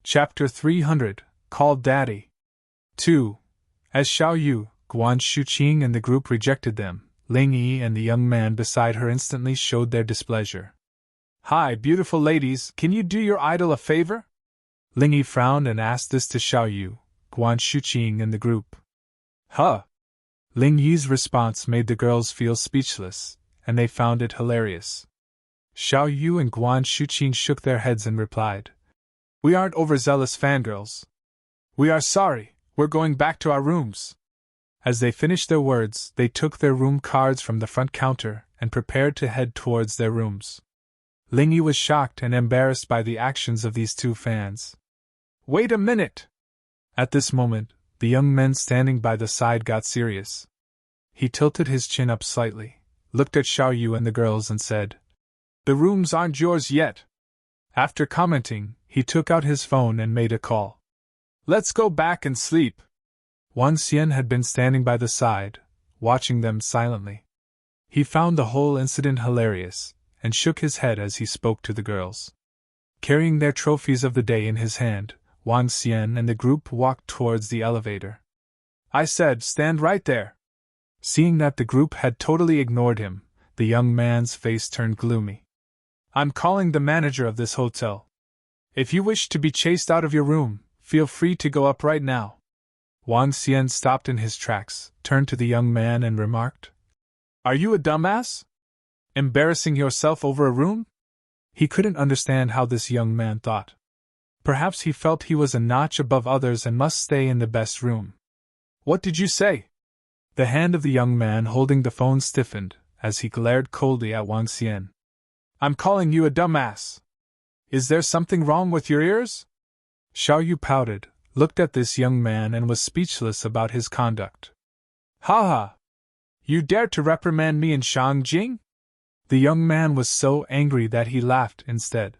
Chapter 300, Called Daddy. 2. As Xiao Yu, Guan Shuqing and the group rejected them, Ling Yi and the young man beside her instantly showed their displeasure. Hi, beautiful ladies, can you do your idol a favor? Ling Yi frowned and asked this to Xiao Yu, Guan Shuqing and the group. Huh! Ling Yi's response made the girls feel speechless, and they found it hilarious. Xiao Yu and Guan Shuqing shook their heads and replied, We aren't overzealous fangirls. We are sorry, we're going back to our rooms. As they finished their words, they took their room cards from the front counter and prepared to head towards their rooms. Ling Yi was shocked and embarrassed by the actions of these two fans. Wait a minute! At this moment, the young man standing by the side got serious. He tilted his chin up slightly, looked at Xiao Yu and the girls and said, The rooms aren't yours yet. After commenting, he took out his phone and made a call. Let's go back and sleep. Wang Xian had been standing by the side, watching them silently. He found the whole incident hilarious, and shook his head as he spoke to the girls. Carrying their trophies of the day in his hand, Wang Xian and the group walked towards the elevator. I said, stand right there. Seeing that the group had totally ignored him, the young man's face turned gloomy. I'm calling the manager of this hotel. If you wish to be chased out of your room, feel free to go up right now. Wang Xian stopped in his tracks, turned to the young man and remarked, Are you a dumbass? Embarrassing yourself over a room? He couldn't understand how this young man thought. Perhaps he felt he was a notch above others and must stay in the best room. What did you say? The hand of the young man holding the phone stiffened, as he glared coldly at Wang Xian. I'm calling you a dumbass. Is there something wrong with your ears? Xiao Yu pouted, looked at this young man and was speechless about his conduct. Ha ha! You dare to reprimand me in Shangjing? The young man was so angry that he laughed instead.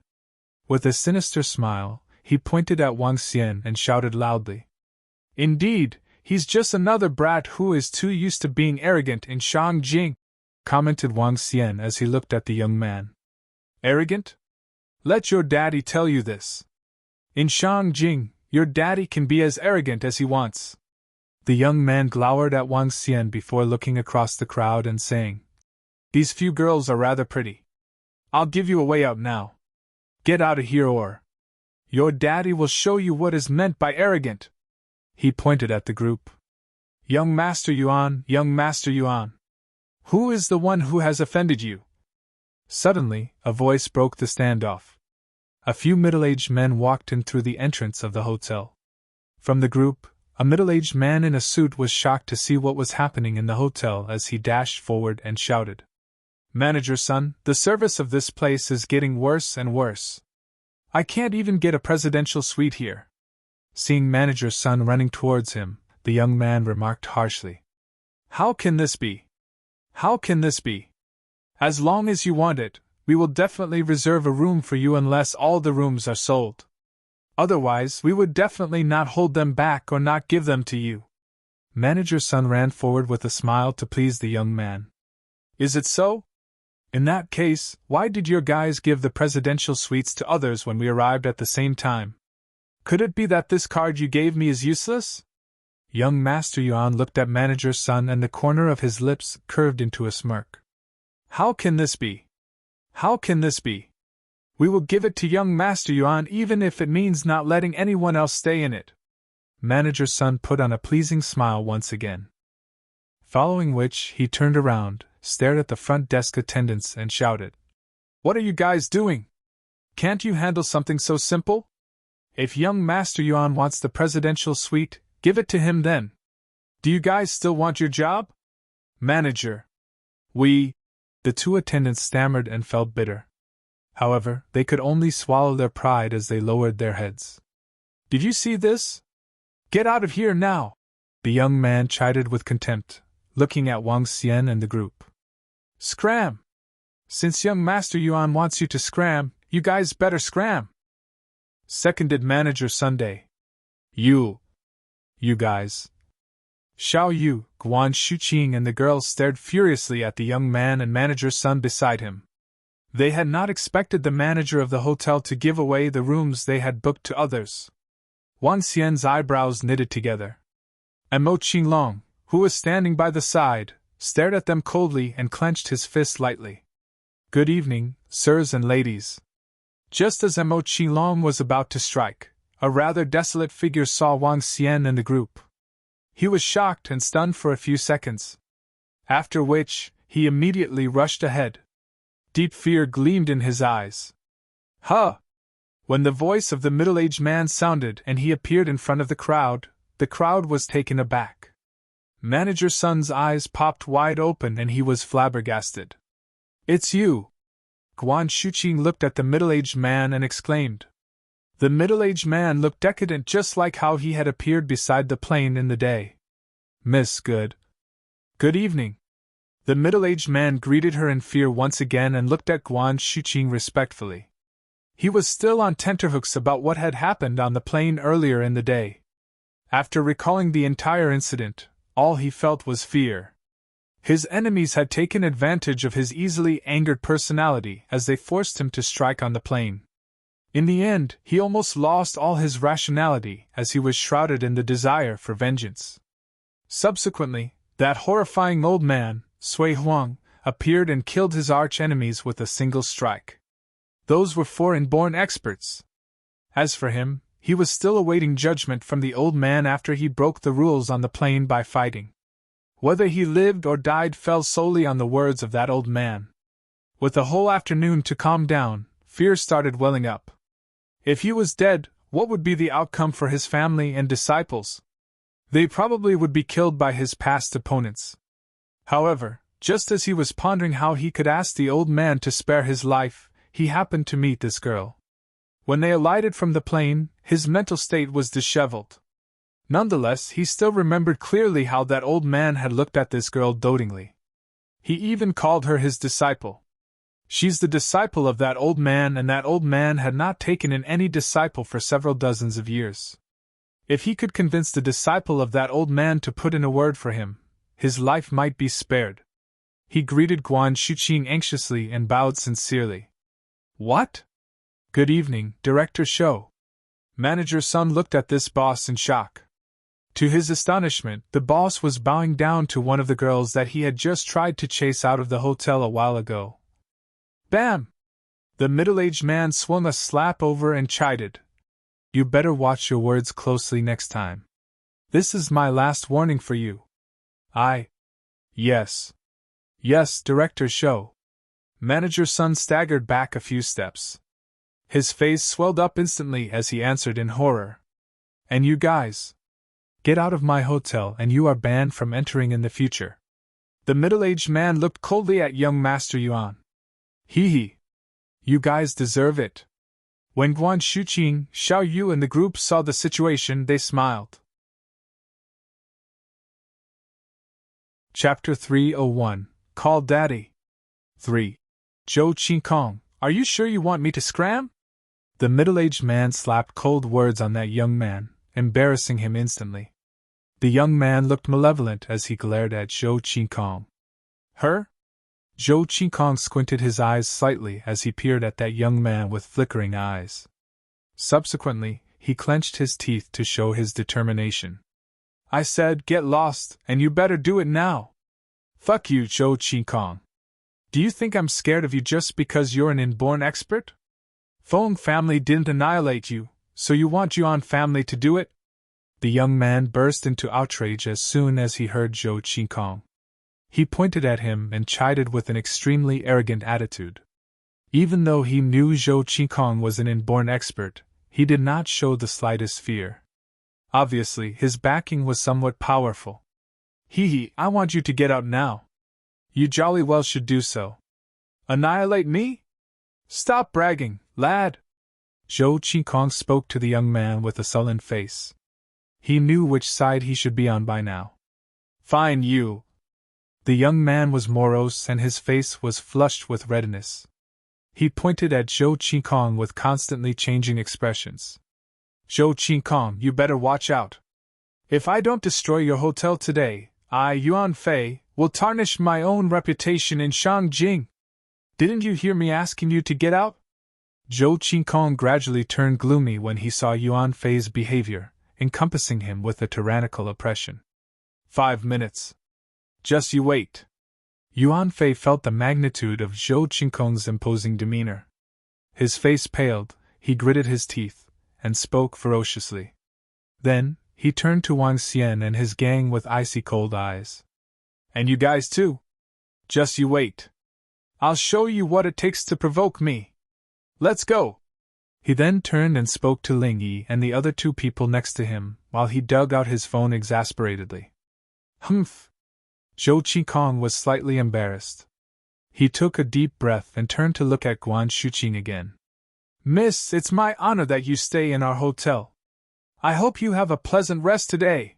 With a sinister smile, he pointed at Wang Xian and shouted loudly. Indeed, he's just another brat who is too used to being arrogant in Shangjing, commented Wang Xian as he looked at the young man. Arrogant? Let your daddy tell you this. In Shangjing, your daddy can be as arrogant as he wants. The young man glowered at Wang Xian before looking across the crowd and saying, These few girls are rather pretty. I'll give you a way out now. Get out of here or your daddy will show you what is meant by arrogant. He pointed at the group. Young Master Yuan, young Master Yuan. Who is the one who has offended you? Suddenly, a voice broke the standoff. A few middle-aged men walked in through the entrance of the hotel. From the group, a middle-aged man in a suit was shocked to see what was happening in the hotel as he dashed forward and shouted. Manager son, the service of this place is getting worse and worse. I can't even get a presidential suite here. Seeing manager's son running towards him, the young man remarked harshly. How can this be? How can this be? As long as you want it, we will definitely reserve a room for you unless all the rooms are sold. Otherwise, we would definitely not hold them back or not give them to you. Manager's son ran forward with a smile to please the young man. Is it so? In that case, why did your guys give the presidential suites to others when we arrived at the same time? Could it be that this card you gave me is useless? Young Master Yuan looked at manager's son and the corner of his lips curved into a smirk. How can this be? How can this be? We will give it to young Master Yuan even if it means not letting anyone else stay in it. Manager's son put on a pleasing smile once again. Following which, he turned around, stared at the front desk attendants and shouted. What are you guys doing? Can't you handle something so simple? If young Master Yuan wants the presidential suite, give it to him then. Do you guys still want your job? Manager. The two attendants stammered and felt bitter. However, they could only swallow their pride as they lowered their heads. Did you see this? Get out of here now! The young man chided with contempt, looking at Wang Xian and the group. Scram! Since young Master Yuan wants you to scram, you guys better scram! Seconded Manager Sunday. You guys. Xiao Yu, Guan Shuqing and the girls stared furiously at the young man and manager's son beside him. They had not expected the manager of the hotel to give away the rooms they had booked to others. Wang Xian's eyebrows knitted together. And Mo Qinglong, who was standing by the side, stared at them coldly and clenched his fist lightly. "Good evening, sirs and ladies." Just as Mo Qinglong was about to strike, a rather desolate figure saw Wang Xian and the group. He was shocked and stunned for a few seconds. After which, he immediately rushed ahead. Deep fear gleamed in his eyes. "Huh!" When the voice of the middle-aged man sounded and he appeared in front of the crowd was taken aback. Manager Sun's eyes popped wide open and he was flabbergasted. "It's you!" Guan Shuqing looked at the middle-aged man and exclaimed. The middle-aged man looked decadent, just like how he had appeared beside the plane in the day. "Miss Good evening." The middle-aged man greeted her in fear once again and looked at Guan Shuqing respectfully. He was still on tenterhooks about what had happened on the plane earlier in the day. After recalling the entire incident, all he felt was fear. His enemies had taken advantage of his easily angered personality as they forced him to strike on the plane. In the end, he almost lost all his rationality as he was shrouded in the desire for vengeance. Subsequently, that horrifying old man, Sui Huang, appeared and killed his arch-enemies with a single strike. Those were 4 inborn experts. As for him, he was still awaiting judgment from the old man after he broke the rules on the plane by fighting. Whether he lived or died fell solely on the words of that old man. With the whole afternoon to calm down, fear started welling up. If he was dead, what would be the outcome for his family and disciples? They probably would be killed by his past opponents. However, just as he was pondering how he could ask the old man to spare his life, he happened to meet this girl. When they alighted from the plane, his mental state was disheveled. Nonetheless, he still remembered clearly how that old man had looked at this girl dotingly. He even called her his disciple. She's the disciple of that old man, and that old man had not taken in any disciple for several dozens of years. If he could convince the disciple of that old man to put in a word for him, his life might be spared. He greeted Guan Shuqing anxiously and bowed sincerely. "What?" "Good evening, Director Shou." Manager Sun looked at this boss in shock. To his astonishment, the boss was bowing down to one of the girls that he had just tried to chase out of the hotel a while ago. Bam! The middle-aged man swung a slap over and chided. "You better watch your words closely next time. This is my last warning for you." Yes, Director Shou." Manager Sun staggered back a few steps. His face swelled up instantly as he answered in horror. "And you guys? Get out of my hotel and you are banned from entering in the future." The middle-aged man looked coldly at young Master Yuan. Hee. You guys deserve it." When Guan Shuqing, Xiao Yu and the group saw the situation, they smiled. Chapter 301, Call Daddy. 3. Zhou Qingkong, are you sure you want me to scram? The middle-aged man slapped cold words on that young man, embarrassing him instantly. The young man looked malevolent as he glared at Zhou Qingkong. Her? Zhou Qingkong squinted his eyes slightly as he peered at that young man with flickering eyes. Subsequently, he clenched his teeth to show his determination. "I said get lost, and you better do it now." "Fuck you, Zhou Qingkong. Do you think I'm scared of you just because you're an inborn expert? Feng family didn't annihilate you, so you want Yuan family to do it?" The young man burst into outrage as soon as he heard Zhou Qingkong. He pointed at him and chided with an extremely arrogant attitude. Even though he knew Zhou Qingkong was an inborn expert, he did not show the slightest fear. Obviously, his backing was somewhat powerful. I want you to get out now. You jolly well should do so." "Annihilate me? Stop bragging, lad." Zhou Qingkong spoke to the young man with a sullen face. He knew which side he should be on by now. "Fine, you." The young man was morose and his face was flushed with redness. He pointed at Zhou Qingkong with constantly changing expressions. "Zhou Qingkong, you better watch out. If I don't destroy your hotel today, I, Yuan Fei, will tarnish my own reputation in Shangjing." Didn't you hear me asking you to get out? Zhou Qingkong gradually turned gloomy when he saw Yuan Fei's behavior, encompassing him with a tyrannical oppression. 5 minutes. Just you wait. Yuan Fei felt the magnitude of Zhou Qingkong's imposing demeanor. His face paled, he gritted his teeth, and spoke ferociously. Then, he turned to Wang Xian and his gang with icy cold eyes. And you guys too? Just you wait. I'll show you what it takes to provoke me. Let's go! He then turned and spoke to Ling Yi and the other 2 people next to him, while he dug out his phone exasperatedly. Humph! Zhou Qingkong was slightly embarrassed. He took a deep breath and turned to look at Guan Shuqing again. Miss, it's my honor that you stay in our hotel. I hope you have a pleasant rest today.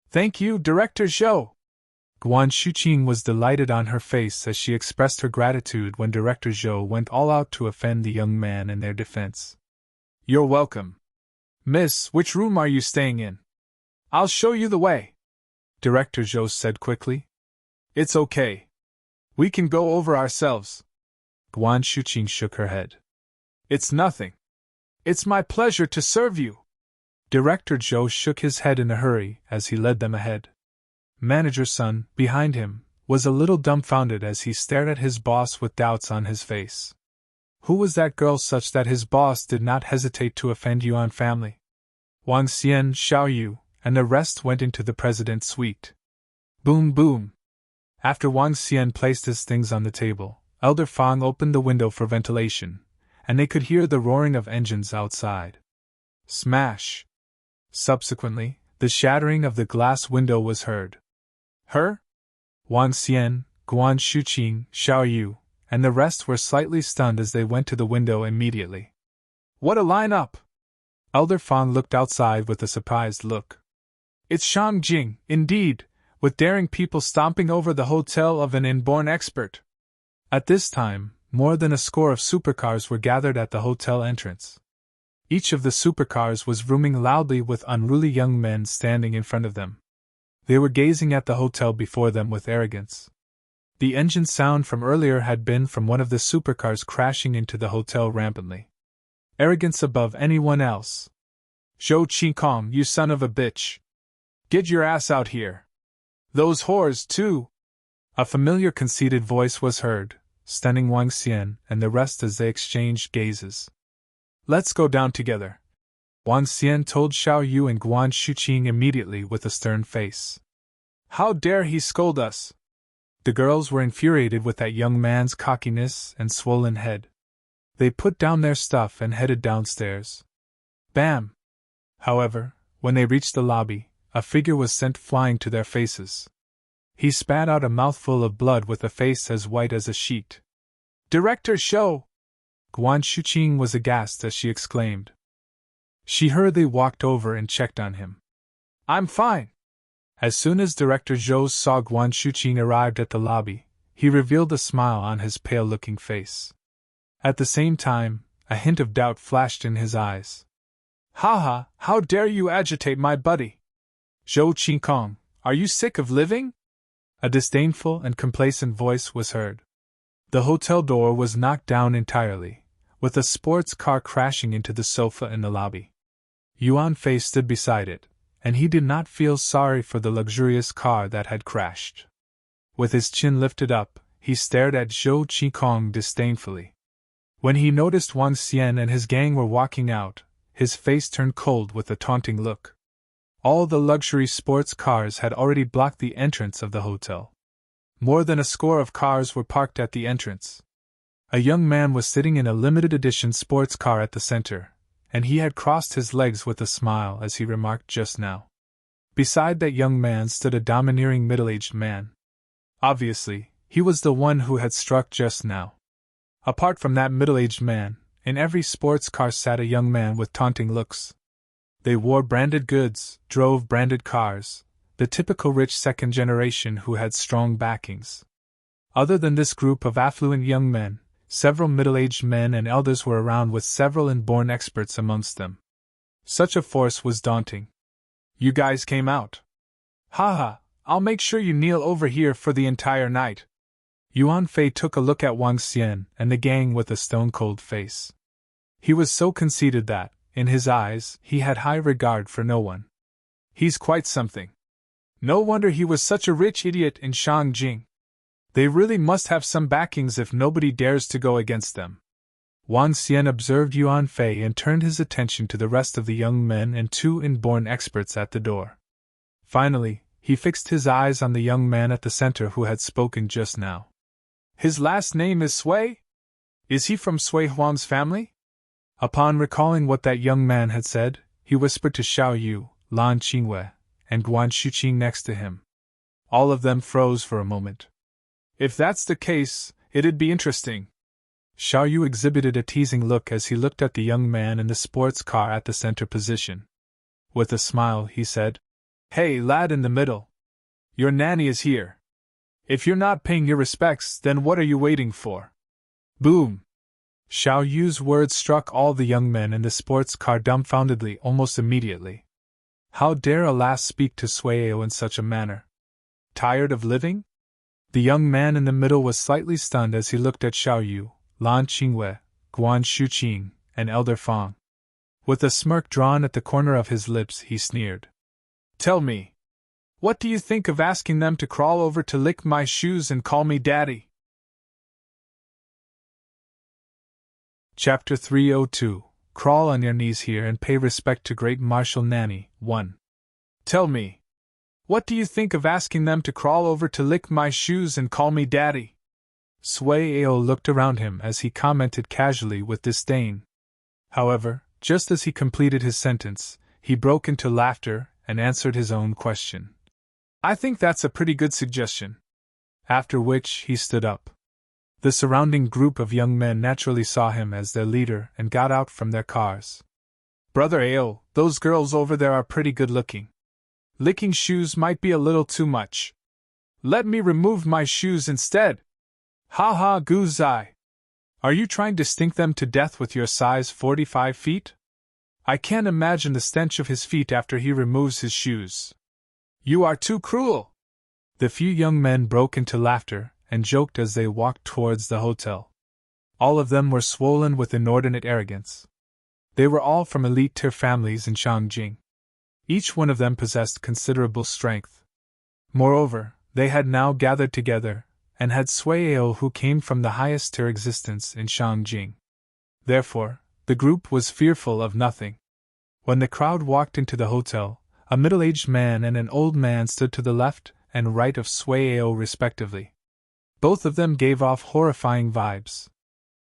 Thank you, Director Zhou. Guan Shuqing was delighted on her face as she expressed her gratitude when Director Zhou went all out to offend the young man in their defense. You're welcome. Miss, which room are you staying in? I'll show you the way. Director Zhou said quickly. It's okay. We can go over ourselves. Guan Shuqing shook her head. It's nothing. It's my pleasure to serve you. Director Zhou shook his head in a hurry as he led them ahead. Manager Sun, behind him, was a little dumbfounded as he stared at his boss with doubts on his face. Who was that girl such that his boss did not hesitate to offend Yuan family? Wang Xian, Xiao Yu, and the rest went into the president's suite. Boom boom! After Wang Xian placed his things on the table, Elder Fang opened the window for ventilation, and they could hear the roaring of engines outside. Smash! Subsequently, the shattering of the glass window was heard. Her? Wang Xian, Guan Shuqing, Xiao Yu, and the rest were slightly stunned as they went to the window immediately. What a line-up! Elder Fang looked outside with a surprised look. It's Shangjing, indeed, with daring people stomping over the hotel of an inborn expert. At this time, more than a score of supercars were gathered at the hotel entrance. Each of the supercars was vrooming loudly with unruly young men standing in front of them. They were gazing at the hotel before them with arrogance. The engine sound from earlier had been from one of the supercars crashing into the hotel rampantly. Arrogance above anyone else. Zhou Qingkong, you son of a bitch! Get your ass out here! Those whores, too! A familiar conceited voice was heard, stunning Wang Xian and the rest as they exchanged gazes. Let's go down together. Wang Xian told Xiao Yu and Guan Shuqing immediately with a stern face. How dare he scold us? The girls were infuriated with that young man's cockiness and swollen head. They put down their stuff and headed downstairs. Bam! However, when they reached the lobby, a figure was sent flying to their faces. He spat out a mouthful of blood with a face as white as a sheet. Director Zhou! Guan Shuqing was aghast as she exclaimed. She hurriedly walked over and checked on him. I'm fine. As soon as Director Zhou saw Guan Shuqing arrived at the lobby, he revealed a smile on his pale-looking face. At the same time, a hint of doubt flashed in his eyes. Haha, how dare you agitate my buddy? Zhou Qingkong, are you sick of living? A disdainful and complacent voice was heard. The hotel door was knocked down entirely, with a sports car crashing into the sofa in the lobby. Yuan Fei stood beside it, and he did not feel sorry for the luxurious car that had crashed. With his chin lifted up, he stared at Zhou Qingkong disdainfully. When he noticed Wang Xian and his gang were walking out, his face turned cold with a taunting look. All the luxury sports cars had already blocked the entrance of the hotel. More than a score of cars were parked at the entrance. A young man was sitting in a limited edition sports car at the center, and he had crossed his legs with a smile as he remarked just now. Beside that young man stood a domineering middle-aged man. Obviously, he was the one who had struck just now. Apart from that middle-aged man, in every sports car sat a young man with taunting looks. They wore branded goods, drove branded cars, the typical rich second generation who had strong backings. Other than this group of affluent young men, several middle-aged men and elders were around with several inborn experts amongst them. Such a force was daunting. You guys came out. Haha, I'll make sure you kneel over here for the entire night. Yuan Fei took a look at Wang Xian and the gang with a stone-cold face. He was so conceited that, in his eyes, he had high regard for no one. He's quite something. No wonder he was such a rich idiot in Shangjing. They really must have some backings if nobody dares to go against them. Wang Xian observed Yuan Fei and turned his attention to the rest of the young men and two inborn experts at the door. Finally, he fixed his eyes on the young man at the center who had spoken just now. His last name is Sui? Is he from Sui Huang's family? Upon recalling what that young man had said, he whispered to Xiao Yu, Lan Qingwei, and Guan Shuqing next to him. All of them froze for a moment. If that's the case, it'd be interesting. Xiao Yu exhibited a teasing look as he looked at the young man in the sports car at the center position. With a smile, he said, "Hey, lad in the middle. Your nanny is here. If you're not paying your respects, then what are you waiting for?" Boom! Xiao Yu's words struck all the young men in the sports car dumbfoundedly almost immediately. How dare a lass speak to Sueo in such a manner? Tired of living? The young man in the middle was slightly stunned as he looked at Xiao Yu, Lan Qingwei, Guan Shuqing, and Elder Fang. With a smirk drawn at the corner of his lips, he sneered. "Tell me, what do you think of asking them to crawl over to lick my shoes and call me daddy?" Chapter 302 Crawl on your knees here and pay respect to Great Marshal Nanny. 1. Tell me, what do you think of asking them to crawl over to lick my shoes and call me daddy? Sui Ao looked around him as he commented casually with disdain. However, just as he completed his sentence, he broke into laughter and answered his own question. "I think that's a pretty good suggestion." After which he stood up. The surrounding group of young men naturally saw him as their leader and got out from their cars. "Brother Ao, those girls over there are pretty good looking. Licking shoes might be a little too much. Let me remove my shoes instead. Ha ha gu zai. Are you trying to stink them to death with your size 45 feet? I can't imagine the stench of his feet after he removes his shoes. You are too cruel." The few young men broke into laughter and joked as they walked towards the hotel. All of them were swollen with inordinate arrogance. They were all from elite-tier families in Shangjing. Each one of them possessed considerable strength. Moreover, they had now gathered together and had Sueo who came from the highest-tier existence in Shangjing. Therefore, the group was fearful of nothing. When the crowd walked into the hotel, a middle-aged man and an old man stood to the left and right of Sueo respectively. Both of them gave off horrifying vibes.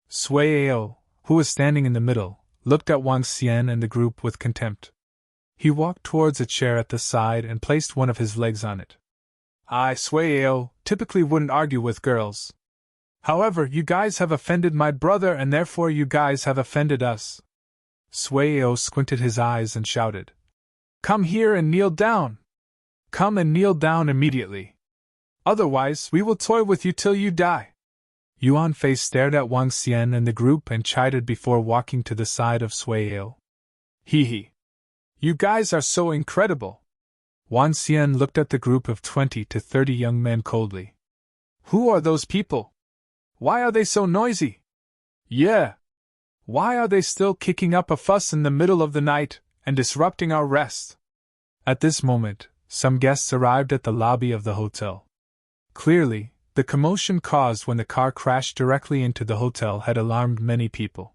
Sueo, who was standing in the middle, looked at Wang Xian and the group with contempt. He walked towards a chair at the side and placed one of his legs on it. "I, Sueo, typically wouldn't argue with girls. However, you guys have offended my brother and therefore you guys have offended us." Sueo squinted his eyes and shouted, "Come here and kneel down! Come and kneel down immediately! Otherwise, we will toy with you till you die." Yuan Fei stared at Wang Xian and the group and chided before walking to the side of Sueo. "Hee hee! You guys are so incredible!" Wang Xian looked at the group of 20 to 30 young men coldly. "Who are those people? Why are they so noisy? Yeah! Why are they still kicking up a fuss in the middle of the night and disrupting our rest?" At this moment, some guests arrived at the lobby of the hotel. Clearly, the commotion caused when the car crashed directly into the hotel had alarmed many people.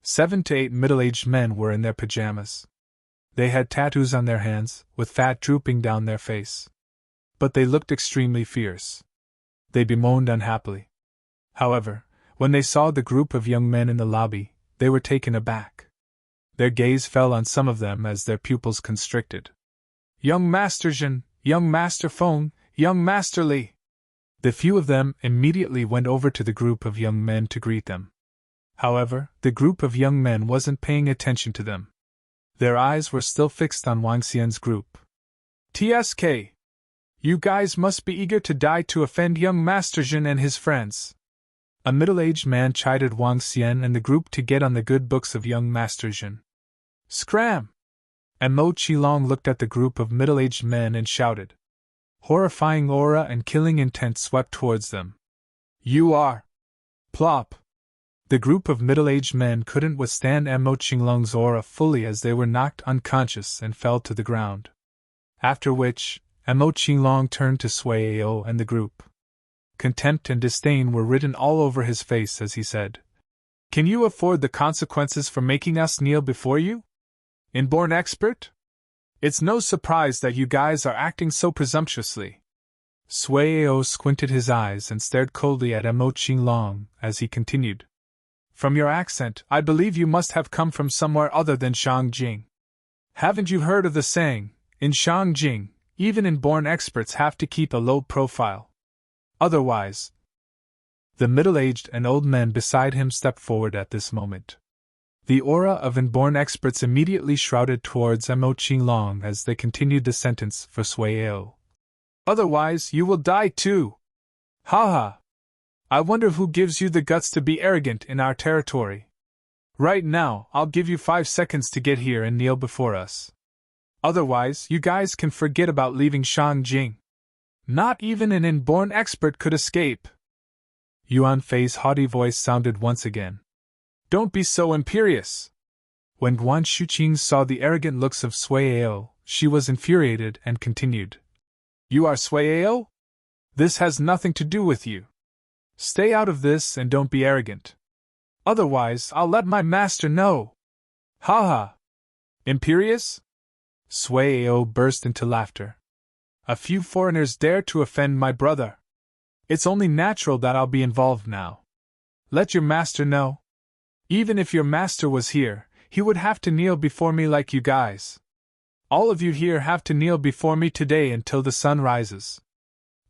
7 to 8 middle-aged men were in their pajamas. They had tattoos on their hands, with fat drooping down their face. But they looked extremely fierce. They bemoaned unhappily. However, when they saw the group of young men in the lobby, they were taken aback. Their gaze fell on some of them as their pupils constricted. "Young Master Zhan, young Master Feng, young Master Li." The few of them immediately went over to the group of young men to greet them. However, the group of young men wasn't paying attention to them. Their eyes were still fixed on Wang Xian's group. "TSK! You guys must be eager to die to offend young Master Zhan and his friends." A middle-aged man chided Wang Xian and the group to get on the good books of young Master Zhan. "Scram!" And Mo Qilong looked at the group of middle-aged men and shouted. Horrifying aura and killing intent swept towards them. You are. Plop. The group of middle-aged men couldn't withstand Mo Qinglong's aura fully as they were knocked unconscious and fell to the ground. After which, Mo Qinglong turned to Sui Ao and the group. Contempt and disdain were written all over his face as he said, "Can you afford the consequences for making us kneel before you? Inborn expert? It's no surprise that you guys are acting so presumptuously." Sui Ao squinted his eyes and stared coldly at Mo Qinglong as he continued. "From your accent, I believe you must have come from somewhere other than Shangjing. Haven't you heard of the saying, in Shangjing, even inborn experts have to keep a low profile? Otherwise..." The middle-aged and old men beside him stepped forward at this moment. The aura of inborn experts immediately shrouded towards Mo Qinglong as they continued the sentence for Sui Ao. "Otherwise, you will die too. Ha. I wonder who gives you the guts to be arrogant in our territory. Right now, I'll give you 5 seconds to get here and kneel before us. Otherwise, you guys can forget about leaving Shangjing. Not even an inborn expert could escape." Yuan Fei's haughty voice sounded once again. "Don't be so imperious." When Guan Shuqing saw the arrogant looks of Sui Ao, she was infuriated and continued. "You are Sui Ao? This has nothing to do with you. Stay out of this and don't be arrogant. Otherwise, I'll let my master know." Ha. Imperious? Sui Ao burst into laughter. "A few foreigners dare to offend my brother. It's only natural that I'll be involved now. Let your master know. Even if your master was here, he would have to kneel before me like you guys. All of you here have to kneel before me today until the sun rises.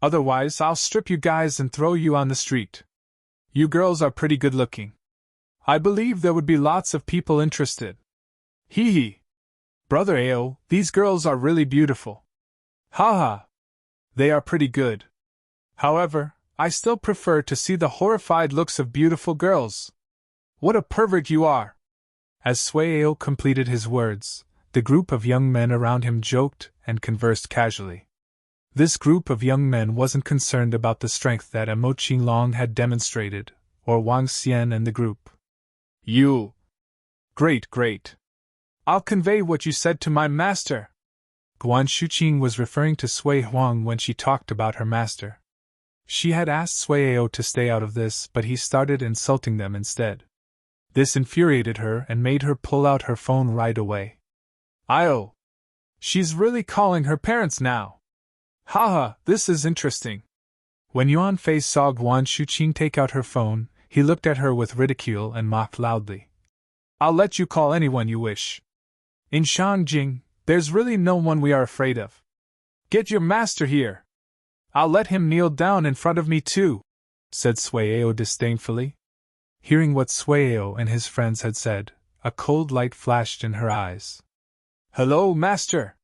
Otherwise, I'll strip you guys and throw you on the street. You girls are pretty good looking. I believe there would be lots of people interested. Hee. Brother Ao, these girls are really beautiful. Ha. They are pretty good. However, I still prefer to see the horrified looks of beautiful girls. What a pervert you are!" As Sui Ao completed his words, the group of young men around him joked and conversed casually. This group of young men wasn't concerned about the strength that Mo Qinglong had demonstrated, or Wang Xian and the group. "You! Great! I'll convey what you said to my master." Guan Shuqing was referring to Sui Huang when she talked about her master. She had asked Sui Ao to stay out of this, but he started insulting them instead. This infuriated her and made her pull out her phone right away. "Io! She's really calling her parents now. Ha, this is interesting." When Yuan Fei saw Guan Shuqing take out her phone, he looked at her with ridicule and mocked loudly. "I'll let you call anyone you wish. In Shangjing, there's really no one we are afraid of. Get your master here. I'll let him kneel down in front of me too," said Sui Ao disdainfully. Hearing what Sui Ao and his friends had said, a cold light flashed in her eyes. "Hello, master!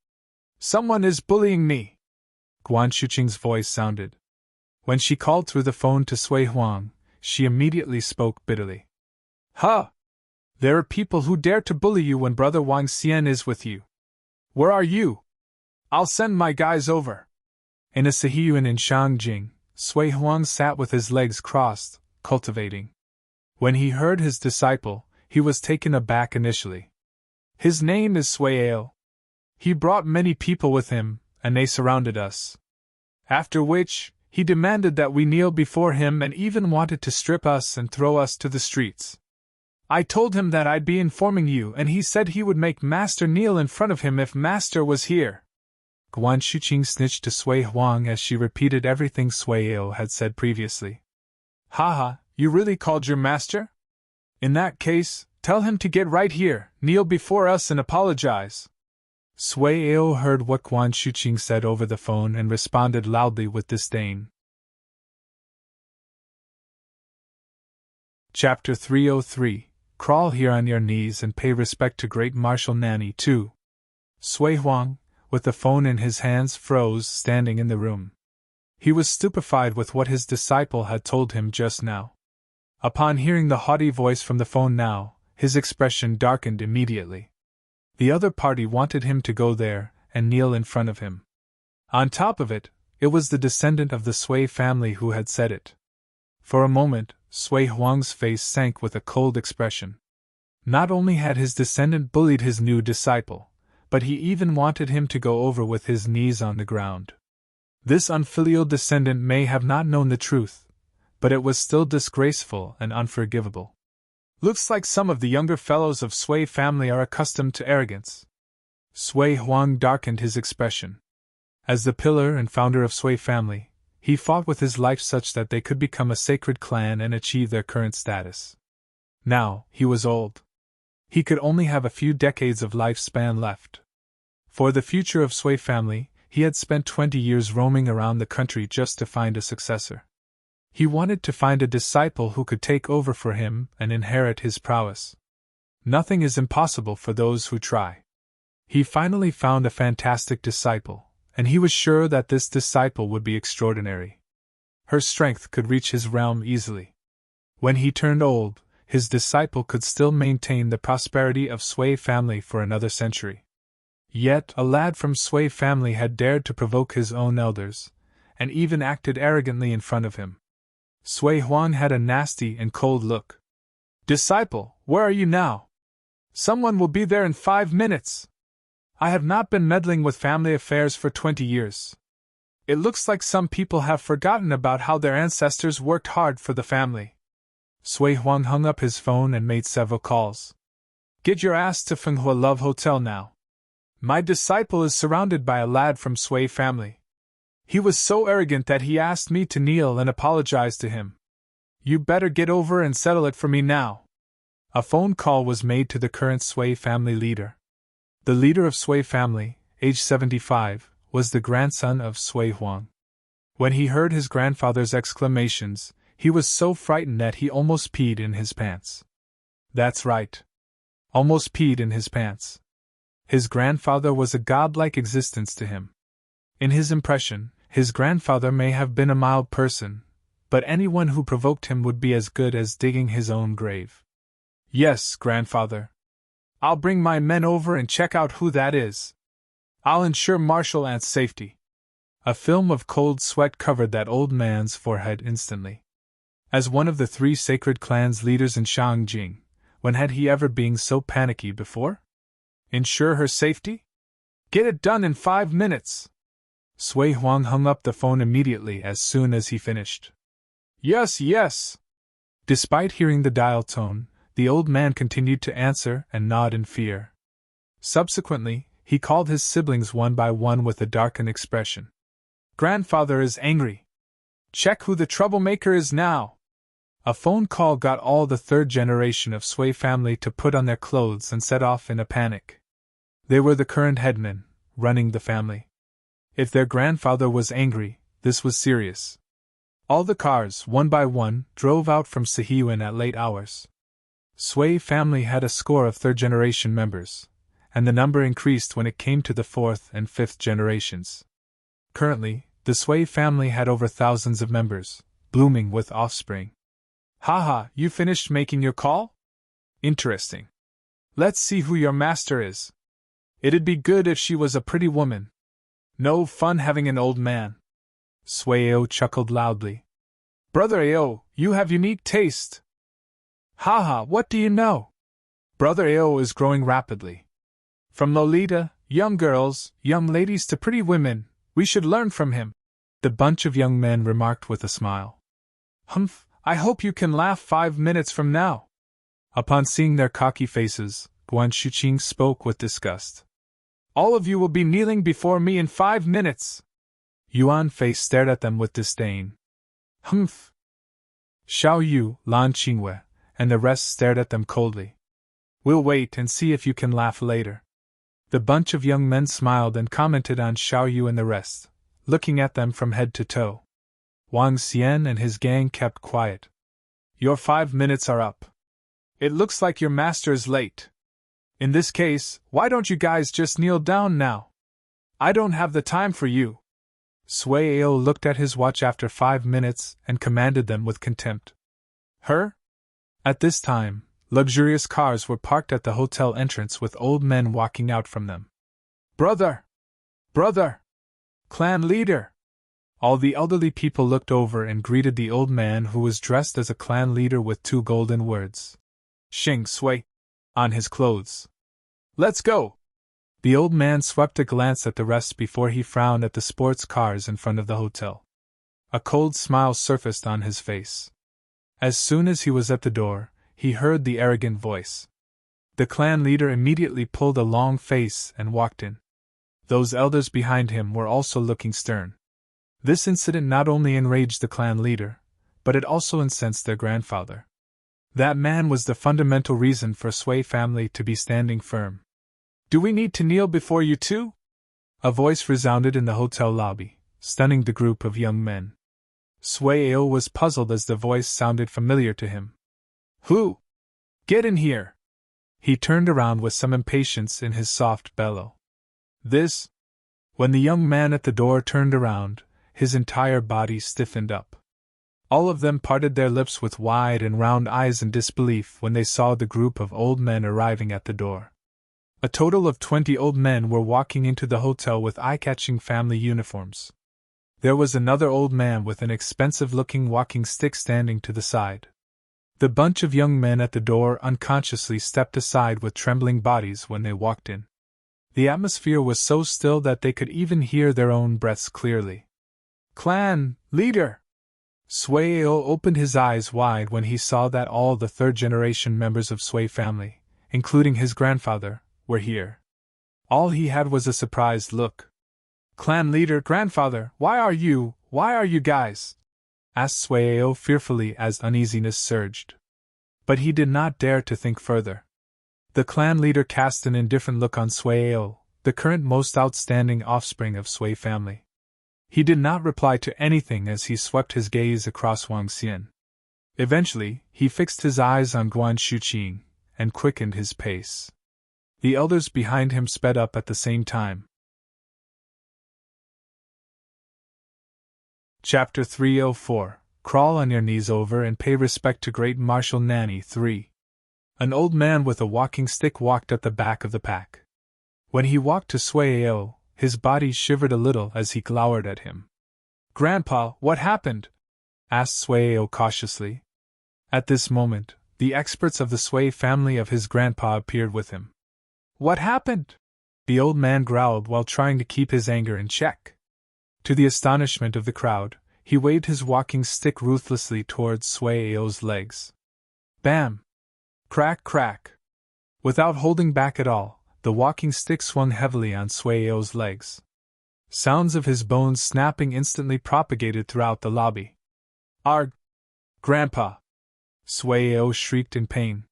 Someone is bullying me," Guan Shuqing's voice sounded. When she called through the phone to Sui Huang, she immediately spoke bitterly. "Ha! There are people who dare to bully you when brother Wang Xian is with you. Where are you? I'll send my guys over." In a sihiyuan in Shangjing, Sui Huang sat with his legs crossed, cultivating. When he heard his disciple, he was taken aback initially. "His name is Sui Ao. He brought many people with him, and they surrounded us. After which, he demanded that we kneel before him and even wanted to strip us and throw us to the streets. I told him that I'd be informing you, and he said he would make Master kneel in front of him if Master was here." Guan Shuqing snitched to Sui Huang as she repeated everything Sui Ao had said previously. "Ha, you really called your master? In that case, tell him to get right here, kneel before us and apologize." Sui Ao heard what Guan Shuqing said over the phone and responded loudly with disdain. Chapter 303. Crawl here on your knees and pay respect to Great Marshal Nanny 2. Sui Huang, with the phone in his hands, froze, standing in the room. He was stupefied with what his disciple had told him just now. Upon hearing the haughty voice from the phone now, his expression darkened immediately. The other party wanted him to go there and kneel in front of him. On top of it, it was the descendant of the Sui family who had said it. For a moment, Sui Huang's face sank with a cold expression. Not only had his descendant bullied his new disciple, but he even wanted him to go over with his knees on the ground. This unfilial descendant may have not known the truth, but it was still disgraceful and unforgivable. Looks like some of the younger fellows of Sui family are accustomed to arrogance. Sui Huang darkened his expression. As the pillar and founder of Sui family, he fought with his life such that they could become a sacred clan and achieve their current status. Now, he was old. He could only have a few decades of lifespan left. For the future of Sui family, he had spent 20 years roaming around the country just to find a successor. He wanted to find a disciple who could take over for him and inherit his prowess. Nothing is impossible for those who try. He finally found a fantastic disciple, and he was sure that this disciple would be extraordinary. Her strength could reach his realm easily. When he turned old, his disciple could still maintain the prosperity of Sui family for another century. Yet a lad from Sui family had dared to provoke his own elders, and even acted arrogantly in front of him. Sui Huang had a nasty and cold look. "Disciple, where are you now? Someone will be there in 5 minutes. I have not been meddling with family affairs for 20 years. It looks like some people have forgotten about how their ancestors worked hard for the family." Sui Huang hung up his phone and made several calls. "Get your ass to Fenghua Love Hotel now. My disciple is surrounded by a lad from Sui family. He was so arrogant that he asked me to kneel and apologize to him. You better get over and settle it for me now." A phone call was made to the current Sui family leader. The leader of Sui family, age 75, was the grandson of Sui Huang. When he heard his grandfather's exclamations, he was so frightened that he almost peed in his pants. That's right. Almost peed in his pants. His grandfather was a godlike existence to him. In his impression, his grandfather may have been a mild person, but anyone who provoked him would be as good as digging his own grave. "Yes, grandfather. I'll bring my men over and check out who that is. I'll ensure Marshal Ant's safety." A film of cold sweat covered that old man's forehead instantly. As one of the 3 sacred clans' leaders in Shangjing, when had he ever been so panicky before? Ensure her safety? Get it done in 5 minutes. Sui Huang hung up the phone immediately as soon as he finished. "Yes, yes." Despite hearing the dial tone, the old man continued to answer and nod in fear. Subsequently, he called his siblings one by one with a darkened expression. "Grandfather is angry. Check who the troublemaker is now." A phone call got all the 3rd generation of Sui family to put on their clothes and set off in a panic. They were the current headmen, running the family. If their grandfather was angry, this was serious. All the cars, one by one, drove out from Sihyuan at late hours. Sui family had a score of 3rd-generation members, and the number increased when it came to the 4th and 5th generations. Currently, the Sui family had over thousands of members, blooming with offspring. "Haha, you finished making your call? Interesting. Let's see who your master is. It'd be good if she was a pretty woman. No fun having an old man." Sui Ao chuckled loudly. "Brother Ao, you have unique taste." "Haha, what do you know? Brother Ao is growing rapidly. From Lolita, young girls, young ladies to pretty women, we should learn from him," the bunch of young men remarked with a smile. "Humph, I hope you can laugh 5 minutes from now." Upon seeing their cocky faces, Guan Shuqing spoke with disgust. "All of you will be kneeling before me in 5 minutes." Yuan Fei stared at them with disdain. "Humph." Xiao Yu, Lan Qingwei, and the rest stared at them coldly. "We'll wait and see if you can laugh later." The bunch of young men smiled and commented on Xiao Yu and the rest, looking at them from head to toe. Wang Xian and his gang kept quiet. "Your 5 minutes are up. It looks like your master is late. In this case, why don't you guys just kneel down now? I don't have the time for you." Sui Ao looked at his watch after 5 minutes and commanded them with contempt. "Her?" At this time, luxurious cars were parked at the hotel entrance with old men walking out from them. "Brother! Brother! Clan leader! All the elderly people looked over and greeted the old man who was dressed as a clan leader with 2 golden words. Xing Sui on his clothes. Let's go! The old man swept a glance at the rest before he frowned at the sports cars in front of the hotel. A cold smile surfaced on his face. As soon as he was at the door, he heard the arrogant voice. The clan leader immediately pulled a long face and walked in. Those elders behind him were also looking stern. This incident not only enraged the clan leader, but it also incensed their grandfather. That man was the fundamental reason for Sui family to be standing firm. Do we need to kneel before you too? A voice resounded in the hotel lobby, stunning the group of young men. Sui Ao was puzzled as the voice sounded familiar to him. Who? Get in here! He turned around with some impatience in his soft bellow. This? When the young man at the door turned around, his entire body stiffened up. All of them parted their lips with wide and round eyes in disbelief when they saw the group of old men arriving at the door. A total of 20 old men were walking into the hotel with eye-catching family uniforms. There was another old man with an expensive-looking walking stick standing to the side. The bunch of young men at the door unconsciously stepped aside with trembling bodies when they walked in. The atmosphere was so still that they could even hear their own breaths clearly. Clan leader! Sui Ao opened his eyes wide when he saw that all the third-generation members of Sui family, including his grandfather, were here. All he had was a surprised look. Clan leader, grandfather, why are you guys? Asked Sui Ao fearfully as uneasiness surged. But he did not dare to think further. The clan leader cast an indifferent look on Sui Ao, the current most outstanding offspring of Sui family. He did not reply to anything as he swept his gaze across Wang Xian. Eventually, he fixed his eyes on Guan Shuqing and quickened his pace. The elders behind him sped up at the same time. Chapter 304 Crawl on your knees over and pay respect to Great Marshal Nanny 3. An old man with a walking stick walked at the back of the pack. When he walked to Sui Ao, his body shivered a little as he glowered at him. Grandpa, what happened? Asked Sui Ao cautiously. At this moment, the experts of the Sui family of his grandpa appeared with him. What happened? The old man growled while trying to keep his anger in check. To the astonishment of the crowd, he waved his walking stick ruthlessly towards Sui Ao's legs. Bam! Crack, crack! Without holding back at all, the walking stick swung heavily on Sui Ao's legs. Sounds of his bones snapping instantly propagated throughout the lobby. Arg! Grandpa! Sui Ao shrieked in pain.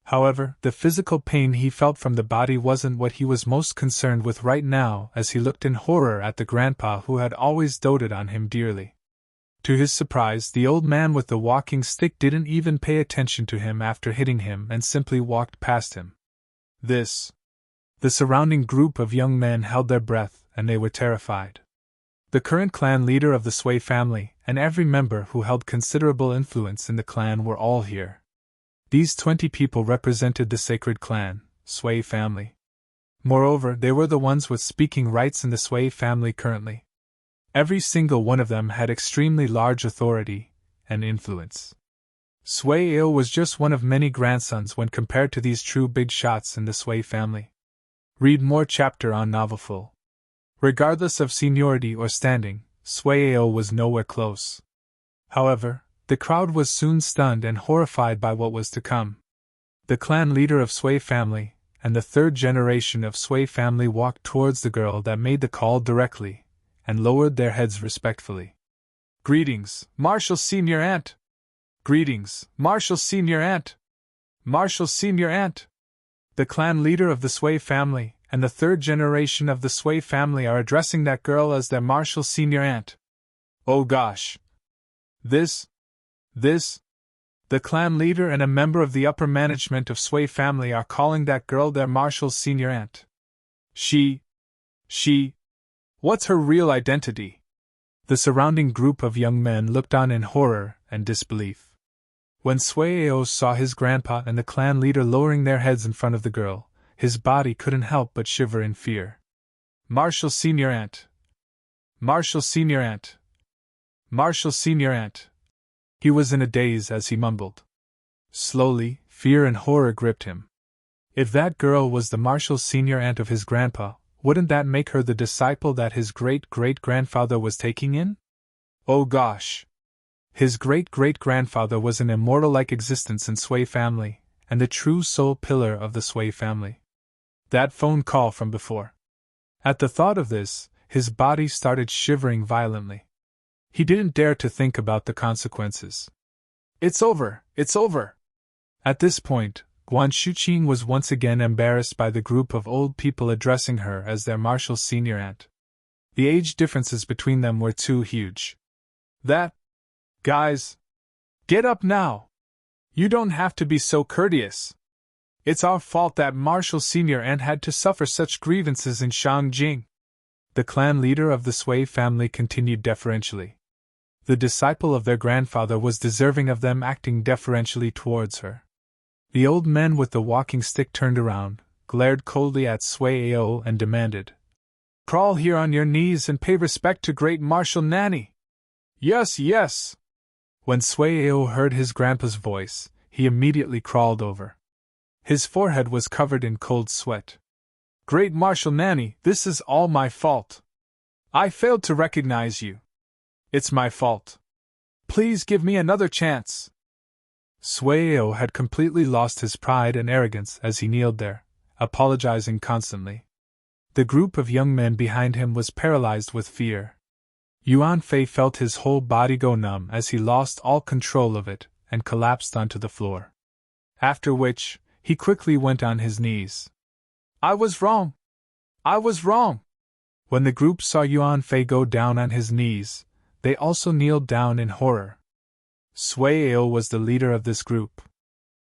However, the physical pain he felt from the body wasn't what he was most concerned with right now as he looked in horror at the grandpa who had always doted on him dearly. To his surprise, the old man with the walking stick didn't even pay attention to him after hitting him and simply walked past him. The surrounding group of young men held their breath and they were terrified. The current clan leader of the Sui family and every member who held considerable influence in the clan were all here. These 20 people represented the sacred clan, Sui family. Moreover, they were the ones with speaking rights in the Sui family currently. Every single one of them had extremely large authority and influence. Sui Ao was just one of many grandsons when compared to these true big shots in the Sui family. Read more chapter on Novelful. Regardless of seniority or standing, Sui Ao was nowhere close. However, the crowd was soon stunned and horrified by what was to come. The clan leader of Sui family and the third generation of Sui family walked towards the girl that made the call directly and lowered their heads respectfully. Greetings, Marshal Senior Aunt! Greetings, Marshal Senior Aunt! Marshal Senior Aunt! The clan leader of the Sui family and the third generation of the Sui family are addressing that girl as their Marshal Senior Aunt. Oh gosh! The clan leader and a member of the upper management of Sui family are calling that girl their Marshal's senior aunt. What's her real identity? The surrounding group of young men looked on in horror and disbelief. When Sui Ao saw his grandpa and the clan leader lowering their heads in front of the girl, his body couldn't help but shiver in fear. Marshal Senior Aunt! Marshal Senior Aunt! Marshal Senior Aunt. He was in a daze as he mumbled. Slowly, fear and horror gripped him. If that girl was the Marshal Senior Aunt of his grandpa, wouldn't that make her the disciple that his great-great-grandfather was taking in? Oh gosh! His great-great-grandfather was an immortal-like existence in Sui family, and the true soul pillar of the Sui family. That phone call from before. At the thought of this, his body started shivering violently. He didn't dare to think about the consequences. It's over! It's over! At this point, Guan Shuqing was once again embarrassed by the group of old people addressing her as their Marshal Senior Aunt. The age differences between them were too huge. Guys! Get up now! You don't have to be so courteous. It's our fault that Marshal Senior Aunt had to suffer such grievances in Shangjing. The clan leader of the Sui family continued deferentially. The disciple of their grandfather was deserving of them acting deferentially towards her. The old man with the walking stick turned around, glared coldly at Sui Ao and demanded, "Crawl here on your knees and pay respect to great Marshal Nanny." "Yes, yes!" When Sui Ao heard his grandpa's voice, he immediately crawled over. His forehead was covered in cold sweat. "Great Marshal Nanny, this is all my fault. I failed to recognize you. It's my fault. Please give me another chance." Sui Ao had completely lost his pride and arrogance as he kneeled there, apologizing constantly. The group of young men behind him was paralyzed with fear. Yuan Fei felt his whole body go numb as he lost all control of it and collapsed onto the floor. After which, he quickly went on his knees. "I was wrong! I was wrong!" When the group saw Yuan Fei go down on his knees, they also kneeled down in horror. Sui Ao was the leader of this group.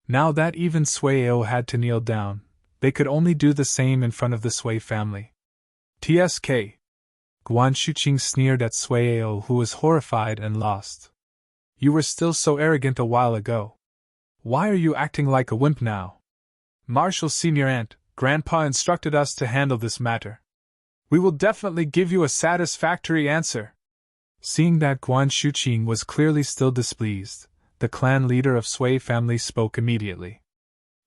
Now that even Sui Ao had to kneel down, they could only do the same in front of the Sui family. "TSK." Guan Shuqing sneered at Sui Ao, who was horrified and lost. "You were still so arrogant a while ago. Why are you acting like a wimp now?" "Marshal Senior Aunt, Grandpa instructed us to handle this matter. We will definitely give you a satisfactory answer." Seeing that Guan Shuqing was clearly still displeased, the clan leader of Sui family spoke immediately.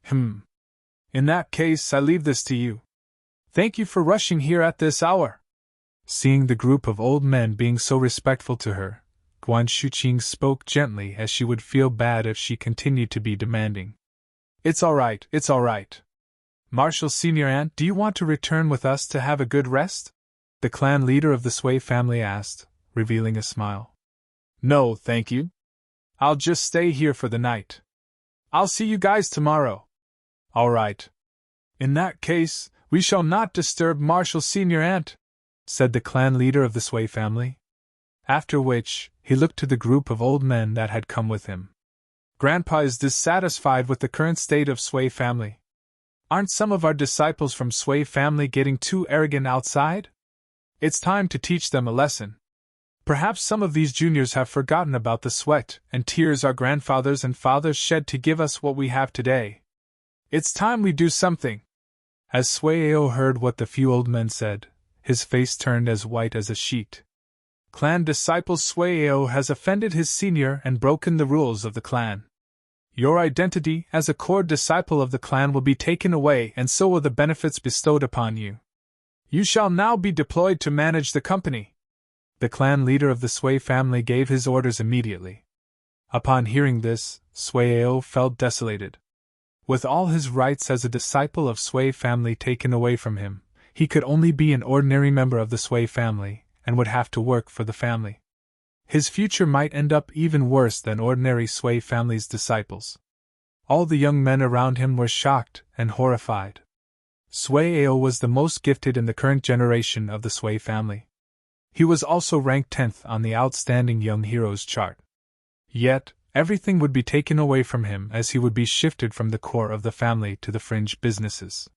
In that case, I leave this to you. Thank you for rushing here at this hour." Seeing the group of old men being so respectful to her, Guan Shuqing spoke gently as she would feel bad if she continued to be demanding. It's all right. Marshal Senior Aunt, do you want to return with us to have a good rest?" the clan leader of the Sui family asked, revealing a smile. "No, thank you. I'll just stay here for the night. I'll see you guys tomorrow." "All right. In that case, we shall not disturb Marshal Senior Aunt," said the clan leader of the Sui family. After which, he looked to the group of old men that had come with him. "Grandpa is dissatisfied with the current state of Sui family. Aren't some of our disciples from Sui family getting too arrogant outside? It's time to teach them a lesson. Perhaps some of these juniors have forgotten about the sweat and tears our grandfathers and fathers shed to give us what we have today. It's time we do something." As Sui Ao heard what the few old men said, his face turned as white as a sheet. "Clan disciple Sui Ao has offended his senior and broken the rules of the clan. Your identity as a core disciple of the clan will be taken away, and so will the benefits bestowed upon you. You shall now be deployed to manage the company." The clan leader of the Sui family gave his orders immediately. Upon hearing this, Sui Ao felt desolated. With all his rights as a disciple of Sui family taken away from him, he could only be an ordinary member of the Sui family, and would have to work for the family. His future might end up even worse than ordinary Sui family's disciples. All the young men around him were shocked and horrified. Sui Ao was the most gifted in the current generation of the Sui family. He was also ranked 10th on the Outstanding Young Heroes chart. Yet, everything would be taken away from him as he would be shifted from the core of the family to the fringe businesses.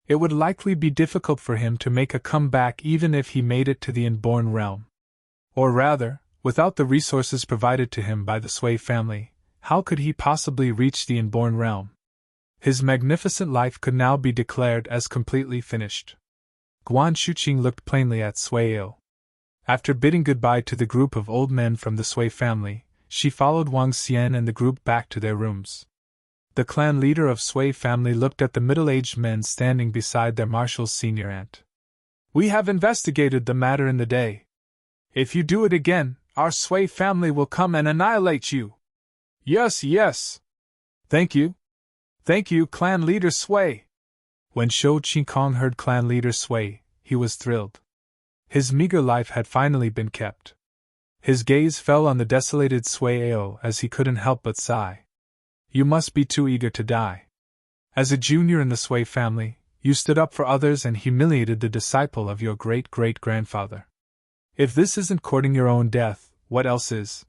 It would likely be difficult for him to make a comeback even if he made it to the inborn realm. Or rather, without the resources provided to him by the Sui family, how could he possibly reach the inborn realm? His magnificent life could now be declared as completely finished. Guan Shuqing looked plainly at Sui Ao. After bidding goodbye to the group of old men from the Sui family, she followed Wang Xian and the group back to their rooms. The clan leader of Sui family looked at the middle-aged men standing beside their marshal's senior aunt. "We have investigated the matter in the day. If you do it again, our Sui family will come and annihilate you." "Yes, yes. Thank you. Thank you, clan leader Sui." When Shou Qingkong heard clan leader Sui, he was thrilled. His meager life had finally been kept. His gaze fell on the desolated Sui Ao as he couldn't help but sigh. "You must be too eager to die. As a junior in the Sui family, you stood up for others and humiliated the disciple of your great-great-grandfather. If this isn't courting your own death, what else is?"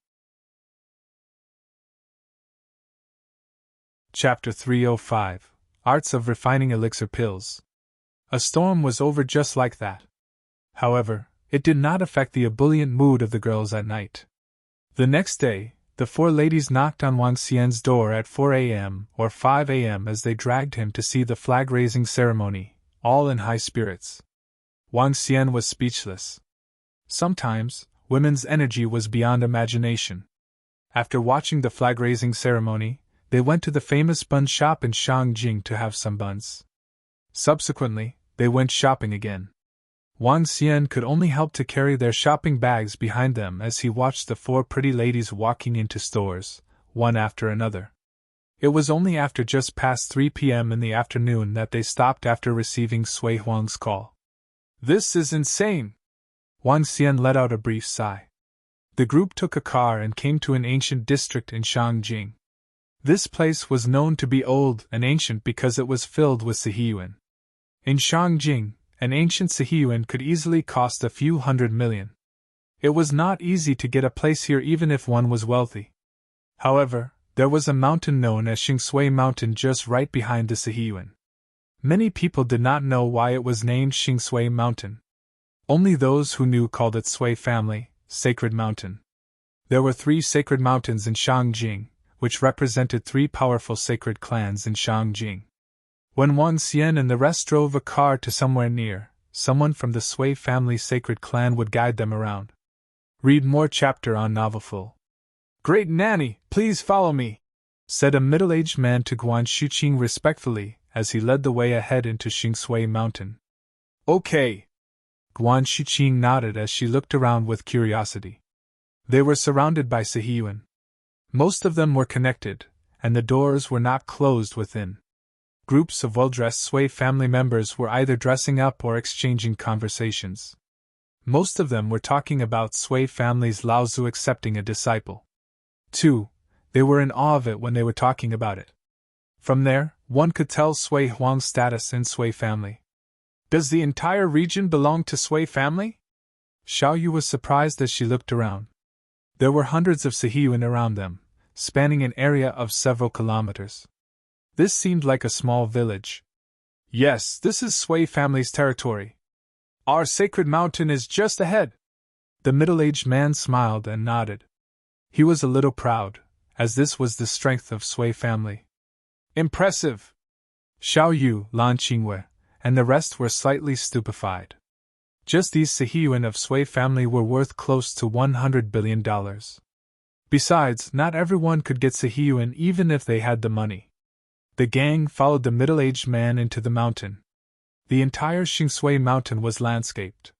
Chapter 305 Arts of Refining Elixir Pills. A storm was over just like that. However, it did not affect the ebullient mood of the girls at night. The next day, the four ladies knocked on Wang Xian's door at 4 a.m. or 5 a.m. as they dragged him to see the flag-raising ceremony, all in high spirits. Wang Xian was speechless. Sometimes, women's energy was beyond imagination. After watching the flag-raising ceremony, they went to the famous bun shop in Shangjing to have some buns. Subsequently, they went shopping again. Wang Xian could only help to carry their shopping bags behind them as he watched the four pretty ladies walking into stores, one after another. It was only after just past 3 p.m. in the afternoon that they stopped after receiving Sui Huang's call. "This is insane!" Wang Xian let out a brief sigh. The group took a car and came to an ancient district in Shangjing. This place was known to be old and ancient because it was filled with sihiyuan. In Shangjing, an ancient sihiyuan could easily cost a few $100 million. It was not easy to get a place here even if one was wealthy. However, there was a mountain known as Xingsui Mountain just right behind the sihiyuan. Many people did not know why it was named Xingsui Mountain. Only those who knew called it Sui Family, Sacred Mountain. There were 3 sacred mountains in Shangjing, which represented 3 powerful sacred clans in Shangjing. When Wang Xian and the rest drove a car to somewhere near, someone from the Sui family sacred clan would guide them around. Read more chapter on novel full. "Great Nanny, please follow me," said a middle-aged man to Guan Shuqing respectfully as he led the way ahead into Xingsui Mountain. "Okay." Guan Shuqing nodded as she looked around with curiosity. They were surrounded by sihiyuan. Most of them were connected, and the doors were not closed within. Groups of well-dressed Sui family members were either dressing up or exchanging conversations. Most of them were talking about Sui family's Laozu accepting a disciple. 2. They were in awe of it when they were talking about it. From there, one could tell Sui Huang's status in Sui family. "Does the entire region belong to Sui family?" Xiaoyu was surprised as she looked around. There were hundreds of sihiyuan around them, spanning an area of several kilometers. This seemed like a small village. "Yes, this is Sui family's territory. Our sacred mountain is just ahead." The middle-aged man smiled and nodded. He was a little proud, as this was the strength of Sui family. "Impressive!" Xiaoyu, Lan Qingwei, and the rest were slightly stupefied. Just these sihiyuan of Sui family were worth close to $100 billion. Besides, not everyone could get sihiyuan even if they had the money. The gang followed the middle-aged man into the mountain. The entire Xingsui Mountain was landscaped.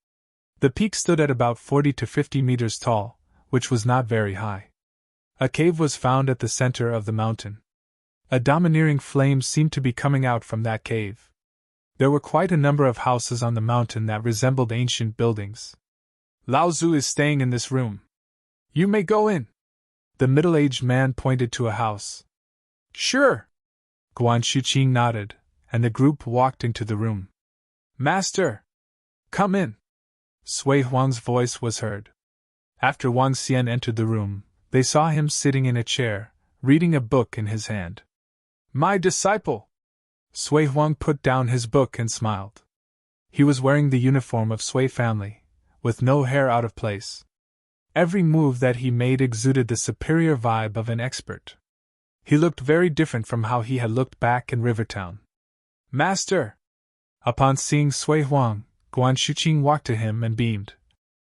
The peak stood at about 40 to 50 meters tall, which was not very high. A cave was found at the center of the mountain. A domineering flame seemed to be coming out from that cave. There were quite a number of houses on the mountain that resembled ancient buildings. "Laozu is staying in this room. You may go in." The middle-aged man pointed to a house. "Sure." Guan Shuqing nodded, and the group walked into the room. "Master! Come in!" Sui Huang's voice was heard. After Wang Xian entered the room, they saw him sitting in a chair, reading a book in his hand. "My disciple!" Sui Huang put down his book and smiled. He was wearing the uniform of Sui family, with no hair out of place. Every move that he made exuded the superior vibe of an expert. He looked very different from how he had looked back in Rivertown. "Master!" Upon seeing Sui Huang, Guan Shuqing walked to him and beamed.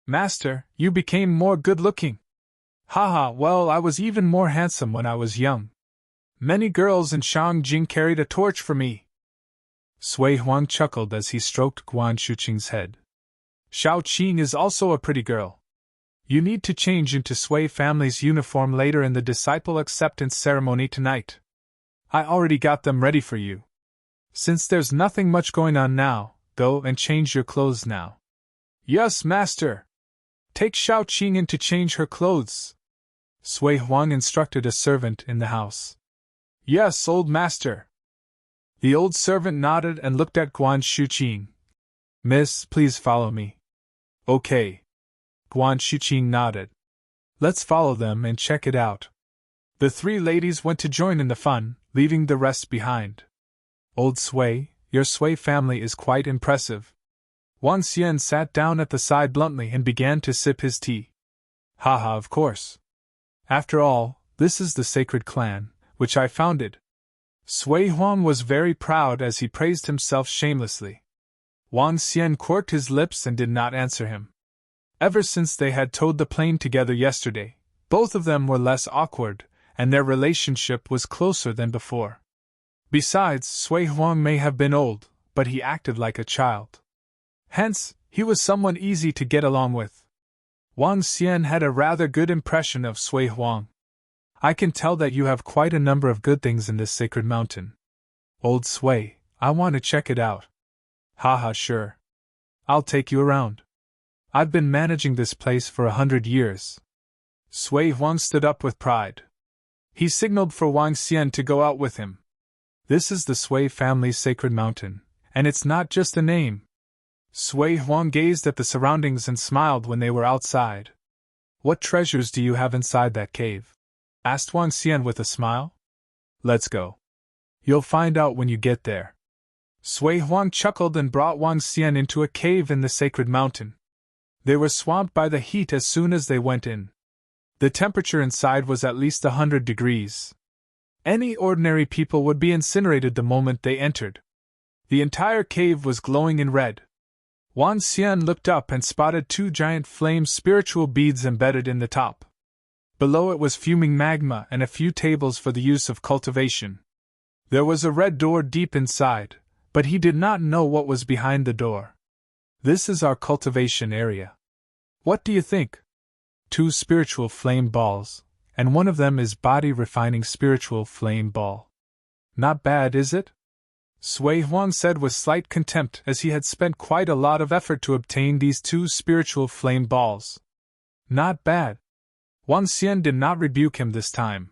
Master, you became more good-looking. Haha, well, I was even more handsome when I was young. Many girls in Shangjing carried a torch for me. Sui Huang chuckled as he stroked Guan Shuqing's head. Shao Qing is also a pretty girl. You need to change into Sui family's uniform later in the disciple acceptance ceremony tonight. I already got them ready for you. Since there's nothing much going on now, go and change your clothes now. Yes, master. Take Shao Qing in to change her clothes. Sui Huang instructed a servant in the house. Yes, old master. The old servant nodded and looked at Guan Shuqing. Miss, please follow me. Okay. Guan Shuqing nodded. Let's follow them and check it out. The three ladies went to join in the fun, leaving the rest behind. Old Sui, your Sui family is quite impressive. Wang Xian sat down at the side bluntly and began to sip his tea. Haha, of course. After all, this is the sacred clan, which I founded. Sui Huang was very proud as he praised himself shamelessly. Wang Xian quirked his lips and did not answer him. Ever since they had towed the plane together yesterday, both of them were less awkward, and their relationship was closer than before. Besides, Sui Huang may have been old, but he acted like a child. Hence, he was someone easy to get along with. Wang Xian had a rather good impression of Sui Huang. I can tell that you have quite a number of good things in this sacred mountain. Old Sui, I want to check it out. Haha, sure. I'll take you around. I've been managing this place for 100 years. Sui Huang stood up with pride. He signaled for Wang Xian to go out with him. This is the Sui family's sacred mountain, and it's not just a name. Sui Huang gazed at the surroundings and smiled when they were outside. What treasures do you have inside that cave? Asked Wang Xian with a smile. Let's go. You'll find out when you get there. Sui Huang chuckled and brought Wang Xian into a cave in the sacred mountain. They were swamped by the heat as soon as they went in. The temperature inside was at least 100 degrees. Any ordinary people would be incinerated the moment they entered. The entire cave was glowing in red. Wang Xian looked up and spotted two giant flame spiritual beads embedded in the top. Below it was fuming magma and a few tables for the use of cultivation. There was a red door deep inside, but he did not know what was behind the door. This is our cultivation area. What do you think? 2 spiritual flame balls, and one of them is body refining spiritual flame ball. Not bad, is it? Sui Huang said with slight contempt as he had spent quite a lot of effort to obtain these 2 spiritual flame balls. Not bad. Wang Xian did not rebuke him this time.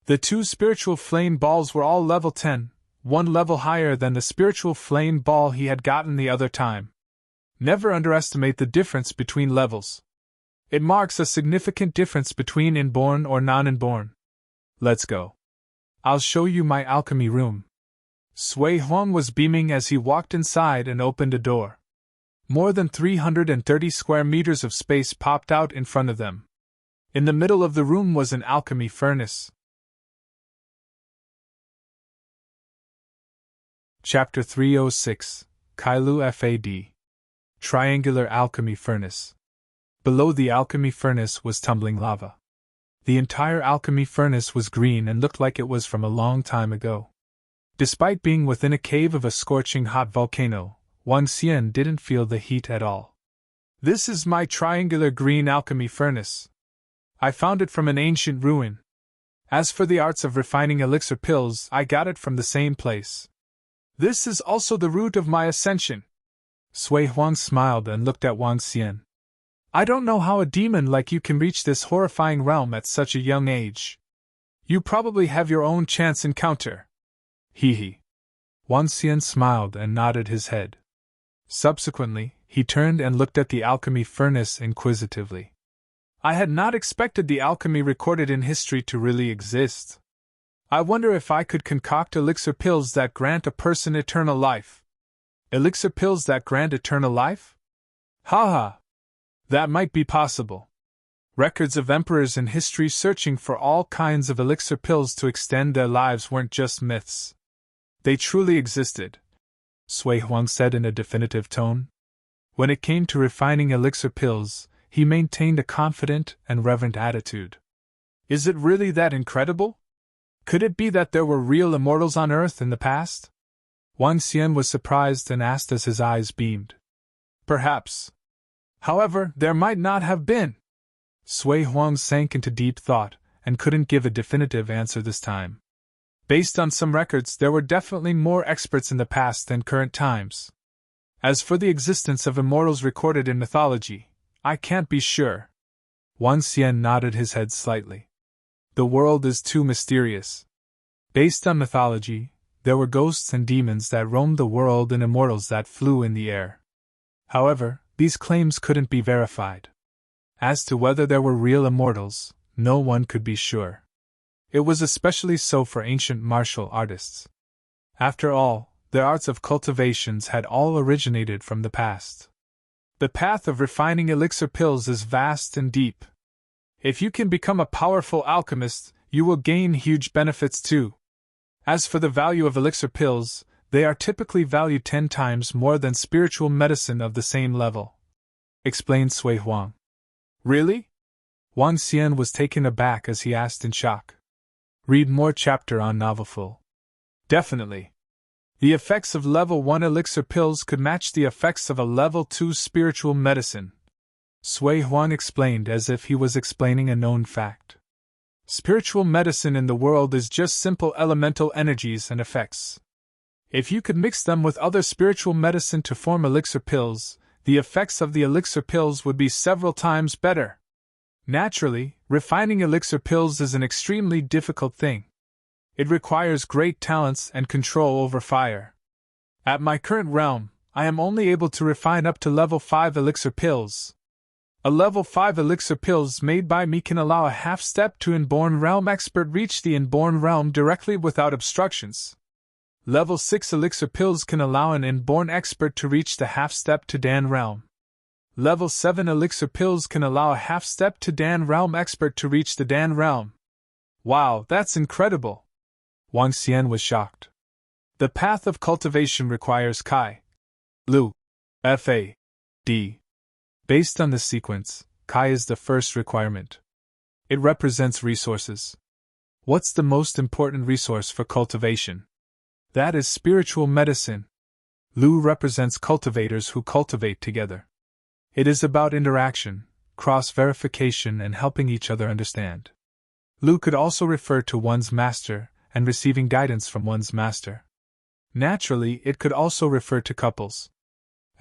The 2 spiritual flame balls were all level 10, one level higher than the spiritual flame ball he had gotten the other time. Never underestimate the difference between levels. It marks a significant difference between inborn or non-inborn. Let's go. I'll show you my alchemy room. Sui Huang was beaming as he walked inside and opened a door. More than 330 square meters of space popped out in front of them. In the middle of the room was an alchemy furnace. Chapter 306, Cai Lu Fa. Triangular Alchemy Furnace. Below the alchemy furnace was tumbling lava. The entire alchemy furnace was green and looked like it was from a long time ago. Despite being within a cave of a scorching hot volcano, Wang Xian didn't feel the heat at all. This is my triangular green alchemy furnace. I found it from an ancient ruin. As for the arts of refining elixir pills, I got it from the same place. This is also the root of my ascension. Sui Huang smiled and looked at Wang Xian. I don't know how a demon like you can reach this horrifying realm at such a young age. You probably have your own chance encounter. Hee hee. Wang Xian smiled and nodded his head. Subsequently, he turned and looked at the alchemy furnace inquisitively. I had not expected the alchemy recorded in history to really exist. I wonder if I could concoct elixir pills that grant a person eternal life. Elixir pills that grant eternal life? Ha! That might be possible. Records of emperors in history searching for all kinds of elixir pills to extend their lives weren't just myths. They truly existed, Sui Huang said in a definitive tone. When it came to refining elixir pills, he maintained a confident and reverent attitude. Is it really that incredible? Could it be that there were real immortals on Earth in the past? Wang Xian was surprised and asked as his eyes beamed. Perhaps. However, there might not have been. Sui Huang sank into deep thought and couldn't give a definitive answer this time. Based on some records, there were definitely more experts in the past than current times. As for the existence of immortals recorded in mythology, I can't be sure. Wang Xian nodded his head slightly. The world is too mysterious. Based on mythology, there were ghosts and demons that roamed the world and immortals that flew in the air. However, these claims couldn't be verified. As to whether there were real immortals, no one could be sure. It was especially so for ancient martial artists. After all, the arts of cultivations had all originated from the past. The path of refining elixir pills is vast and deep. If you can become a powerful alchemist, you will gain huge benefits too. As for the value of elixir pills, they are typically valued 10 times more than spiritual medicine of the same level, explained Sui Huang. Really? Wang Xian was taken aback as he asked in shock. Read more chapter on Novelful. Definitely. The effects of level 1 elixir pills could match the effects of a level 2 spiritual medicine, Sui Huang explained as if he was explaining a known fact. Spiritual medicine in the world is just simple elemental energies and effects. If you could mix them with other spiritual medicine to form elixir pills, the effects of the elixir pills would be several times better. Naturally, refining elixir pills is an extremely difficult thing. It requires great talents and control over fire. At my current realm, I am only able to refine up to level 5 elixir pills. A level 5 elixir pills made by me can allow a half-step to Inborn Realm expert reach the Inborn Realm directly without obstructions. Level 6 elixir pills can allow an Inborn expert to reach the half-step to Dan Realm. Level 7 elixir pills can allow a half-step to Dan Realm expert to reach the Dan Realm. Wow, that's incredible! Wang Xian was shocked. The path of cultivation requires Cai Lu Fa D. Based on this sequence, Cai is the first requirement. It represents resources. What's the most important resource for cultivation? That is spiritual medicine. Lu represents cultivators who cultivate together. It is about interaction, cross-verification, and helping each other understand. Lu could also refer to one's master and receiving guidance from one's master. Naturally, it could also refer to couples.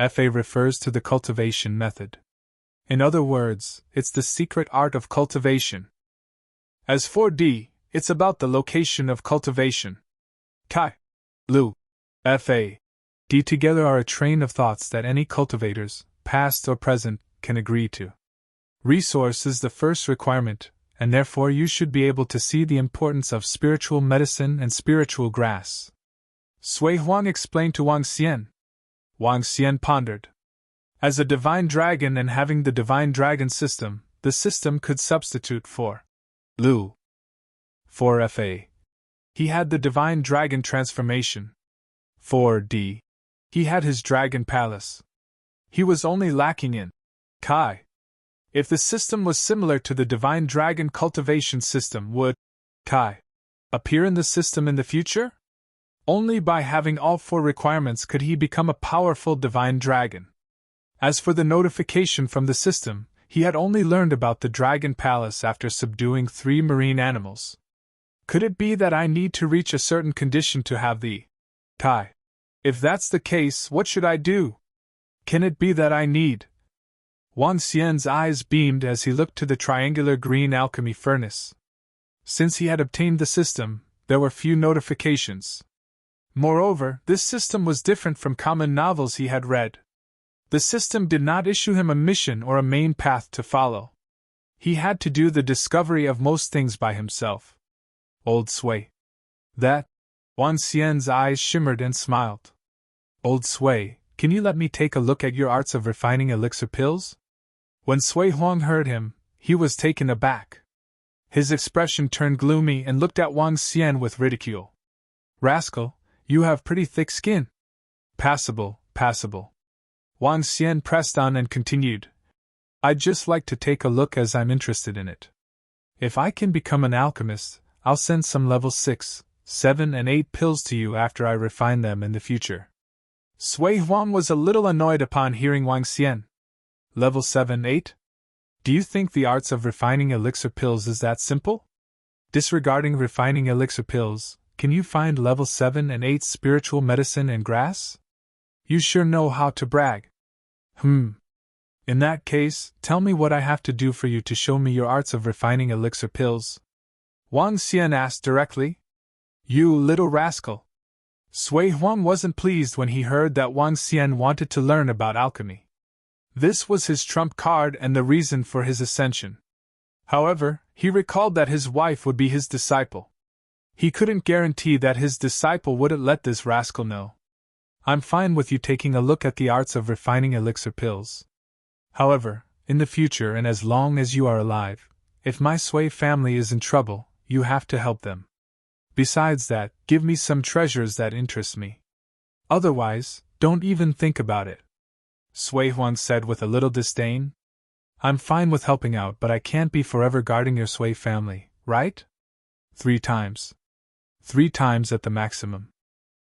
Fa refers to the cultivation method. In other words, it's the secret art of cultivation. As for D, it's about the location of cultivation. Cai Lu Fa D together are a train of thoughts that any cultivators, past or present, can agree to. Resource is the first requirement, and therefore you should be able to see the importance of spiritual medicine and spiritual grass. Sui Huang explained to Wang Xian. Wang Xian pondered. As a divine dragon and having the divine dragon system, the system could substitute for Lu. For Fa. He had the divine dragon transformation. For D. He had his dragon palace. He was only lacking in Cai. If the system was similar to the divine dragon cultivation system, would Cai appear in the system in the future? Only by having all 4 requirements could he become a powerful divine dragon. As for the notification from the system, he had only learned about the dragon palace after subduing 3 marine animals. Could it be that I need to reach a certain condition to have the Cai? If that's the case, what should I do? Can it be that I need? Wang Xian's eyes beamed as he looked to the triangular green alchemy furnace. Since he had obtained the system, there were few notifications. Moreover, this system was different from common novels he had read. The system did not issue him a mission or a main path to follow. He had to do the discovery of most things by himself. Old Sui. That? Wang Xian's eyes shimmered and smiled. Old Sui, can you let me take a look at your arts of refining elixir pills? When Sui Huang heard him, he was taken aback. His expression turned gloomy and looked at Wang Xian with ridicule. Rascal, you have pretty thick skin. Passable, passable. Wang Xian pressed on and continued. I'd just like to take a look as I'm interested in it. If I can become an alchemist, I'll send some level 6, 7 and 8 pills to you after I refine them in the future. Sui Huang was a little annoyed upon hearing Wang Xian. Level 7, 8? Do you think the arts of refining elixir pills is that simple? Disregarding refining elixir pills, can you find level 7 and 8 spiritual medicine and grass? You sure know how to brag. In that case, tell me what I have to do for you to show me your arts of refining elixir pills. Wang Xian asked directly. You little rascal. Sui Huang wasn't pleased when he heard that Wang Xian wanted to learn about alchemy. This was his trump card and the reason for his ascension. However, he recalled that his wife would be his disciple. He couldn't guarantee that his disciple wouldn't let this rascal know. I'm fine with you taking a look at the arts of refining elixir pills. However, in the future and as long as you are alive, if my Sui family is in trouble, you have to help them. Besides that, give me some treasures that interest me. Otherwise, don't even think about it. Sui Huang said with a little disdain. I'm fine with helping out, but I can't be forever guarding your Sui family, right? 3 times. 3 times at the maximum.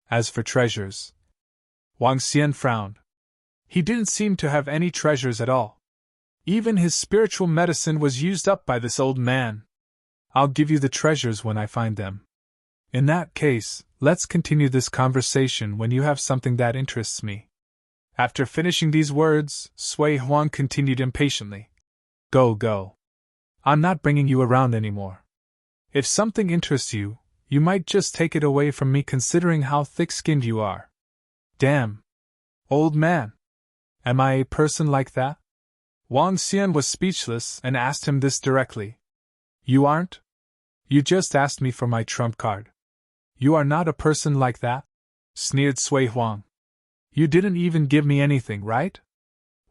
As for treasures. Wang Xian frowned. He didn't seem to have any treasures at all. Even his spiritual medicine was used up by this old man. I'll give you the treasures when I find them. In that case, let's continue this conversation when you have something that interests me. After finishing these words, Sui Huang continued impatiently. Go. I'm not bringing you around anymore. If something interests you, you might just take it away from me considering how thick-skinned you are. Damn. Old man. Am I a person like that? Wang Xian was speechless and asked him this directly. You aren't? You just asked me for my trump card. You are not a person like that? Sneered Sui Huang. You didn't even give me anything, right?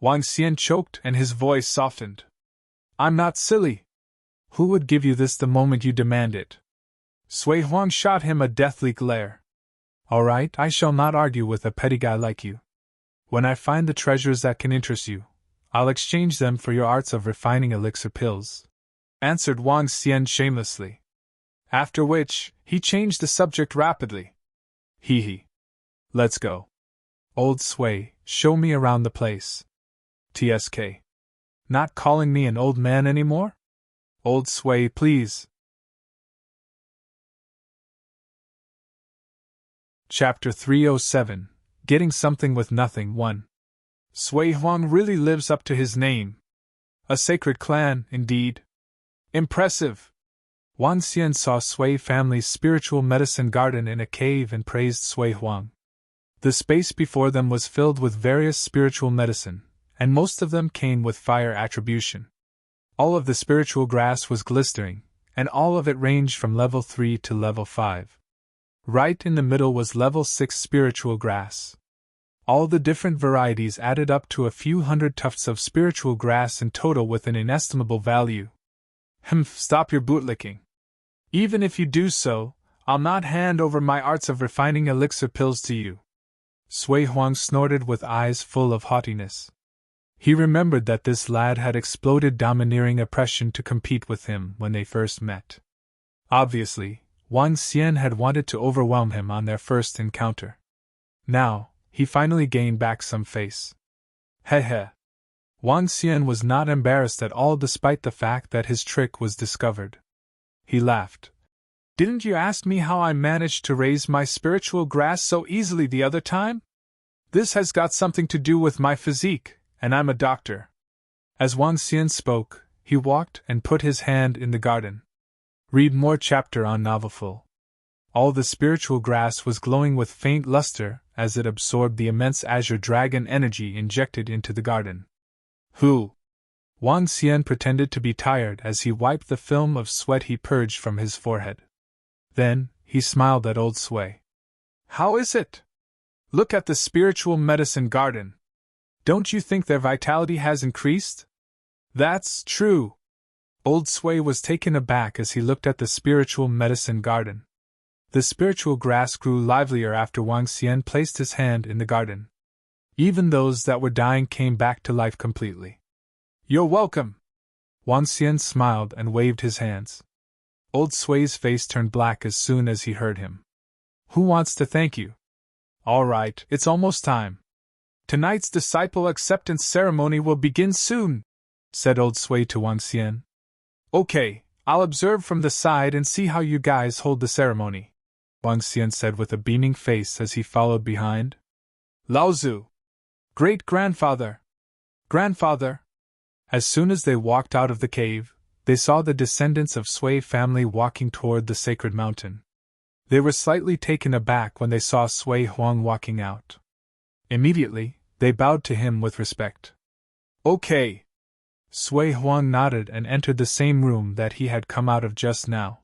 Wang Xian choked and his voice softened. I'm not silly. Who would give you this the moment you demand it? Sui Huang shot him a deathly glare. All right, I shall not argue with a petty guy like you. When I find the treasures that can interest you, I'll exchange them for your arts of refining elixir pills, answered Wang Xian shamelessly. After which, he changed the subject rapidly. Hee. Let's go. Old Sui, show me around the place. TSK. Not calling me an old man anymore? Old Sui, please. Chapter 307. Getting Something with Nothing 1. Sui Huang really lives up to his name. A sacred clan, indeed. Impressive. Wang Xian saw Sui family's spiritual medicine garden in a cave and praised Sui Huang. The space before them was filled with various spiritual medicine, and most of them came with fire attribution. All of the spiritual grass was glistering, and all of it ranged from level 3 to level 5. Right in the middle was level 6 spiritual grass. All the different varieties added up to a few hundred tufts of spiritual grass in total with an inestimable value. Stop your bootlicking. Even if you do so, I'll not hand over my arts of refining elixir pills to you. Sui Huang snorted with eyes full of haughtiness. He remembered that this lad had exploded domineering oppression to compete with him when they first met. Obviously, Wang Xian had wanted to overwhelm him on their first encounter. Now, he finally gained back some face. Heh. Wang Xian was not embarrassed at all despite the fact that his trick was discovered. He laughed. Didn't you ask me how I managed to raise my spiritual grass so easily the other time? This has got something to do with my physique, and I'm a doctor. As Wang Xian spoke, he walked and put his hand in the garden. Read more chapter on Novelful. All the spiritual grass was glowing with faint luster as it absorbed the immense azure dragon energy injected into the garden. Wang Xian pretended to be tired as he wiped the film of sweat he purged from his forehead. Then, he smiled at old Sui. How is it? Look at the spiritual medicine garden. Don't you think their vitality has increased? That's true. Old Sui was taken aback as he looked at the spiritual medicine garden. The spiritual grass grew livelier after Wang Xian placed his hand in the garden. Even those that were dying came back to life completely. You're welcome. Wang Xian smiled and waved his hands. Old Sui's face turned black as soon as he heard him. Who wants to thank you? All right, it's almost time. Tonight's disciple acceptance ceremony will begin soon, said Old Sui to Wang Xian. Okay, I'll observe from the side and see how you guys hold the ceremony, Wang Xian said with a beaming face as he followed behind. Laozu! Great-grandfather! Grandfather! As soon as they walked out of the cave, they saw the descendants of Sui family walking toward the sacred mountain. They were slightly taken aback when they saw Sui Huang walking out. Immediately, they bowed to him with respect. Okay. Sui Huang nodded and entered the same room that he had come out of just now.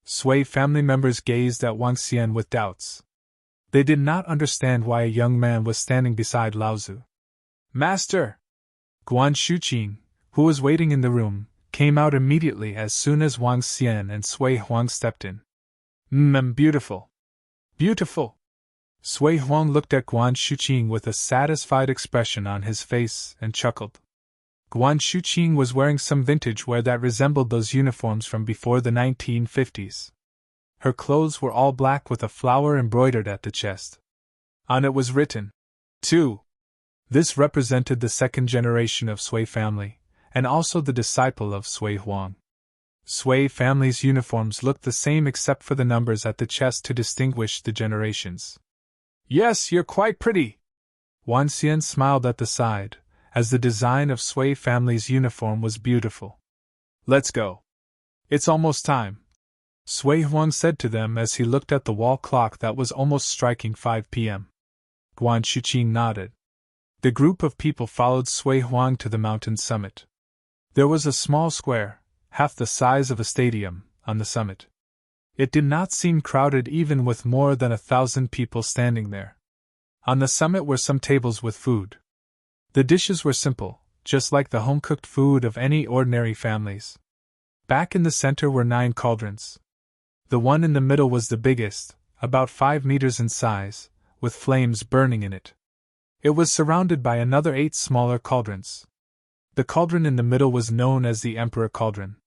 Sui family members gazed at Wang Xian with doubts. They did not understand why a young man was standing beside Laozu. Master! Guan Shuqing, who was waiting in the room, came out immediately as soon as Wang Xian and Sui Huang stepped in. Beautiful. Beautiful. Sui Huang looked at Guan Shuqing with a satisfied expression on his face and chuckled. Guan Shuqing was wearing some vintage wear that resembled those uniforms from before the 1950s. Her clothes were all black with a flower embroidered at the chest. On it was written, 2. This represented the second generation of Sui family, and also the disciple of Sui Huang. Sui family's uniforms looked the same except for the numbers at the chest to distinguish the generations. Yes, you're quite pretty. Wang Xian smiled at the side, as the design of Sui family's uniform was beautiful. Let's go. It's almost time, Sui Huang said to them as he looked at the wall clock that was almost striking 5 p.m. Guan Shuqing nodded. The group of people followed Sui Huang to the mountain summit. There was a small square, half the size of a stadium, on the summit. It did not seem crowded even with more than 1,000 people standing there. On the summit were some tables with food. The dishes were simple, just like the home-cooked food of any ordinary families. Back in the center were 9 cauldrons. The one in the middle was the biggest, about 5 meters in size, with flames burning in it. It was surrounded by another 8 smaller cauldrons. The cauldron in the middle was known as the Emperor Cauldron.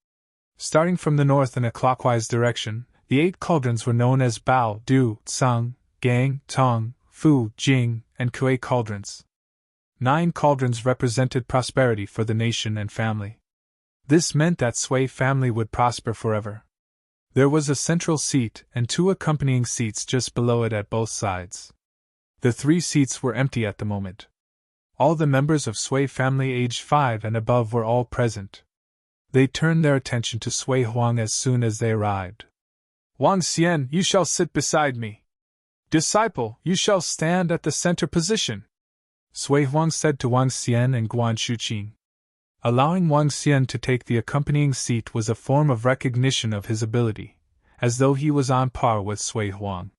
Starting from the north in a clockwise direction, the 8 cauldrons were known as Bao, Du, Tsang, Gang, Tong, Fu, Jing, and Kui cauldrons. 9 cauldrons represented prosperity for the nation and family. This meant that Sui family would prosper forever. There was a central seat and 2 accompanying seats just below it at both sides. The 3 seats were empty at the moment. All the members of Sui family aged 5 and above were all present. They turned their attention to Sui Huang as soon as they arrived. Wang Xian, you shall sit beside me. Disciple, you shall stand at the center position, Sui Huang said to Wang Xian and Guan Shuqing. Allowing Wang Xian to take the accompanying seat was a form of recognition of his ability, as though he was on par with Sui Huang.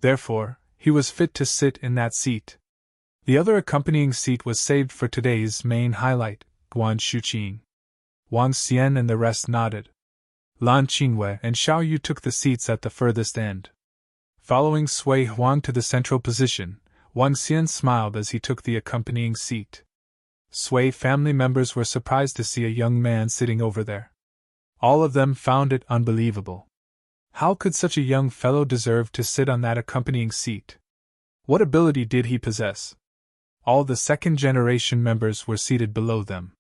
Therefore, he was fit to sit in that seat. The other accompanying seat was saved for today's main highlight, Guan Shuqing. Wang Xian and the rest nodded. Lan Qingwei and Xiao Yu took the seats at the furthest end. Following Sui Huang to the central position, Wang Xian smiled as he took the accompanying seat. Sui family members were surprised to see a young man sitting over there. All of them found it unbelievable. How could such a young fellow deserve to sit on that accompanying seat? What ability did he possess? All the second-generation members were seated below them.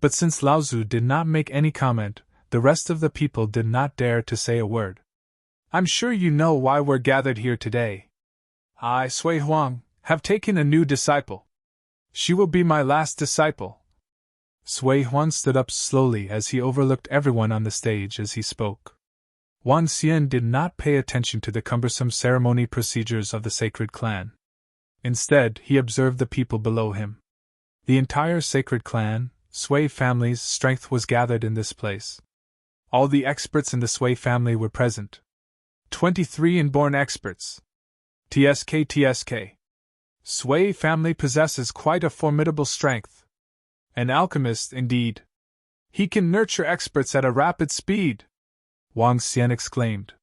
But since Laozu did not make any comment, the rest of the people did not dare to say a word. I'm sure you know why we're gathered here today. I, Sui Huang, have taken a new disciple. She will be my last disciple. Sui Huang stood up slowly as he overlooked everyone on the stage as he spoke. Wang Xian did not pay attention to the cumbersome ceremony procedures of the sacred clan. Instead, he observed the people below him. The entire sacred clan, Sui family's strength was gathered in this place. All the experts in the Sui family were present. 23 inborn experts. TSK. Sui family possesses quite a formidable strength. An alchemist, indeed. He can nurture experts at a rapid speed, Wang Xian exclaimed.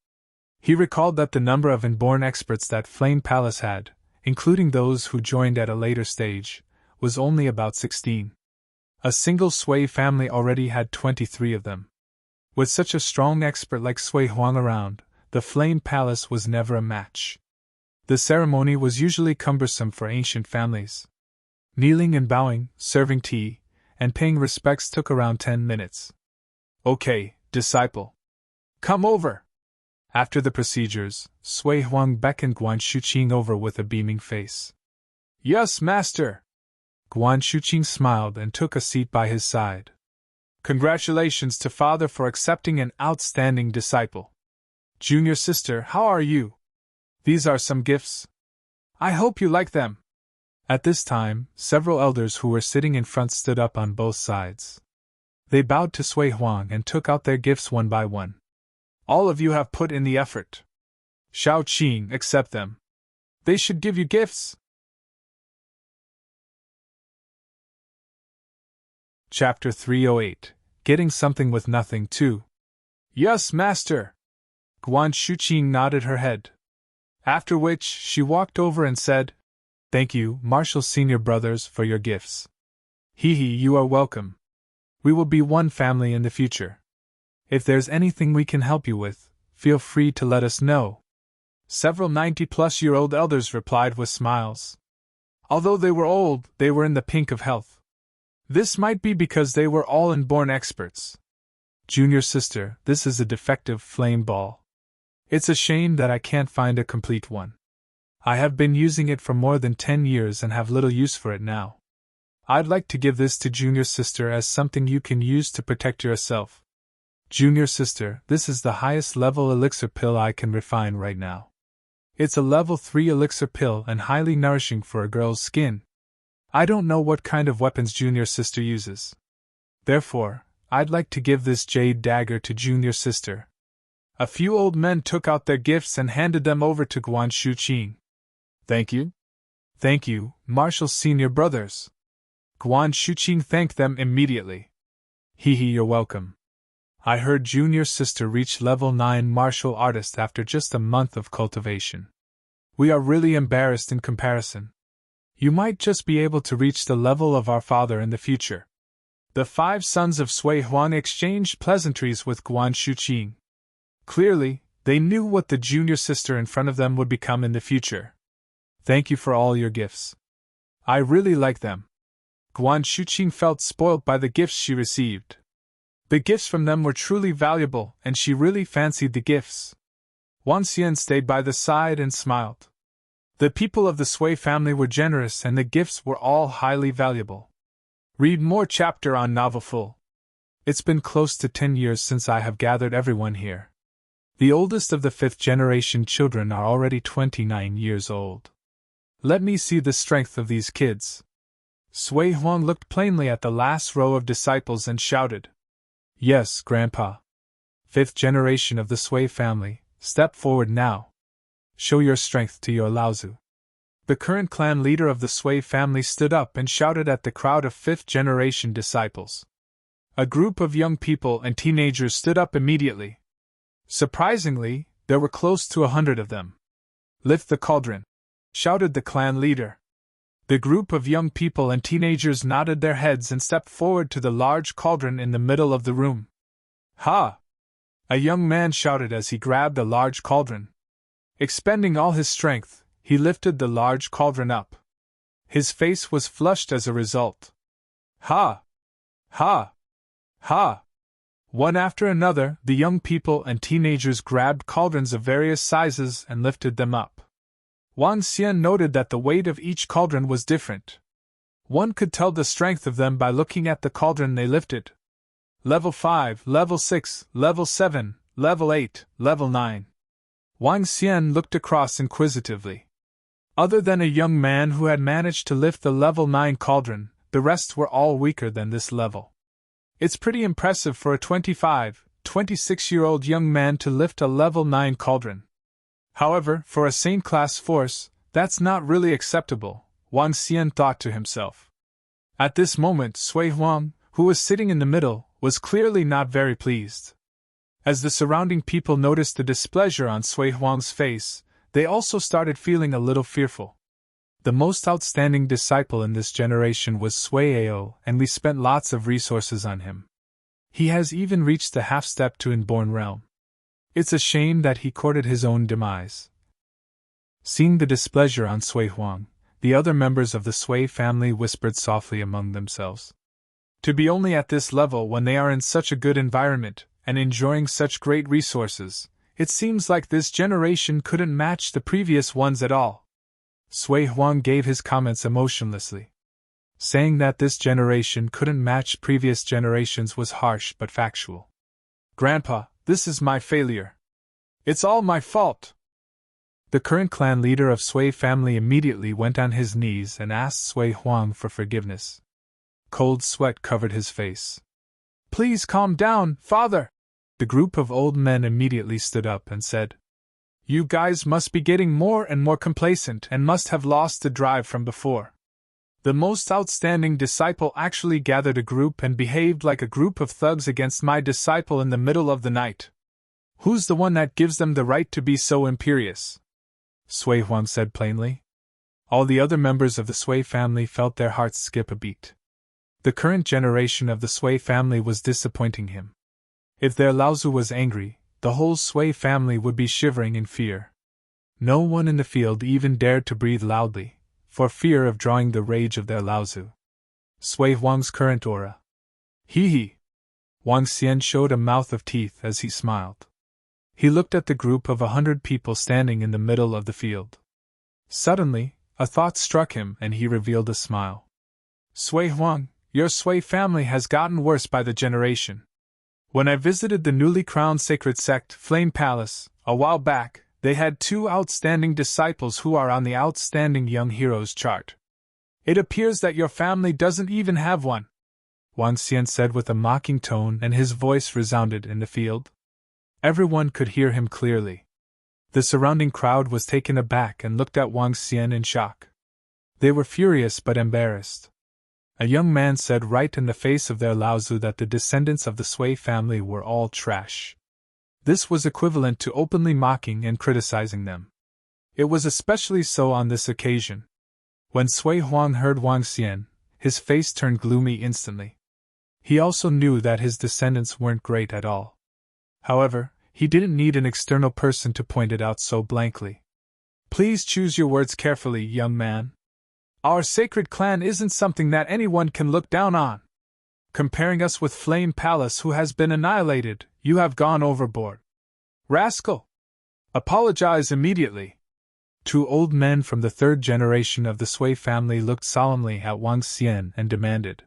He recalled that the number of inborn experts that Flame Palace had, including those who joined at a later stage, was only about 16. A single Sui family already had 23 of them. With such a strong expert like Sui Huang around, the Flame Palace was never a match. The ceremony was usually cumbersome for ancient families. Kneeling and bowing, serving tea, and paying respects took around 10 minutes. Okay, disciple. Come over! After the procedures, Sui Huang beckoned Guan Shuqing over with a beaming face. Yes, master! Guan Shuqing smiled and took a seat by his side. Congratulations to father for accepting an outstanding disciple. Junior sister, how are you? These are some gifts. I hope you like them. At this time, several elders who were sitting in front stood up on both sides. They bowed to Sui Huang and took out their gifts one by one. All of you have put in the effort. Shao Qing, accept them. They should give you gifts. Chapter 308. Getting something with nothing, too. Yes, master. Guan Shuqing nodded her head. After which, she walked over and said, Thank you, Marshal Senior Brothers, for your gifts. You are welcome. We will be one family in the future. If there's anything we can help you with, feel free to let us know. Several 90-plus-year-old elders replied with smiles. Although they were old, they were in the pink of health. This might be because they were all inborn experts. Junior sister, this is a defective flame ball. It's a shame that I can't find a complete one. I have been using it for more than 10 years and have little use for it now. I'd like to give this to Junior sister as something you can use to protect yourself. Junior sister, this is the highest level elixir pill I can refine right now. It's a level 3 elixir pill and highly nourishing for a girl's skin. I don't know what kind of weapons Junior sister uses. Therefore, I'd like to give this jade dagger to Junior sister. A few old men took out their gifts and handed them over to Guan Shuqing. Thank you. Thank you, Marshal Senior Brothers. Guan Shuqing thanked them immediately. You're welcome. I heard Junior sister reach level 9 martial artist after just a month of cultivation. We are really embarrassed in comparison. You might just be able to reach the level of our father in the future. The 5 sons of Sui Huang exchanged pleasantries with Guan Shuqing. Clearly, they knew what the junior sister in front of them would become in the future. Thank you for all your gifts. I really like them. Guan Shuqing felt spoilt by the gifts she received. The gifts from them were truly valuable, and she really fancied the gifts. Wang Xian stayed by the side and smiled. The people of the Sui family were generous and the gifts were all highly valuable. Read more chapter on novel full. It's been close to 10 years since I have gathered everyone here. The oldest of the 5th generation children are already 29 years old. Let me see the strength of these kids. Sui Huang looked plainly at the last row of disciples and shouted. Yes, Grandpa. 5th generation of the Sui family, step forward now. Show your strength to your Laozu. The current clan leader of the Sui family stood up and shouted at the crowd of 5th generation disciples. A group of young people and teenagers stood up immediately. Surprisingly, there were close to 100 of them. Lift the cauldron, shouted the clan leader. The group of young people and teenagers nodded their heads and stepped forward to the large cauldron in the middle of the room. Ha! A young man shouted as he grabbed a large cauldron. Expending all his strength, he lifted the large cauldron up. His face was flushed as a result. Ha! Ha! Ha! One after another, the young people and teenagers grabbed cauldrons of various sizes and lifted them up. Wang Xian noted that the weight of each cauldron was different. One could tell the strength of them by looking at the cauldron they lifted. Level 5, Level 6, Level 7, Level 8, Level 9. Wang Xian looked across inquisitively. Other than a young man who had managed to lift the Level 9 cauldron, the rest were all weaker than this level. It's pretty impressive for a 25, 26-year-old young man to lift a Level 9 cauldron. However, for a Saint class force, that's not really acceptable, Wang Xian thought to himself. At this moment, Sui Huang, who was sitting in the middle, was clearly not very pleased. As the surrounding people noticed the displeasure on Sui Huang's face, they also started feeling a little fearful. The most outstanding disciple in this generation was Sui Ao, and we spent lots of resources on him. He has even reached the half-step to Inborn Realm. It's a shame that he courted his own demise. Seeing the displeasure on Sui Huang, the other members of the Sui family whispered softly among themselves. To be only at this level when they are in such a good environment, and enjoying such great resources, it seems like this generation couldn't match the previous ones at all. Sui Huang gave his comments emotionlessly. Saying that this generation couldn't match previous generations was harsh but factual. Grandpa, this is my failure. It's all my fault. The current clan leader of Sui family immediately went on his knees and asked Sui Huang for forgiveness. Cold sweat covered his face. Please calm down, father! The group of old men immediately stood up and said, You guys must be getting more and more complacent and must have lost the drive from before. The most outstanding disciple actually gathered a group and behaved like a group of thugs against my disciple in the middle of the night. Who's the one that gives them the right to be so imperious? Sui Huang said plainly. All the other members of the Sui family felt their hearts skip a beat. The current generation of the Sui family was disappointing him. If their Laozu was angry, the whole Sui family would be shivering in fear. No one in the field even dared to breathe loudly, for fear of drawing the rage of their Laozu. Sui Huang's current aura. Hee. Wang Xian showed a mouth of teeth as he smiled. He looked at the group of 100 people standing in the middle of the field. Suddenly, a thought struck him and he revealed a smile. Sui Huang, your Sui family has gotten worse by the generation. When I visited the newly crowned sacred sect, Flame Palace, a while back, they had 2 outstanding disciples who are on the outstanding young heroes chart. It appears that your family doesn't even have one, Wang Xian said with a mocking tone, and his voice resounded in the field. Everyone could hear him clearly. The surrounding crowd was taken aback and looked at Wang Xian in shock. They were furious but embarrassed. A young man said right in the face of their Laozu that the descendants of the Sui family were all trash. This was equivalent to openly mocking and criticizing them. It was especially so on this occasion. When Sui Huang heard Wang Xian, his face turned gloomy instantly. He also knew that his descendants weren't great at all. However, he didn't need an external person to point it out so blankly. Please choose your words carefully, young man. Our sacred clan isn't something that anyone can look down on. Comparing us with Flame Palace, who has been annihilated, you have gone overboard. Rascal! Apologize immediately. 2 old men from the 3rd generation of the Sui family looked solemnly at Wang Xian and demanded.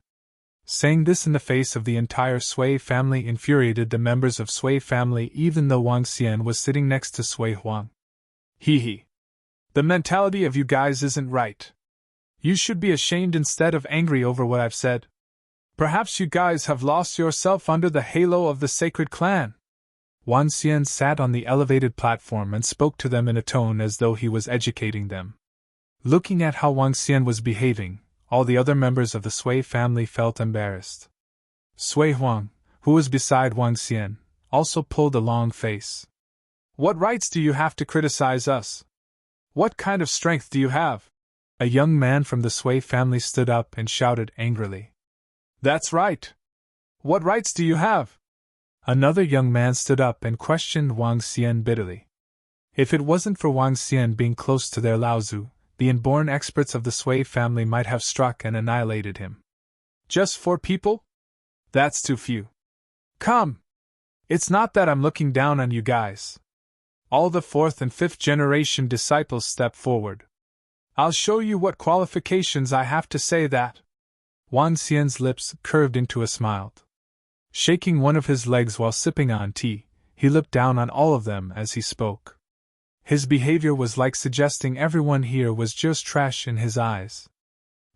Saying this in the face of the entire Sui family infuriated the members of Sui family, even though Wang Xian was sitting next to Sui Huang. Hee. The mentality of you guys isn't right. You should be ashamed instead of angry over what I've said. Perhaps you guys have lost yourself under the halo of the sacred clan. Wang Xian sat on the elevated platform and spoke to them in a tone as though he was educating them. Looking at how Wang Xian was behaving, all the other members of the Sui family felt embarrassed. Sui Huang, who was beside Wang Xian, also pulled a long face. What rights do you have to criticize us? What kind of strength do you have? A young man from the Sui family stood up and shouted angrily. That's right. What rights do you have? Another young man stood up and questioned Wang Xian bitterly. If it wasn't for Wang Xian being close to their Laozu, the inborn experts of the Sui family might have struck and annihilated him. Just 4 people? That's too few. Come! It's not that I'm looking down on you guys. All the 4th and 5th generation disciples step forward. I'll show you what qualifications I have to say that. Wang Xian's lips curved into a smile. Shaking one of his legs while sipping on tea, he looked down on all of them as he spoke. His behavior was like suggesting everyone here was just trash in his eyes.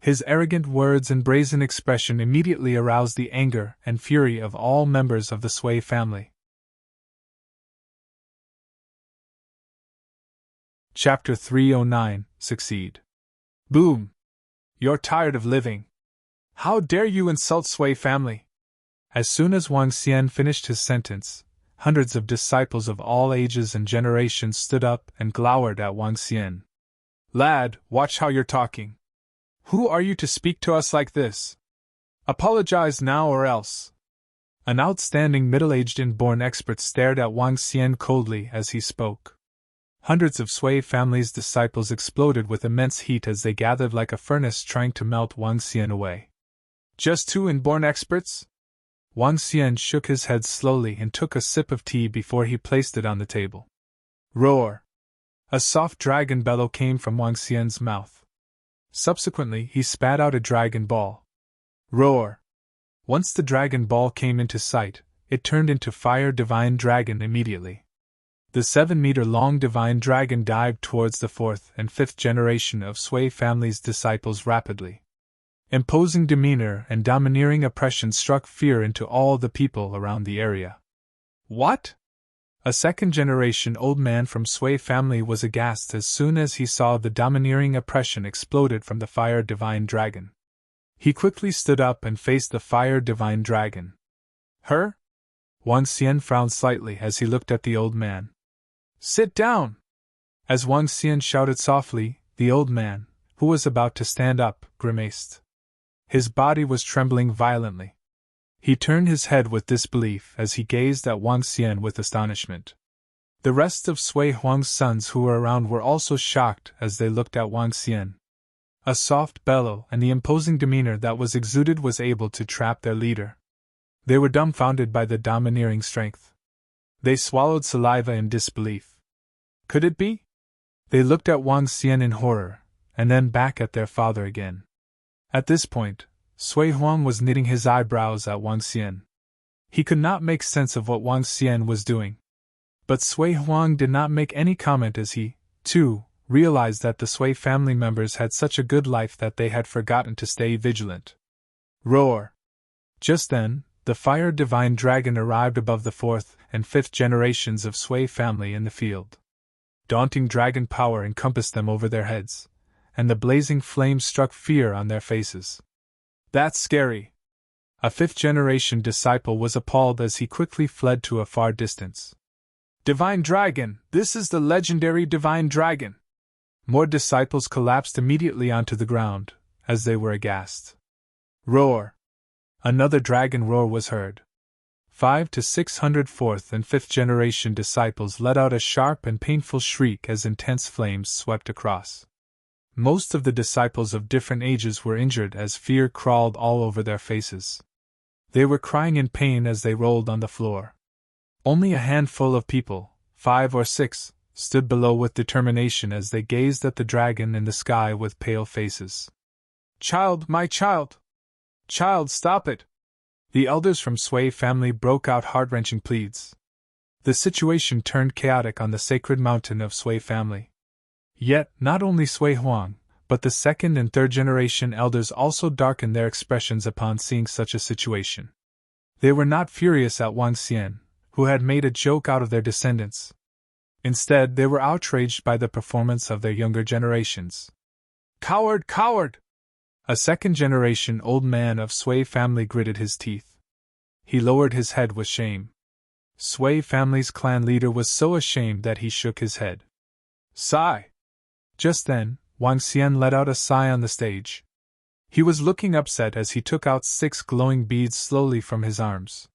His arrogant words and brazen expression immediately aroused the anger and fury of all members of the Sui family. Chapter 309 Succeed. Boom! You're tired of living. How dare you insult Sui family? As soon as Wang Xian finished his sentence, hundreds of disciples of all ages and generations stood up and glowered at Wang Xian. Lad, watch how you're talking. Who are you to speak to us like this? Apologize now or else. An outstanding middle-aged inborn expert stared at Wang Xian coldly as he spoke. Hundreds of Sui family's disciples exploded with immense heat as they gathered like a furnace trying to melt Wang Xian away. Just two inborn experts? Wang Xian shook his head slowly and took a sip of tea before he placed it on the table. Roar! A soft dragon bellow came from Wang Xian's mouth. Subsequently, he spat out a dragon ball. Roar! Once the dragon ball came into sight, it turned into Fire Divine Dragon immediately. The 7-meter-long Divine Dragon dived towards the 4th and 5th generation of Sui family's disciples rapidly. Imposing demeanor and domineering oppression struck fear into all the people around the area. What? A 2nd-generation old man from Sui family was aghast as soon as he saw the domineering oppression exploded from the Fire Divine Dragon. He quickly stood up and faced the Fire Divine Dragon. Her? Wang Xian frowned slightly as he looked at the old man. Sit down! As Wang Xian shouted softly, the old man, who was about to stand up, grimaced. His body was trembling violently. He turned his head with disbelief as he gazed at Wang Xian with astonishment. The rest of Sui Huang's sons who were around were also shocked as they looked at Wang Xian. A soft bellow and the imposing demeanor that was exuded was able to trap their leader. They were dumbfounded by the domineering strength. They swallowed saliva in disbelief. Could it be? They looked at Wang Xian in horror, and then back at their father again. At this point, Sui Huang was knitting his eyebrows at Wang Xian. He could not make sense of what Wang Xian was doing. But Sui Huang did not make any comment as he, too, realized that the Sui family members had such a good life that they had forgotten to stay vigilant. Roar! Just then, the Fire Divine Dragon arrived above the 4th and 5th generations of Sui family in the field. Daunting dragon power encompassed them over their heads, and the blazing flames struck fear on their faces. That's scary! A 5th-generation disciple was appalled as he quickly fled to a far distance. Divine Dragon! This is the legendary Divine Dragon! More disciples collapsed immediately onto the ground, as they were aghast. Roar! Another dragon roar was heard. 500 to 600 4th and 5th generation disciples let out a sharp and painful shriek as intense flames swept across. Most of the disciples of different ages were injured as fear crawled all over their faces. They were crying in pain as they rolled on the floor. Only a handful of people, 5 or 6, stood below with determination as they gazed at the dragon in the sky with pale faces. Child, my child! Child, stop it! The elders from Sui family broke out heart-wrenching pleads. The situation turned chaotic on the sacred mountain of Sui family. Yet, not only Sui Huang, but the 2nd and 3rd generation elders also darkened their expressions upon seeing such a situation. They were not furious at Wang Xian, who had made a joke out of their descendants. Instead, they were outraged by the performance of their younger generations. Coward, coward! A 2nd-generation old man of Sui family gritted his teeth. He lowered his head with shame. Sui family's clan leader was so ashamed that he shook his head. Sigh! Just then, Wang Xian let out a sigh on the stage. He was looking upset as he took out 6 glowing beads slowly from his arms.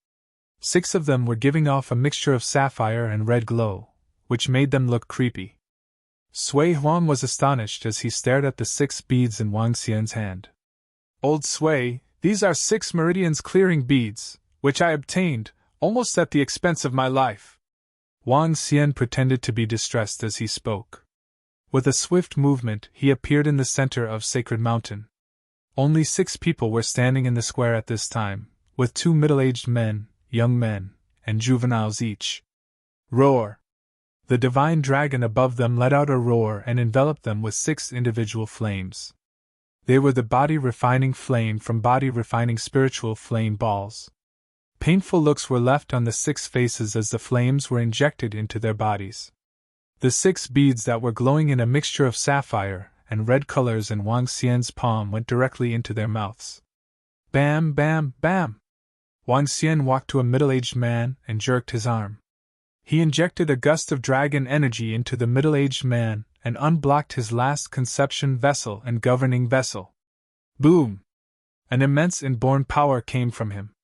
6 of them were giving off a mixture of sapphire and red glow, which made them look creepy. Sui Huang was astonished as he stared at the 6 beads in Wang Xian's hand. Old Sui, these are 6 meridians clearing beads, which I obtained, almost at the expense of my life. Wang Xian pretended to be distressed as he spoke. With a swift movement, he appeared in the center of Sacred Mountain. Only 6 people were standing in the square at this time, with 2 middle-aged men, young men, and juveniles each. Roar! The divine dragon above them let out a roar and enveloped them with 6 individual flames. They were the body-refining flame from body-refining spiritual flame balls. Painful looks were left on the 6 faces as the flames were injected into their bodies. The 6 beads that were glowing in a mixture of sapphire and red colors in Wang Xian's palm went directly into their mouths. Bam, bam, bam! Wang Xian walked to a middle-aged man and jerked his arm. He injected a gust of dragon energy into the middle-aged man and unblocked his last conception vessel and governing vessel. Boom! An immense inborn power came from him.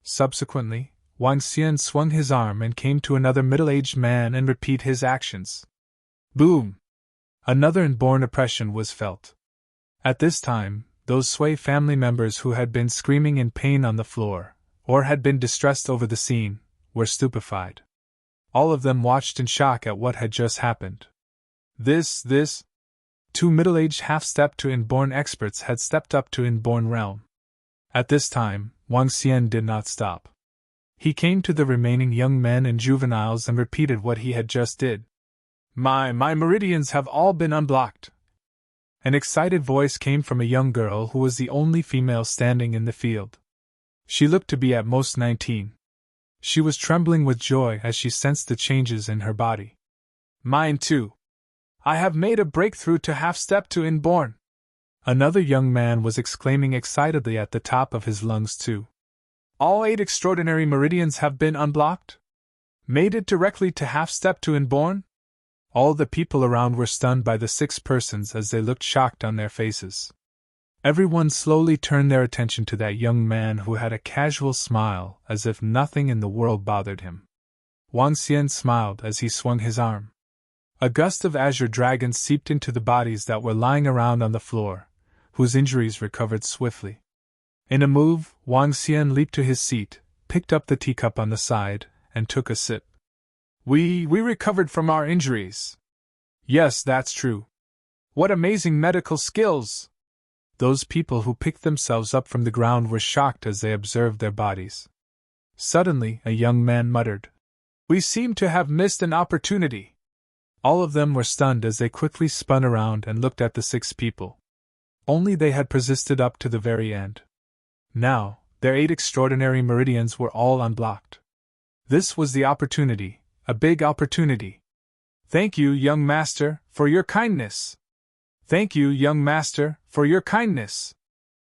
Subsequently, Wang Xian swung his arm and came to another middle-aged man and repeat his actions. Boom! Another inborn oppression was felt. At this time, those Sui family members who had been screaming in pain on the floor, or had been distressed over the scene, were stupefied. All of them watched in shock at what had just happened. This. Two middle-aged half-step to inborn experts had stepped up to inborn realm. At this time, Wang Xian did not stop. He came to the remaining young men and juveniles and repeated what he had just did. My meridians have all been unblocked. An excited voice came from a young girl who was the only female standing in the field. She looked to be at most 19. She was trembling with joy as she sensed the changes in her body. Mine too. I have made a breakthrough to half-step to inborn. Another young man was exclaiming excitedly at the top of his lungs too. All 8 extraordinary meridians have been unblocked? Made it directly to half-step to inborn? All the people around were stunned by the 6 persons as they looked shocked on their faces. Everyone slowly turned their attention to that young man who had a casual smile as if nothing in the world bothered him. Wang Xian smiled as he swung his arm. A gust of azure dragons seeped into the bodies that were lying around on the floor, whose injuries recovered swiftly. In a move, Wang Xian leaped to his seat, picked up the teacup on the side, and took a sip. We recovered from our injuries. Yes, that's true. What amazing medical skills! Those people who picked themselves up from the ground were shocked as they observed their bodies. Suddenly, a young man muttered, We seem to have missed an opportunity. All of them were stunned as they quickly spun around and looked at the 6 people. Only they had persisted up to the very end. Now, their 8 extraordinary meridians were all unblocked. This was the opportunity, a big opportunity. Thank you, young master, for your kindness. Thank you, young master, for your kindness.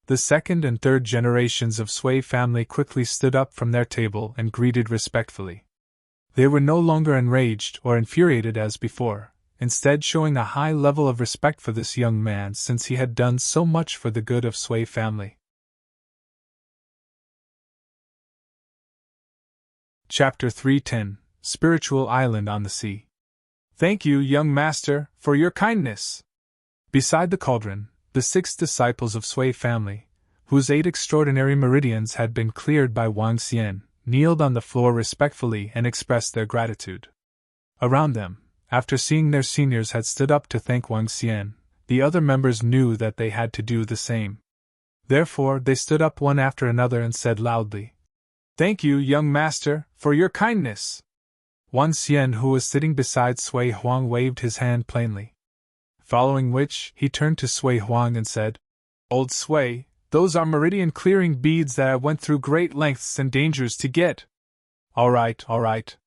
The second and third generations of Sui family quickly stood up from their table and greeted respectfully. They were no longer enraged or infuriated as before, instead showing a high level of respect for this young man since he had done so much for the good of Sui family. Chapter 310, Spiritual Island on the Sea. Thank you, young master, for your kindness. Beside the cauldron, the 6 disciples of Sui family, whose 8 extraordinary meridians had been cleared by Wang Xian, kneeled on the floor respectfully and expressed their gratitude. Around them, after seeing their seniors had stood up to thank Wang Xian, the other members knew that they had to do the same. Therefore, they stood up one after another and said loudly, Thank you, young master, for your kindness. Wang Xian, who was sitting beside Sui Huang, waved his hand plainly. Following which, he turned to Sui Huang and said, Old Sui, those are meridian-clearing beads that I went through great lengths and dangers to get. All right.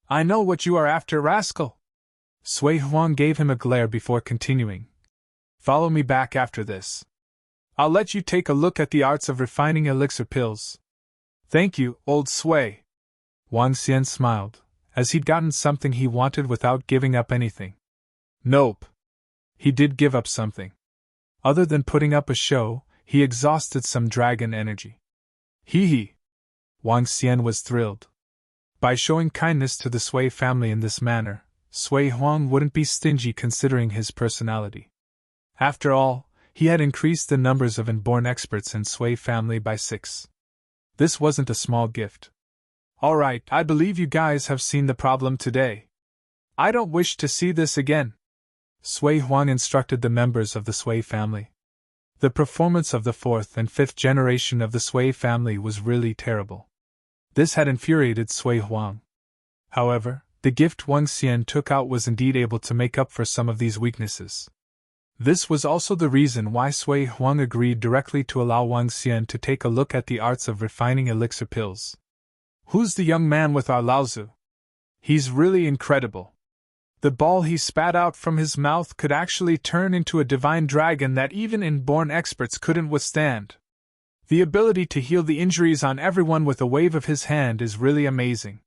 I know what you are after, rascal. Sui Huang gave him a glare before continuing. Follow me back after this. I'll let you take a look at the arts of refining elixir pills. Thank you, old Sui. Wang Xian smiled, as he'd gotten something he wanted without giving up anything. Nope. He did give up something. Other than putting up a show, he exhausted some dragon energy. Hee. Wang Xian was thrilled. By showing kindness to the Sui family in this manner, Sui Huang wouldn't be stingy considering his personality. After all, he had increased the numbers of inborn experts in Sui family by 6. This wasn't a small gift. All right, I believe you guys have seen the problem today. I don't wish to see this again. Sui Huang instructed the members of the Sui family. The performance of the 4th and 5th generation of the Sui family was really terrible. This had infuriated Sui Huang. However, the gift Wang Xian took out was indeed able to make up for some of these weaknesses. This was also the reason why Sui Huang agreed directly to allow Wang Xian to take a look at the arts of refining elixir pills. Who's the young man with our Laozu? He's really incredible. The ball he spat out from his mouth could actually turn into a divine dragon that even inborn experts couldn't withstand. The ability to heal the injuries on everyone with a wave of his hand is really amazing.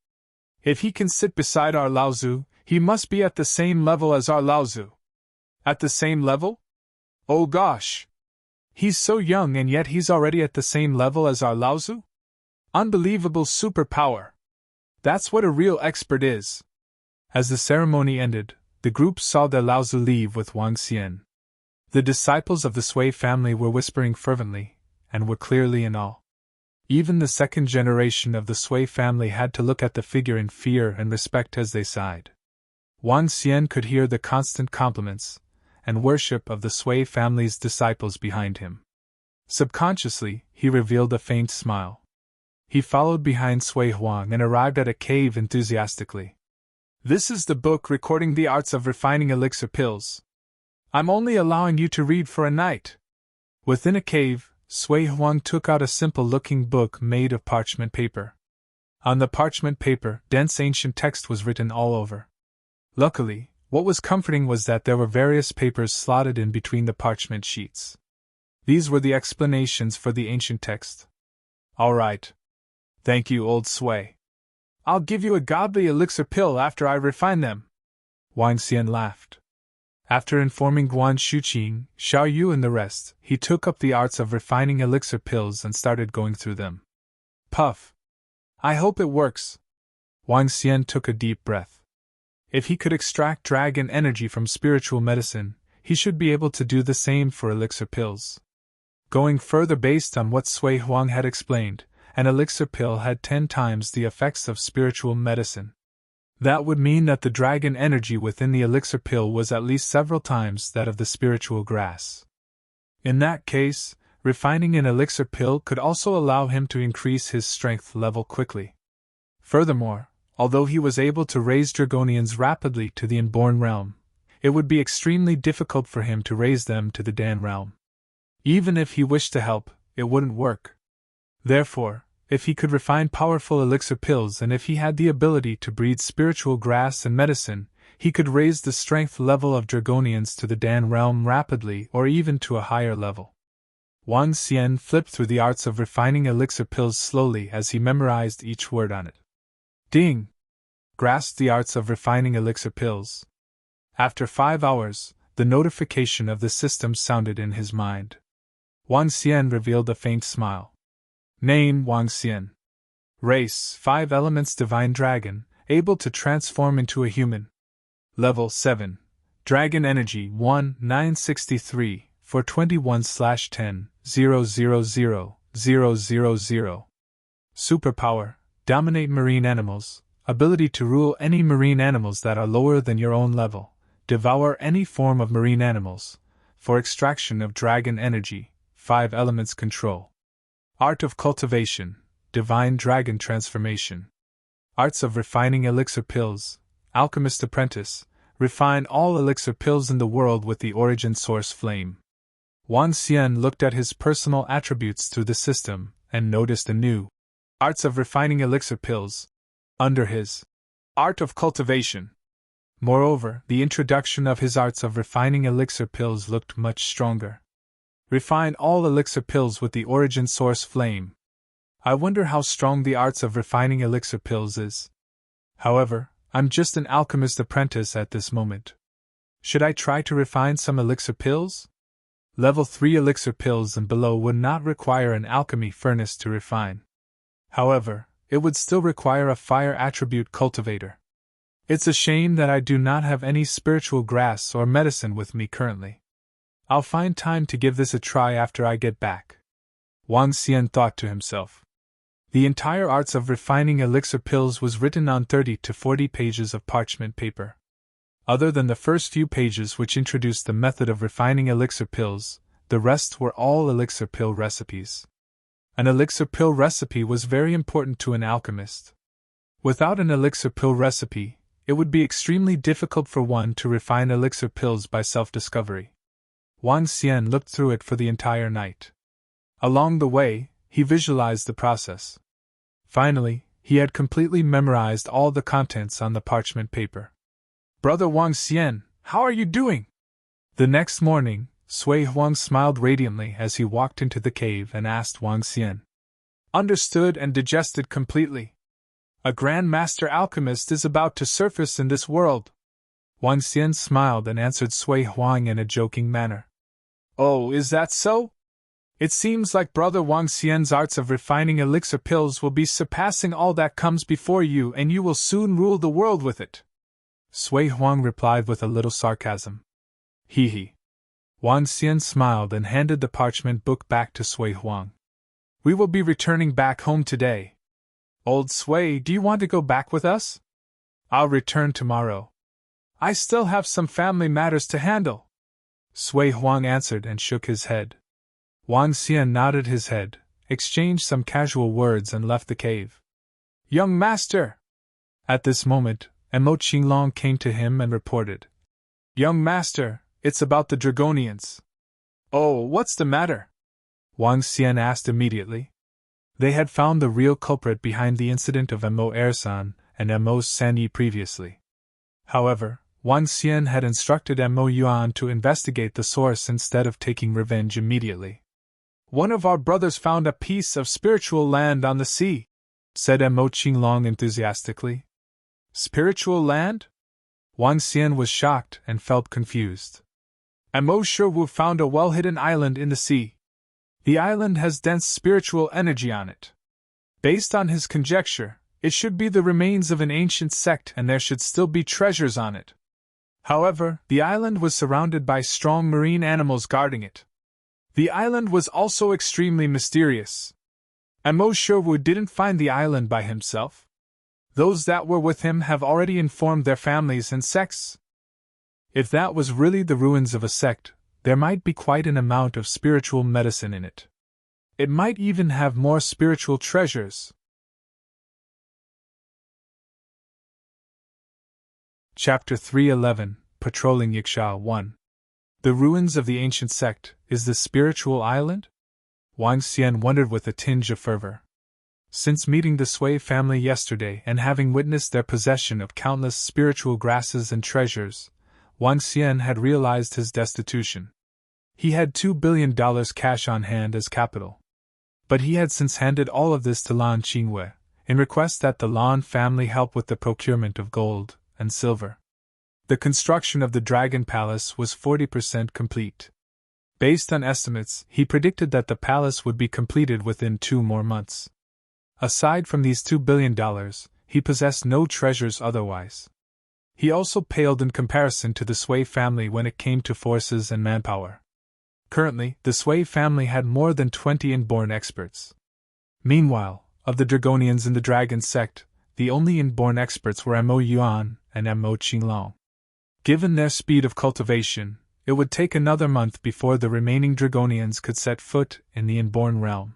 If he can sit beside our Laozu, he must be at the same level as our Laozu. At the same level? Oh gosh! He's so young and yet he's already at the same level as our Laozu? Unbelievable superpower! That's what a real expert is. As the ceremony ended, the group saw their Laozu leave with Wang Xian. The disciples of the Sui family were whispering fervently, and were clearly in awe. Even the second generation of the Sui family had to look at the figure in fear and respect as they sighed. Wang Xian could hear the constant compliments and worship of the Sui family's disciples behind him. Subconsciously, he revealed a faint smile. He followed behind Sui Huang and arrived at a cave enthusiastically. This is the book recording the arts of refining elixir pills. I'm only allowing you to read for a night. Within a cave, Sui Huang took out a simple-looking book made of parchment paper. On the parchment paper, dense ancient text was written all over. Luckily, what was comforting was that there were various papers slotted in between the parchment sheets. These were the explanations for the ancient text. All right. Thank you, old Sui. I'll give you a godly elixir pill after I refine them. Wang Xian laughed. After informing Guan Shuqing, Xiao Yu and the rest, he took up the arts of refining elixir pills and started going through them. Puff. I hope it works. Wang Xian took a deep breath. If he could extract dragon energy from spiritual medicine, he should be able to do the same for elixir pills. Going further based on what Sui Huang had explained, an elixir pill had 10 times the effects of spiritual medicine. That would mean that the dragon energy within the elixir pill was at least several times that of the spiritual grass. In that case, refining an elixir pill could also allow him to increase his strength level quickly. Furthermore, although he was able to raise Dragonians rapidly to the inborn realm, it would be extremely difficult for him to raise them to the Dan realm. Even if he wished to help, it wouldn't work. Therefore, if he could refine powerful elixir pills and if he had the ability to breed spiritual grass and medicine, he could raise the strength level of Dragonians to the Dan realm rapidly or even to a higher level. Wang Xian flipped through the arts of refining elixir pills slowly as he memorized each word on it. Ding! Grasped the arts of refining elixir pills. After 5 hours, the notification of the system sounded in his mind. Wang Xian revealed a faint smile. Name Wang Xian. Race 5 elements divine dragon, able to transform into a human. Level 7. Dragon energy 1963 for 21/10/000/000. Superpower: dominate marine animals. Ability to rule any marine animals that are lower than your own level. Devour any form of marine animals. For extraction of dragon energy, 5 elements control. Art of cultivation, divine dragon transformation. Arts of refining elixir pills, alchemist apprentice, refine all elixir pills in the world with the origin source flame. Wang Xian looked at his personal attributes through the system and noticed a new arts of refining elixir pills under his art of cultivation. Moreover, the introduction of his arts of refining elixir pills looked much stronger. Refine all elixir pills with the origin source flame. I wonder how strong the arts of refining elixir pills is. However, I'm just an alchemist apprentice at this moment. Should I try to refine some elixir pills? Level 3 elixir pills and below would not require an alchemy furnace to refine. However, it would still require a fire attribute cultivator. It's a shame that I do not have any spiritual grass or medicine with me currently. I'll find time to give this a try after I get back. Wang Xian thought to himself. The entire arts of refining elixir pills was written on 30 to 40 pages of parchment paper. Other than the first few pages which introduced the method of refining elixir pills, the rest were all elixir pill recipes. An elixir pill recipe was very important to an alchemist. Without an elixir pill recipe, it would be extremely difficult for one to refine elixir pills by self-discovery. Wang Xian looked through it for the entire night. Along the way, he visualized the process. Finally, he had completely memorized all the contents on the parchment paper. Brother Wang Xian, how are you doing? The next morning, Sui Huang smiled radiantly as he walked into the cave and asked Wang Xian. Understood and digested completely. A Grand Master Alchemist is about to surface in this world. Wang Xian smiled and answered Sui Huang in a joking manner. Oh, is that so? It seems like Brother Wang Xian's arts of refining elixir pills will be surpassing all that comes before you, and you will soon rule the world with it. Sui Huang replied with a little sarcasm. Hee hee. Wang Xian smiled and handed the parchment book back to Sui Huang. We will be returning back home today. Old Sui, do you want to go back with us? I'll return tomorrow. I still have some family matters to handle. Sui Huang answered and shook his head. Wang Xian nodded his head, exchanged some casual words and left the cave. Young master! At this moment, Emo Qinglong came to him and reported. Young master, it's about the Dragonians. Oh, what's the matter? Wang Xian asked immediately. They had found the real culprit behind the incident of Emo Ersan and Emo Sanyi previously. However, Wang Xian had instructed Emo Yuan to investigate the source instead of taking revenge immediately. One of our brothers found a piece of spiritual land on the sea, said Emo Qinglong enthusiastically. Spiritual land? Wang Xian was shocked and felt confused. Emo Sherwu found a well-hidden island in the sea. The island has dense spiritual energy on it. Based on his conjecture, it should be the remains of an ancient sect and there should still be treasures on it. However, the island was surrounded by strong marine animals guarding it. The island was also extremely mysterious. Emo Sherwu didn't find the island by himself. Those that were with him have already informed their families and sects. If that was really the ruins of a sect, there might be quite an amount of spiritual medicine in it. It might even have more spiritual treasures. Chapter 311, Patrolling Yaksha 1. The ruins of the ancient sect, is the spiritual island? Wang Xian wondered with a tinge of fervor. Since meeting the Sui family yesterday and having witnessed their possession of countless spiritual grasses and treasures, Wang Xian had realized his destitution. He had $2 billion cash on hand as capital. But he had since handed all of this to Lan Qingwei, in request that the Lan family help with the procurement of gold and silver. The construction of the Dragon Palace was 40% complete. Based on estimates, he predicted that the palace would be completed within 2 more months. Aside from these $2 billion, he possessed no treasures otherwise. He also paled in comparison to the Sui family when it came to forces and manpower. Currently, the Sui family had more than 20 inborn experts. Meanwhile, of the Dragonians in the Dragon sect, the only inborn experts were Emo Yuan and Emo Qinglong. Given their speed of cultivation, it would take another month before the remaining Dragonians could set foot in the inborn realm.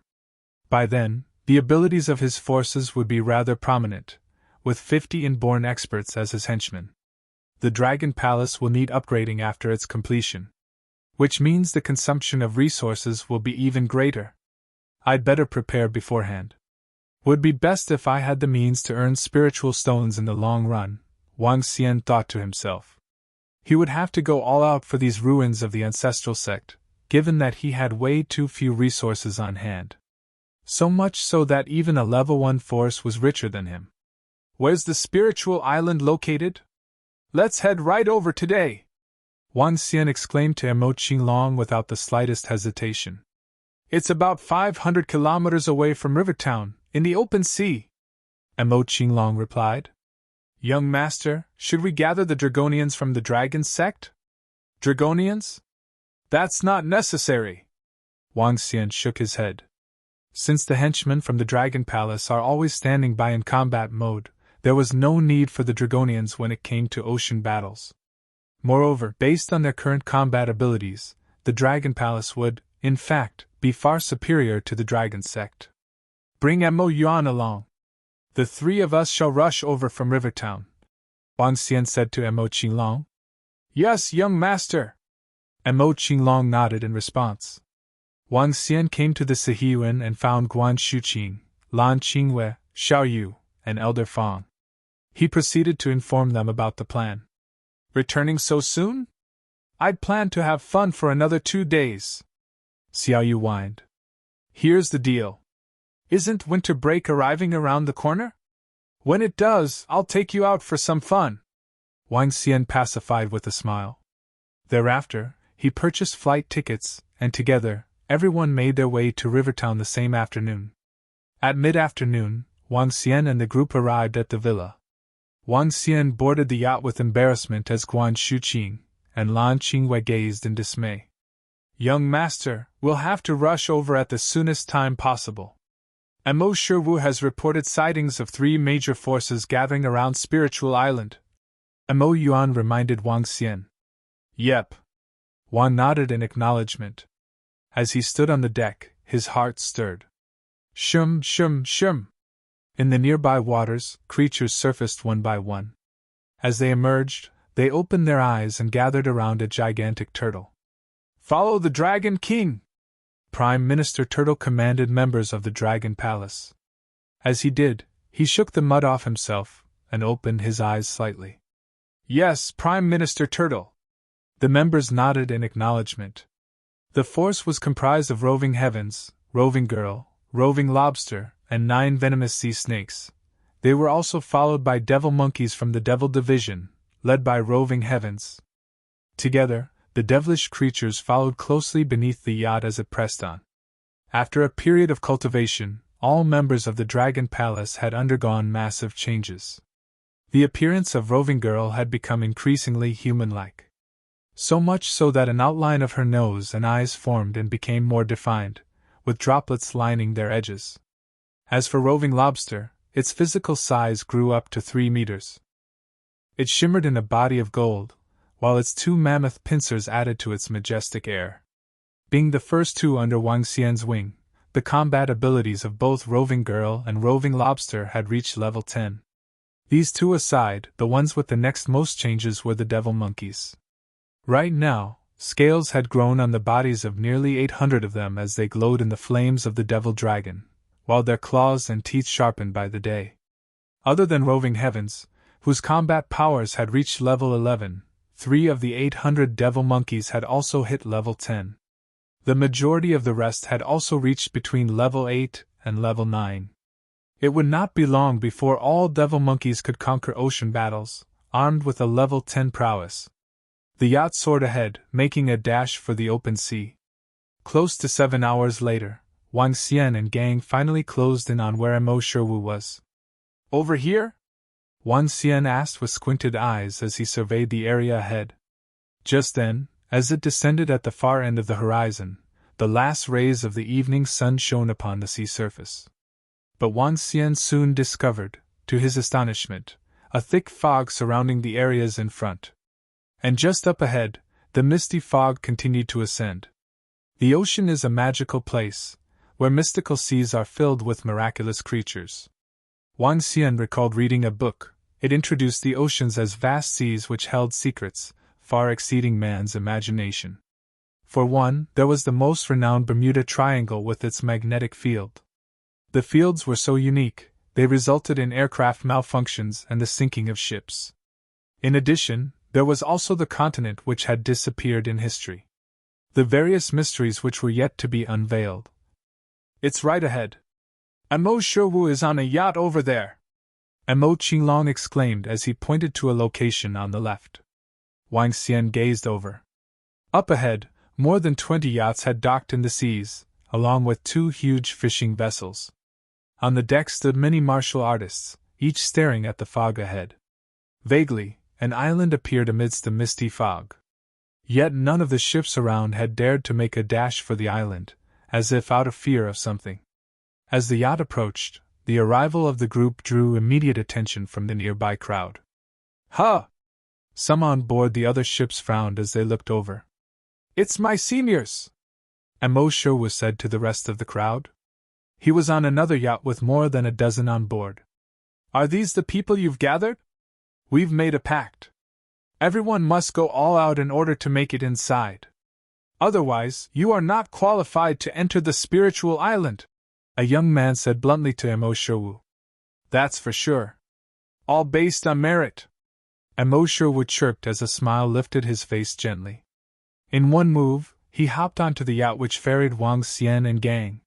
By then, the abilities of his forces would be rather prominent, with 50 inborn experts as his henchmen. The Dragon Palace will need upgrading after its completion, which means the consumption of resources will be even greater. I'd better prepare beforehand. Would be best if I had the means to earn spiritual stones in the long run, Wang Xian thought to himself. He would have to go all out for these ruins of the ancestral sect, given that he had way too few resources on hand. So much so that even a level 1 force was richer than him. Where's the spiritual island located? Let's head right over today! Wang Xian exclaimed to Emo Qinglong without the slightest hesitation. It's about 500 kilometers away from Rivertown, in the open sea. Emo Qinglong replied. Young master, should we gather the Dragonians from the Dragon sect? Dragonians? That's not necessary. Wang Xian shook his head. Since the henchmen from the Dragon Palace are always standing by in combat mode, there was no need for the Dragonians when it came to ocean battles. Moreover, based on their current combat abilities, the Dragon Palace would, in fact, be far superior to the Dragon sect. Bring Emo Yuan along. The 3 of us shall rush over from Rivertown, Wang Xian said to Emo Qinglong. Yes, young master. Emo Qinglong nodded in response. Wang Xian came to the Sihiyuan and found Guan Shuqing, Lan Qingwei, Xiao Yu, and Elder Fang. He proceeded to inform them about the plan. Returning so soon? I'd planned to have fun for another 2 days. Xiao Yu whined. Here's the deal. Isn't winter break arriving around the corner? When it does, I'll take you out for some fun. Wang Xian pacified with a smile. Thereafter, he purchased flight tickets, and together, everyone made their way to Rivertown the same afternoon. At mid-afternoon, Wang Xian and the group arrived at the villa. Wang Xian boarded the yacht with embarrassment as Guan Shuqing and Lan Qingwei gazed in dismay. Young master, we'll have to rush over at the soonest time possible. Mo Shiwu has reported sightings of 3 major forces gathering around Spiritual Island. Mo Yuan reminded Wang Xian. Yep. Wang nodded in acknowledgement. As he stood on the deck, his heart stirred. Shum, shum, shum. In the nearby waters, creatures surfaced one by one. As they emerged, they opened their eyes and gathered around a gigantic turtle. Follow the Dragon King! Prime Minister Turtle commanded members of the Dragon Palace. As he did, he shook the mud off himself and opened his eyes slightly. Yes, Prime Minister Turtle. The members nodded in acknowledgement. The force was comprised of Roving Heavens, Roving Girl, Roving Lobster, and 9 venomous sea snakes. They were also followed by devil monkeys from the Devil Division, led by Roving Heavens. Together, the devilish creatures followed closely beneath the yacht as it pressed on. After a period of cultivation, all members of the Dragon Palace had undergone massive changes. The appearance of Roving Girl had become increasingly human-like. So much so that an outline of her nose and eyes formed and became more defined, with droplets lining their edges. As for Roving Lobster, its physical size grew up to 3 meters. It shimmered in a body of gold, while its 2 mammoth pincers added to its majestic air. Being the first 2 under Wang Xian's wing, the combat abilities of both Roving Girl and Roving Lobster had reached level 10. These 2 aside, the ones with the next most changes were the devil monkeys. Right now, scales had grown on the bodies of nearly 800 of them as they glowed in the flames of the devil dragon, while their claws and teeth sharpened by the day. Other than Roving Heavens, whose combat powers had reached level 11, 3 of the 800 devil monkeys had also hit level 10. The majority of the rest had also reached between level 8 and level 9. It would not be long before all devil monkeys could conquer ocean battles, armed with a level 10 prowess. The yacht soared ahead, making a dash for the open sea. Close to 7 hours later, Wang Xian and gang finally closed in on where Mo Shiwu was. Over here? Wang Xian asked with squinted eyes as he surveyed the area ahead. Just then, as it descended at the far end of the horizon, the last rays of the evening sun shone upon the sea surface. But Wang Xian soon discovered, to his astonishment, a thick fog surrounding the areas in front. And just up ahead, the misty fog continued to ascend. The ocean is a magical place, where mystical seas are filled with miraculous creatures. Wang Xian recalled reading a book. It introduced the oceans as vast seas which held secrets, far exceeding man's imagination. For one, there was the most renowned Bermuda Triangle with its magnetic field. The fields were so unique, they resulted in aircraft malfunctions and the sinking of ships. In addition, there was also the continent which had disappeared in history. The various mysteries which were yet to be unveiled. It's right ahead. Mo Shiwu is on a yacht over there. Mo Qinglong exclaimed as he pointed to a location on the left. Wang Xian gazed over. Up ahead, more than 20 yachts had docked in the seas, along with 2 huge fishing vessels. On the deck stood many martial artists, each staring at the fog ahead. Vaguely, an island appeared amidst the misty fog. Yet none of the ships around had dared to make a dash for the island, as if out of fear of something. As the yacht approached, the arrival of the group drew immediate attention from the nearby crowd. Huh! Some on board the other ships frowned as they looked over. It's my seniors! Mo Shiwu said to the rest of the crowd. He was on another yacht with more than a dozen on board. Are these the people you've gathered? We've made a pact. Everyone must go all out in order to make it inside. Otherwise, you are not qualified to enter the spiritual island, a young man said bluntly to Mo Shiwu. That's for sure. All based on merit. Mo Shiwu chirped as a smile lifted his face gently. In one move, he hopped onto the yacht which ferried Wang Xian and gang.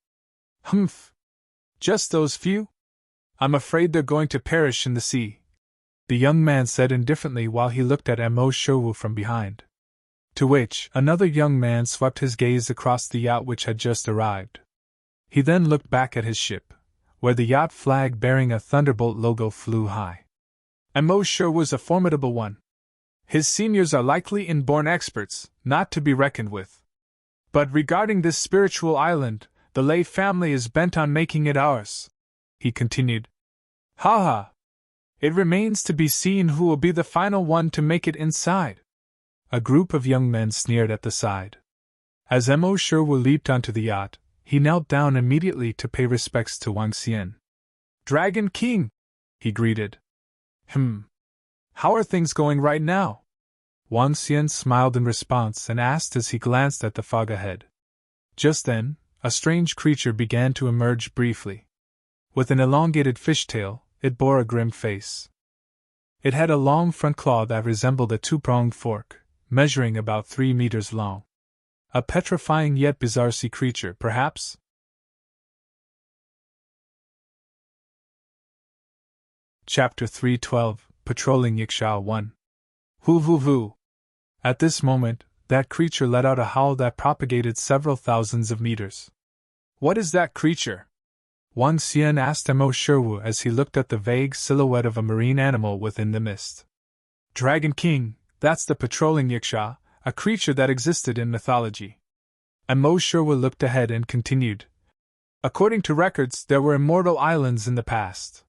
Humph! Just those few? I'm afraid they're going to perish in the sea. the young man said indifferently while he looked at Mo Sherwu from behind. To which, another young man swept his gaze across the yacht which had just arrived. He then looked back at his ship, where the yacht flag bearing a Thunderbolt logo flew high. Mo Sherwu's a formidable one. His seniors are likely inborn experts, not to be reckoned with. But regarding this spiritual island, the Lei family is bent on making it ours, he continued. Ha ha! It remains to be seen who will be the final one to make it inside. A group of young men sneered at the side. As Mo Sherwu leaped onto the yacht, he knelt down immediately to pay respects to Wang Xian. Dragon King! He greeted. How are things going right now? Wang Xian smiled in response and asked as he glanced at the fog ahead. Just then, a strange creature began to emerge briefly. With an elongated fishtail, it bore a grim face. It had a long front claw that resembled a two-pronged fork, measuring about 3 meters long. A petrifying yet bizarre sea creature, perhaps? Chapter 312, Patrolling Yaksha 1. Hoo. At this moment, that creature let out a howl that propagated several thousands of meters. What is that creature? Wang Xian asked Mo Sherwu as he looked at the vague silhouette of a marine animal within the mist. Dragon King, that's the patrolling Yaksha, a creature that existed in mythology. Mo Sherwu looked ahead and continued. According to records, there were immortal islands in the past.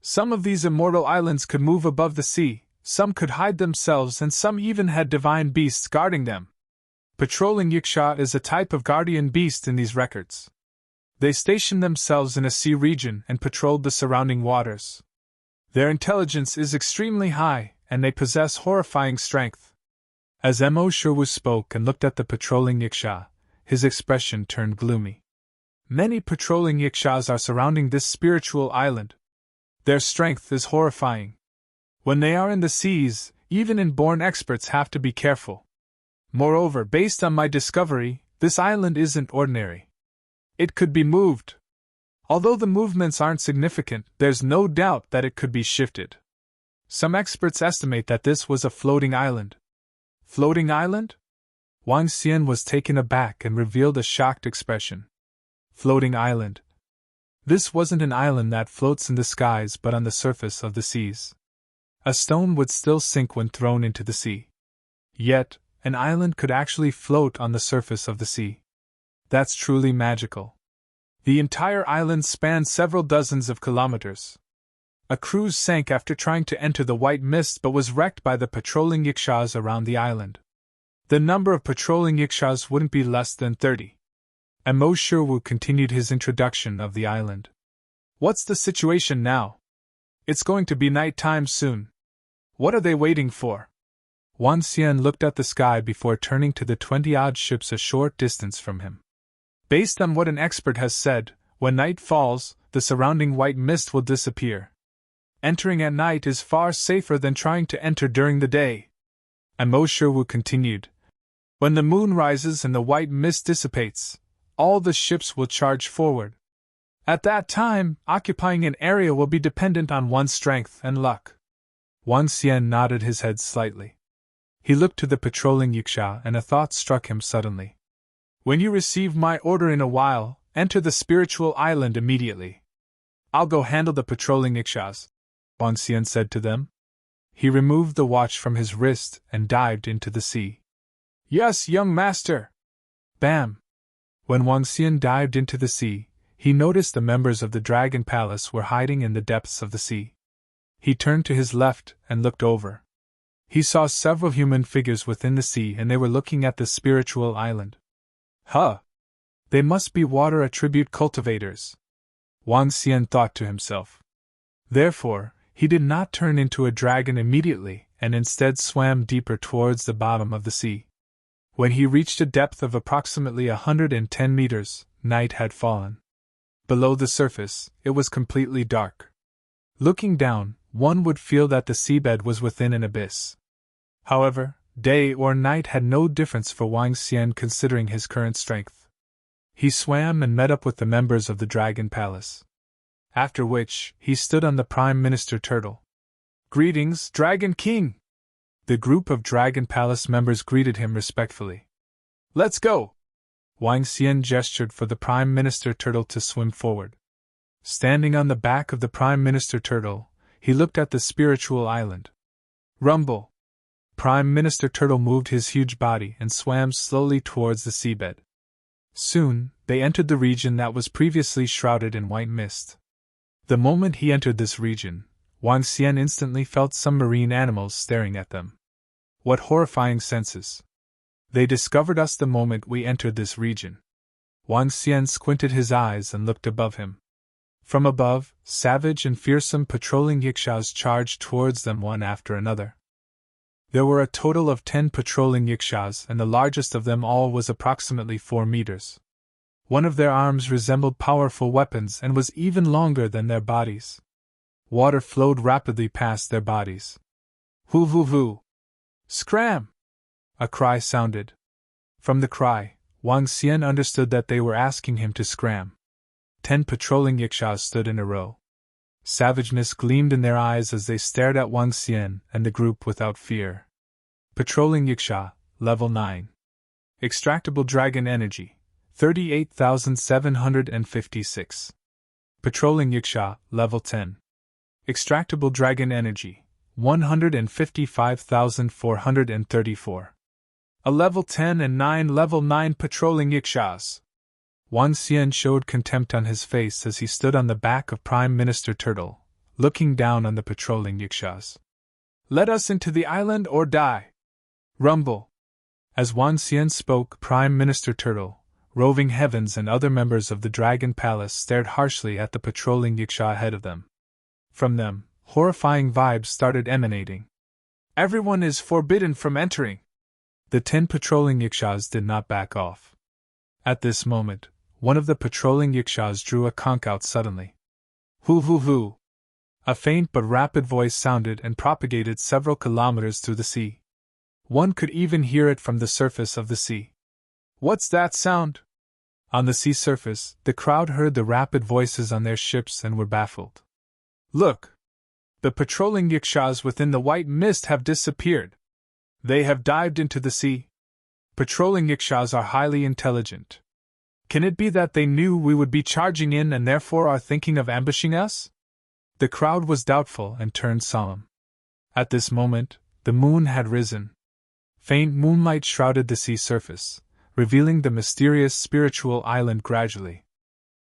Some of these immortal islands could move above the sea, some could hide themselves, and some even had divine beasts guarding them. Patrolling Yaksha is a type of guardian beast in these records. They stationed themselves in a sea region and patrolled the surrounding waters. Their intelligence is extremely high, and they possess horrifying strength. As Mo Sherwu spoke and looked at the patrolling Yaksha, his expression turned gloomy. Many patrolling Yakshas are surrounding this spiritual island. Their strength is horrifying. When they are in the seas, even inborn experts have to be careful. Moreover, based on my discovery, this island isn't ordinary. It could be moved. Although the movements aren't significant, there's no doubt that it could be shifted. Some experts estimate that this was a floating island. Floating island? Wang Xian was taken aback and revealed a shocked expression. Floating island. This wasn't an island that floats in the skies but on the surface of the seas. A stone would still sink when thrown into the sea. Yet, an island could actually float on the surface of the sea. That's truly magical. The entire island spanned several dozens of kilometers. A cruise sank after trying to enter the white mist but was wrecked by the patrolling Yakshas around the island. The number of patrolling Yakshas wouldn't be less than 30. Mo Sherwu continued his introduction of the island. What's the situation now? It's going to be night time soon. What are they waiting for? Wang Xian looked at the sky before turning to the 20-odd ships a short distance from him. Based on what an expert has said, when night falls, the surrounding white mist will disappear. Entering at night is far safer than trying to enter during the day. Mo Sherwu continued. When the moon rises and the white mist dissipates, all the ships will charge forward. At that time, occupying an area will be dependent on one's strength and luck. Wang Xian nodded his head slightly. He looked to the patrolling Yaksha and a thought struck him suddenly. When you receive my order in a while, enter the spiritual island immediately. I'll go handle the patrolling Yakshas, Wang Xian said to them. He removed the watch from his wrist and dived into the sea. Yes, young master! Bam! When Wang Xian dived into the sea, he noticed the members of the Dragon Palace were hiding in the depths of the sea. He turned to his left and looked over. He saw several human figures within the sea and they were looking at the spiritual island. Huh! They must be water attribute cultivators. Wang Xian thought to himself. Therefore, he did not turn into a dragon immediately and instead swam deeper towards the bottom of the sea. When he reached a depth of approximately 110 meters, night had fallen. Below the surface, it was completely dark. Looking down, one would feel that the seabed was within an abyss. However, day or night had no difference for Wang Xian considering his current strength. He swam and met up with the members of the Dragon Palace. After which, he stood on the Prime Minister Turtle. Greetings, Dragon King! The group of Dragon Palace members greeted him respectfully. Let's go! Wang Xian gestured for the Prime Minister Turtle to swim forward. Standing on the back of the Prime Minister Turtle, he looked at the spiritual island. Rumble! Prime Minister Turtle moved his huge body and swam slowly towards the seabed. Soon, they entered the region that was previously shrouded in white mist. The moment he entered this region, Wang Xian instantly felt some marine animals staring at them. What horrifying senses! They discovered us the moment we entered this region. Wang Xian squinted his eyes and looked above him. From above, savage and fearsome patrolling Yakshas charged towards them one after another. There were a total of 10 patrolling Yakshas, and the largest of them all was approximately 4 meters. One of their arms resembled powerful weapons and was even longer than their bodies. Water flowed rapidly past their bodies. Hoo hoo hoo! Scram! A cry sounded. From the cry, Wang Xian understood that they were asking him to scram. 10 patrolling Yakshas stood in a row. Savageness gleamed in their eyes as they stared at Wang Xian and the group without fear. Patrolling Yaksha, Level 9. Extractable Dragon Energy, 38,756. Patrolling Yaksha, Level 10. Extractable Dragon Energy, 155,434. A Level 10 and 9 Level 9 Patrolling Yakshas. Wang Xian showed contempt on his face as he stood on the back of Prime Minister Turtle, looking down on the patrolling Yakshas. Let us into the island or die! Rumble! As Wang Xian spoke, Prime Minister Turtle, Roving Heavens and other members of the Dragon Palace stared harshly at the patrolling Yaksha ahead of them. From them, horrifying vibes started emanating. Everyone is forbidden from entering! The 10 patrolling Yakshas did not back off. At this moment, one of the patrolling Yakshas drew a conch out suddenly. Hoo hoo hoo! A faint but rapid voice sounded and propagated several kilometers through the sea. One could even hear it from the surface of the sea. What's that sound? On the sea surface, the crowd heard the rapid voices on their ships and were baffled. Look! The patrolling Yakshas within the white mist have disappeared. They have dived into the sea. Patrolling Yakshas are highly intelligent. Can it be that they knew we would be charging in and therefore are thinking of ambushing us? The crowd was doubtful and turned solemn. At this moment, the moon had risen. Faint moonlight shrouded the sea surface, revealing the mysterious spiritual island gradually.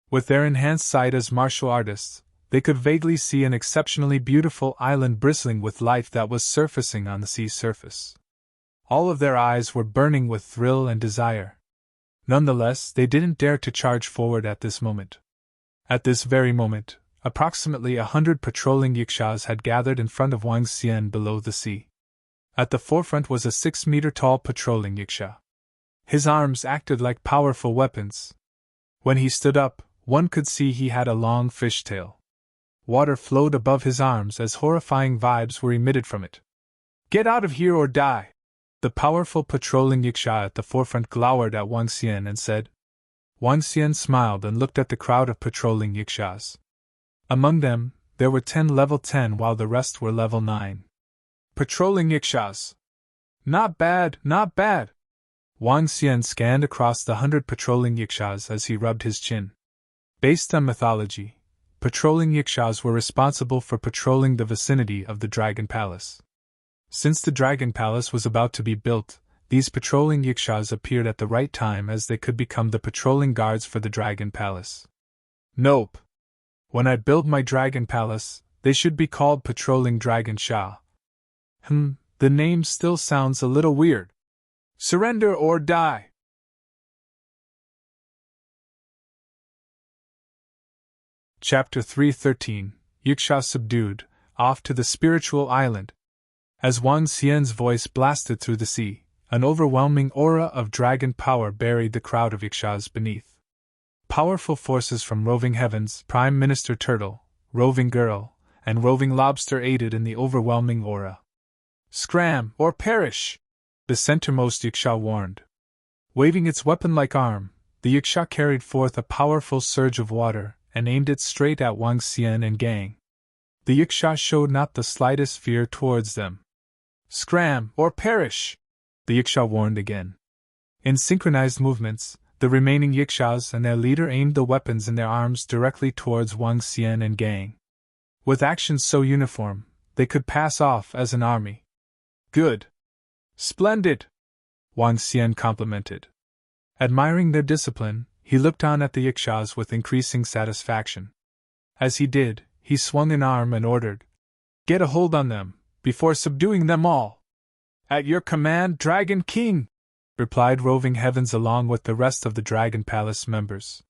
With their enhanced sight as martial artists, they could vaguely see an exceptionally beautiful island bristling with life that was surfacing on the sea surface. All of their eyes were burning with thrill and desire. Nonetheless, they didn't dare to charge forward at this moment. At this very moment, approximately 100 patrolling Yakshas had gathered in front of Wang Xian below the sea. At the forefront was a 6-meter-tall patrolling Yaksha. His arms acted like powerful weapons. When he stood up, one could see he had a long fishtail. Water flowed above his arms as horrifying vibes were emitted from it. Get out of here or die! The powerful patrolling Yaksha at the forefront glowered at Wang Xian and said. Wang Xian smiled and looked at the crowd of patrolling Yakshas. Among them, there were 10 level 10 while the rest were level 9. Patrolling Yakshas. Not bad, not bad. Wang Xian scanned across the 100 patrolling Yakshas as he rubbed his chin. Based on mythology, patrolling Yakshas were responsible for patrolling the vicinity of the Dragon Palace. Since the Dragon Palace was about to be built, these patrolling Yakshas appeared at the right time as they could become the patrolling guards for the Dragon Palace. Nope. When I build my Dragon Palace, they should be called Patrolling Dragon Sha. The name still sounds a little weird. Surrender or die. Chapter 313, Yaksha Subdued, Off to the Spiritual Island. As Wang Xian's voice blasted through the sea, an overwhelming aura of dragon power buried the crowd of Yakshas beneath. Powerful forces from Roving Heavens, Prime Minister Turtle, Roving Girl, and Roving Lobster aided in the overwhelming aura. Scram, or perish! The centermost Yaksha warned. Waving its weapon-like arm, the Yaksha carried forth a powerful surge of water and aimed it straight at Wang Xian and gang. The Yaksha showed not the slightest fear towards them. "Scram, or perish!" the Yaksha warned again. In synchronized movements, the remaining Yakshas and their leader aimed the weapons in their arms directly towards Wang Xian and gang. With actions so uniform, they could pass off as an army. "Good! Splendid!" Wang Xian complimented. Admiring their discipline, he looked on at the Yakshas with increasing satisfaction. As he did, he swung an arm and ordered, "Get a hold on them, before subduing them all!" "At your command, Dragon King!" replied Roving Heavens along with the rest of the Dragon Palace members.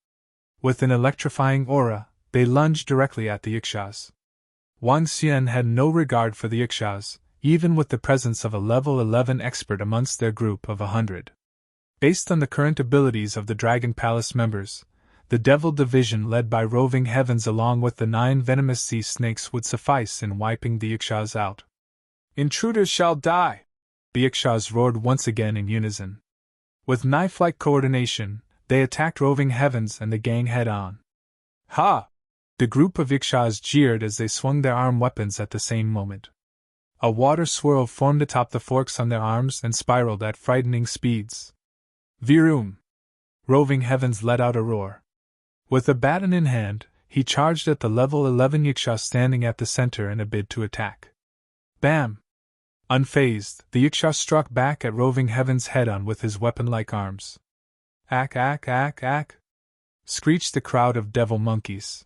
With an electrifying aura, they lunged directly at the Yakshas. Wang Xian had no regard for the Yakshas, even with the presence of a level 11 expert amongst their group of 100. Based on the current abilities of the Dragon Palace members, the Devil Division led by Roving Heavens along with the 9 venomous sea snakes would suffice in wiping the Yakshas out. "Intruders shall die!" the Yakshas roared once again in unison. With knife-like coordination, they attacked Roving Heavens and the gang head-on. "Ha!" the group of Yakshas jeered as they swung their arm weapons at the same moment. A water swirl formed atop the forks on their arms and spiraled at frightening speeds. "Virum!" Roving Heavens let out a roar. With a baton in hand, he charged at the level 11 Yaksha standing at the center in a bid to attack. Bam! Unfazed, the Yaksha struck back at Roving Heavens head-on with his weapon-like arms. "Ack, ack, ack, ack!" screeched the crowd of devil monkeys.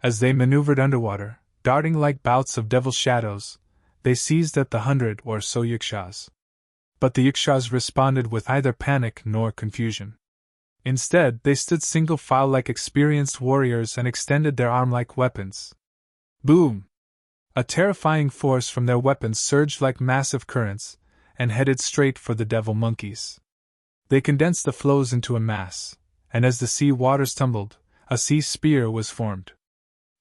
As they maneuvered underwater, darting like bouts of devil shadows, they seized at the 100 or so Yakshas. But the Yakshas responded with either panic nor confusion. Instead, they stood single file like experienced warriors and extended their arm-like weapons. Boom! A terrifying force from their weapons surged like massive currents, and headed straight for the devil monkeys. They condensed the flows into a mass, and as the sea waters tumbled, a sea spear was formed.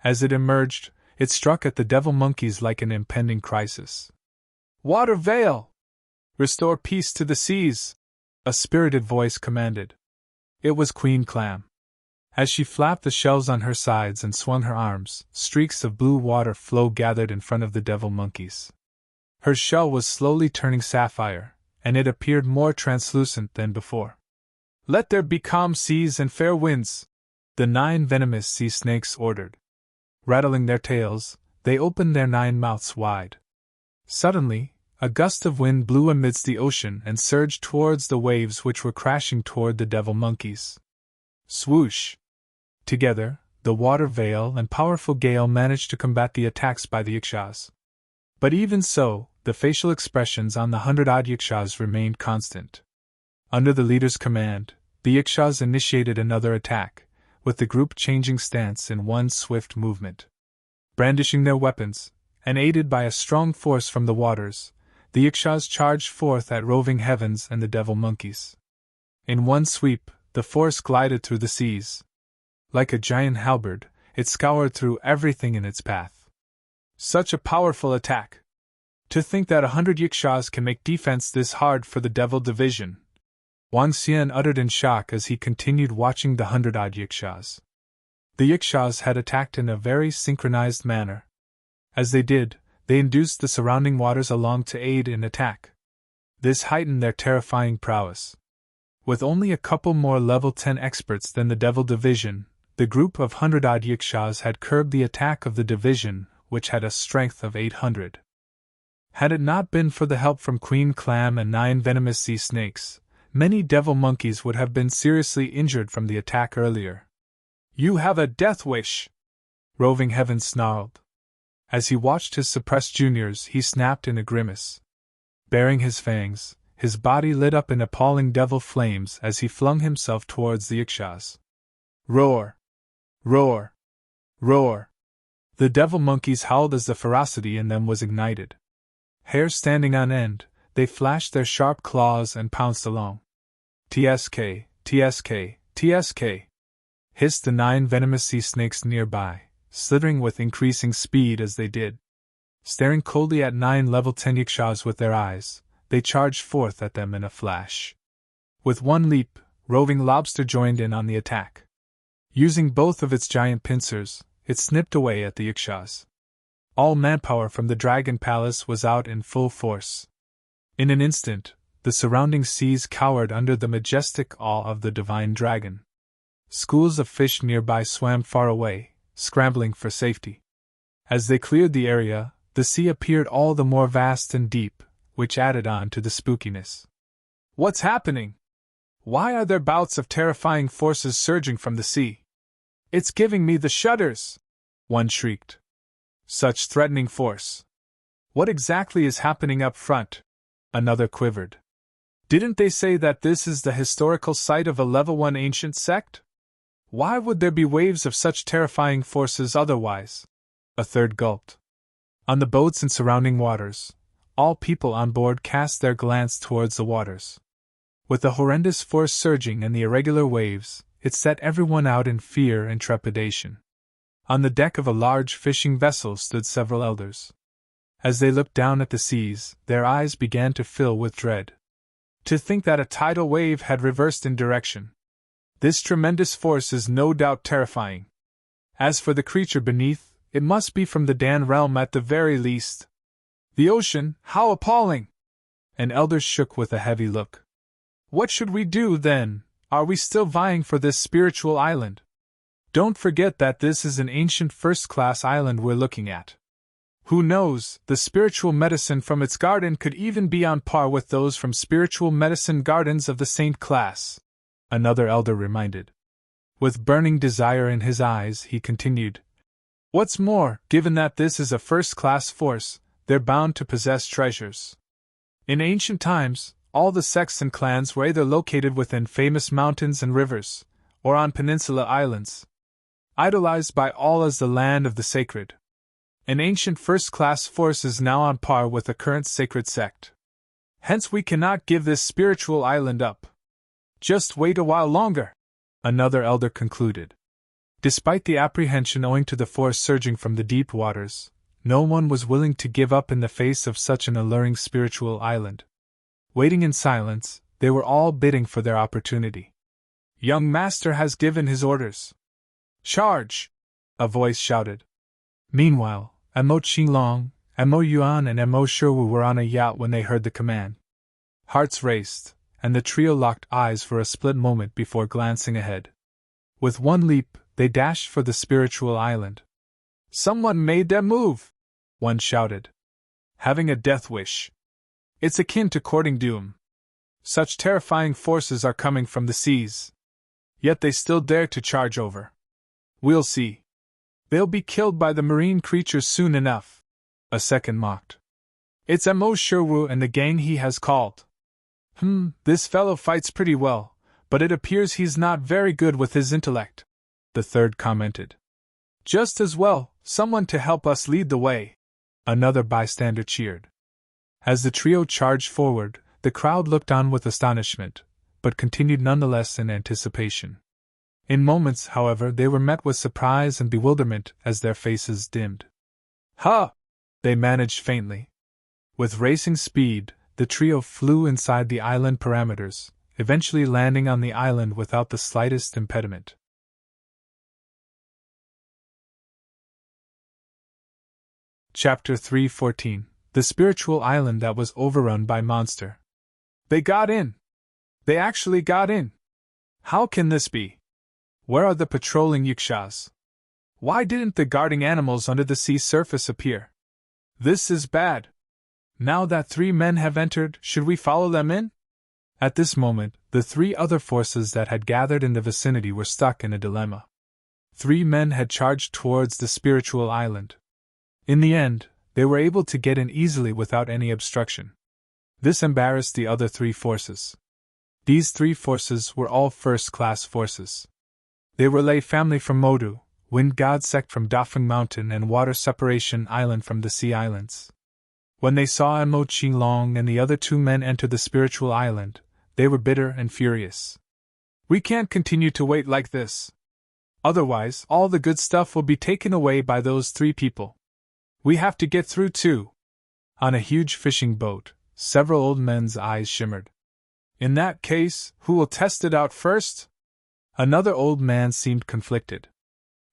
As it emerged, it struck at the devil monkeys like an impending crisis. "Water veil! Restore peace to the seas!" a spirited voice commanded. It was Queen Clam. As she flapped the shells on her sides and swung her arms, streaks of blue water flow gathered in front of the devil monkeys. Her shell was slowly turning sapphire, and it appeared more translucent than before. "Let there be calm seas and fair winds," the 9 venomous sea snakes ordered. Rattling their tails, they opened their 9 mouths wide. Suddenly, a gust of wind blew amidst the ocean and surged towards the waves which were crashing toward the devil monkeys. Swoosh! Together, the water veil and powerful gale managed to combat the attacks by the Yakshas. But even so, the facial expressions on the 100-odd Yakshas remained constant. Under the leader's command, the Yakshas initiated another attack, with the group changing stance in one swift movement. Brandishing their weapons, and aided by a strong force from the waters, the Yakshas charged forth at Roving Heavens and the devil monkeys. In one sweep, the force glided through the seas. Like a giant halberd, it scoured through everything in its path. Such a powerful attack! To think that 100 Yakshas can make defense this hard for the Devil Division! Wang Xian uttered in shock as he continued watching the 100-odd Yakshas. The Yakshas had attacked in a very synchronized manner. As they did, they induced the surrounding waters along to aid in attack. This heightened their terrifying prowess. With only a couple more level 10 experts than the Devil Division, the group of 100-odd Yakshas had curbed the attack of the division, which had a strength of 800. Had it not been for the help from Queen Clam and 9 venomous sea snakes, many devil monkeys would have been seriously injured from the attack earlier. "You have a death wish!" Roving Heavens snarled. As he watched his suppressed juniors, he snapped in a grimace. Baring his fangs, his body lit up in appalling devil flames as he flung himself towards the Yakshas. Roar! Roar! Roar! The devil monkeys howled as the ferocity in them was ignited. Hair standing on end, they flashed their sharp claws and pounced along. "TSK, TSK, TSK!" hissed the 9 venomous sea snakes nearby, slithering with increasing speed as they did. Staring coldly at 9 level 10 Yakshas with their eyes, they charged forth at them in a flash. With one leap, Roving Lobster joined in on the attack. Using both of its giant pincers, it snipped away at the Yakshas. All manpower from the Dragon Palace was out in full force. In an instant, the surrounding seas cowered under the majestic awe of the divine dragon. Schools of fish nearby swam far away, scrambling for safety. As they cleared the area, the sea appeared all the more vast and deep, which added on to the spookiness. What's happening? Why are there bouts of terrifying forces surging from the sea? It's giving me the shudders! One shrieked. Such threatening force. What exactly is happening up front? Another quivered. Didn't they say that this is the historical site of a level 1 ancient sect? Why would there be waves of such terrifying forces otherwise? A third gulped. On the boats and surrounding waters, all people on board cast their glance towards the waters. With the horrendous force surging and the irregular waves, it set everyone out in fear and trepidation. On the deck of a large fishing vessel stood several elders. As they looked down at the seas, their eyes began to fill with dread. To think that a tidal wave had reversed in direction. This tremendous force is no doubt terrifying. As for the creature beneath, it must be from the Dan realm at the very least. The ocean, how appalling! An elder shook with a heavy look. What should we do, then? Are we still vying for this spiritual island? Don't forget that this is an ancient first-class island we're looking at. Who knows, the spiritual medicine from its garden could even be on par with those from spiritual medicine gardens of the saint class, another elder reminded. With burning desire in his eyes, he continued. What's more, given that this is a first-class force, they're bound to possess treasures. In ancient times, all the sects and clans were either located within famous mountains and rivers, or on peninsula islands, idolized by all as the land of the sacred. An ancient first-class force is now on par with the current sacred sect. Hence we cannot give this spiritual island up. Just wait a while longer, another elder concluded. Despite the apprehension owing to the force surging from the deep waters, no one was willing to give up in the face of such an alluring spiritual island. Waiting in silence, they were all bidding for their opportunity. Young Master has given his orders. Charge! A voice shouted. Meanwhile, Mo Qinglong, Mo Yuan and Mo Shiwu were on a yacht when they heard the command. Hearts raced, and the trio locked eyes for a split moment before glancing ahead. With one leap, they dashed for the spiritual island. Someone made their move! One shouted. Having a death wish. It's akin to courting doom. Such terrifying forces are coming from the seas. Yet they still dare to charge over. We'll see. They'll be killed by the marine creatures soon enough, a second mocked. It's Mo Shiwu and the gang he has called. This fellow fights pretty well, but it appears he's not very good with his intellect, the third commented. Just as well, someone to help us lead the way, another bystander cheered. As the trio charged forward, the crowd looked on with astonishment, but continued nonetheless in anticipation. In moments, however, they were met with surprise and bewilderment as their faces dimmed. Ha! They managed faintly. With racing speed, the trio flew inside the island parameters, eventually landing on the island without the slightest impediment. Chapter 3:14. The Spiritual Island That Was Overrun by Monster. They got in! They actually got in! How can this be? Where are the patrolling Yakshas? Why didn't the guarding animals under the sea surface appear? This is bad. Now that 3 men have entered, should we follow them in? At this moment, the 3 other forces that had gathered in the vicinity were stuck in a dilemma. 3 men had charged towards the spiritual island. In the end, they were able to get in easily without any obstruction. This embarrassed the other 3 forces. These 3 forces were all first-class forces. They were Lei family from Modu, Wind God sect from Dafeng Mountain and Water Separation Island from the Sea Islands. When they saw Mo Qinglong and the other 2 men enter the spiritual island, they were bitter and furious. We can't continue to wait like this. Otherwise, all the good stuff will be taken away by those 3 people. We have to get through too. On a huge fishing boat, several old men's eyes shimmered. In that case, who will test it out first? Another old man seemed conflicted.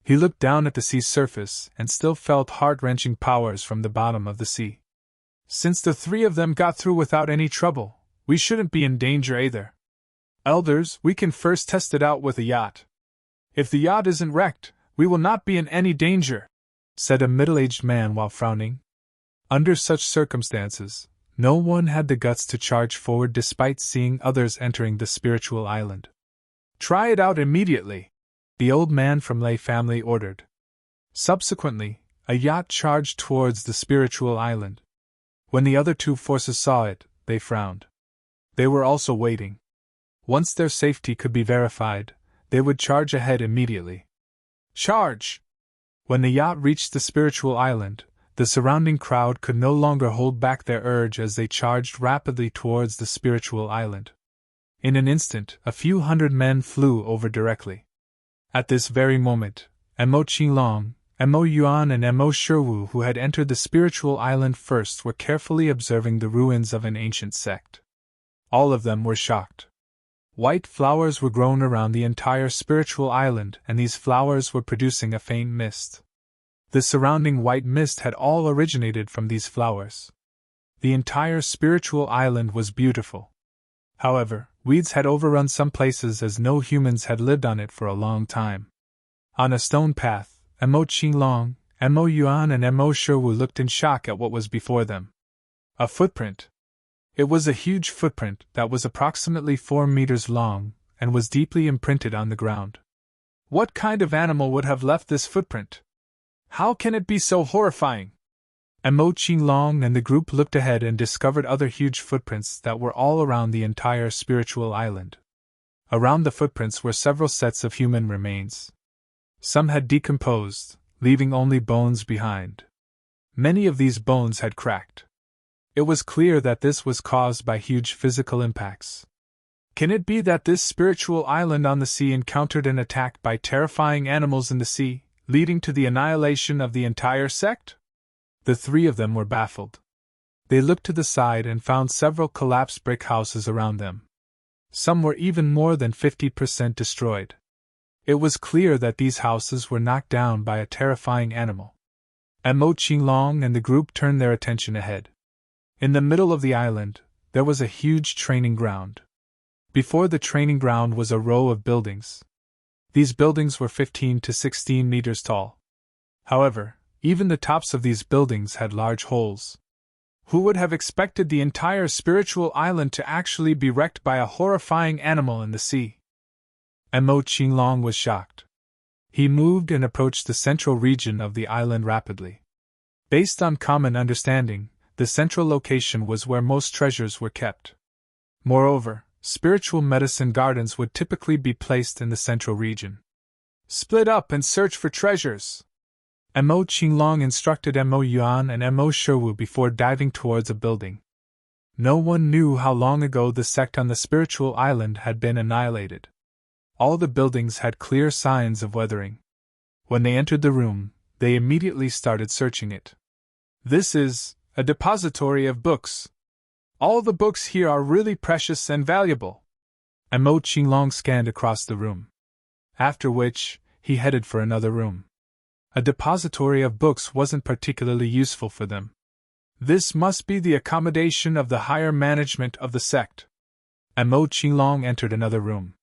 He looked down at the sea's surface and still felt heart-wrenching powers from the bottom of the sea. Since the three of them got through without any trouble, we shouldn't be in danger either. Elders, we can first test it out with a yacht. If the yacht isn't wrecked, we will not be in any danger, said a middle-aged man while frowning. Under such circumstances, no one had the guts to charge forward despite seeing others entering the spiritual island. Try it out immediately, the old man from Lei family ordered. Subsequently, a yacht charged towards the spiritual island. When the other two forces saw it, they frowned. They were also waiting. Once their safety could be verified, they would charge ahead immediately. Charge! When the yacht reached the spiritual island, the surrounding crowd could no longer hold back their urge as they charged rapidly towards the spiritual island. In an instant, a few hundred men flew over directly. At this very moment, Mo Qinglong, Mo Yuan and Mo Shiwu, who had entered the spiritual island first, were carefully observing the ruins of an ancient sect. All of them were shocked. White flowers were grown around the entire spiritual island, and these flowers were producing a faint mist. The surrounding white mist had all originated from these flowers. The entire spiritual island was beautiful. However, weeds had overrun some places as no humans had lived on it for a long time. On a stone path, Mo Qinglong, Mo Yuan and Mo Shiwu looked in shock at what was before them. A footprint. It was a huge footprint that was approximately 4 meters long and was deeply imprinted on the ground. What kind of animal would have left this footprint? How can it be so horrifying? Mo Qinglong and the group looked ahead and discovered other huge footprints that were all around the entire spiritual island. Around the footprints were several sets of human remains. Some had decomposed, leaving only bones behind. Many of these bones had cracked. It was clear that this was caused by huge physical impacts. Can it be that this spiritual island on the sea encountered an attack by terrifying animals in the sea, leading to the annihilation of the entire sect? The three of them were baffled. They looked to the side and found several collapsed brick houses around them. Some were even more than 50% destroyed. It was clear that these houses were knocked down by a terrifying animal. Mo Qinglong and the group turned their attention ahead. In the middle of the island, there was a huge training ground. Before the training ground was a row of buildings. These buildings were 15 to 16 meters tall. However, even the tops of these buildings had large holes. Who would have expected the entire spiritual island to actually be wrecked by a horrifying animal in the sea? Mo Qinglong was shocked. He moved and approached the central region of the island rapidly. Based on common understanding, the central location was where most treasures were kept. Moreover, spiritual medicine gardens would typically be placed in the central region. Split up and search for treasures. Mo Qinglong instructed Mo Yuan and Mo Shiwu before diving towards a building. No one knew how long ago the sect on the spiritual island had been annihilated. All the buildings had clear signs of weathering. When they entered the room, they immediately started searching it. This is a depository of books. All the books here are really precious and valuable. Mo Qinglong scanned across the room. After which, he headed for another room. A depository of books wasn't particularly useful for them. This must be the accommodation of the higher management of the sect. Mo Qinglong entered another room.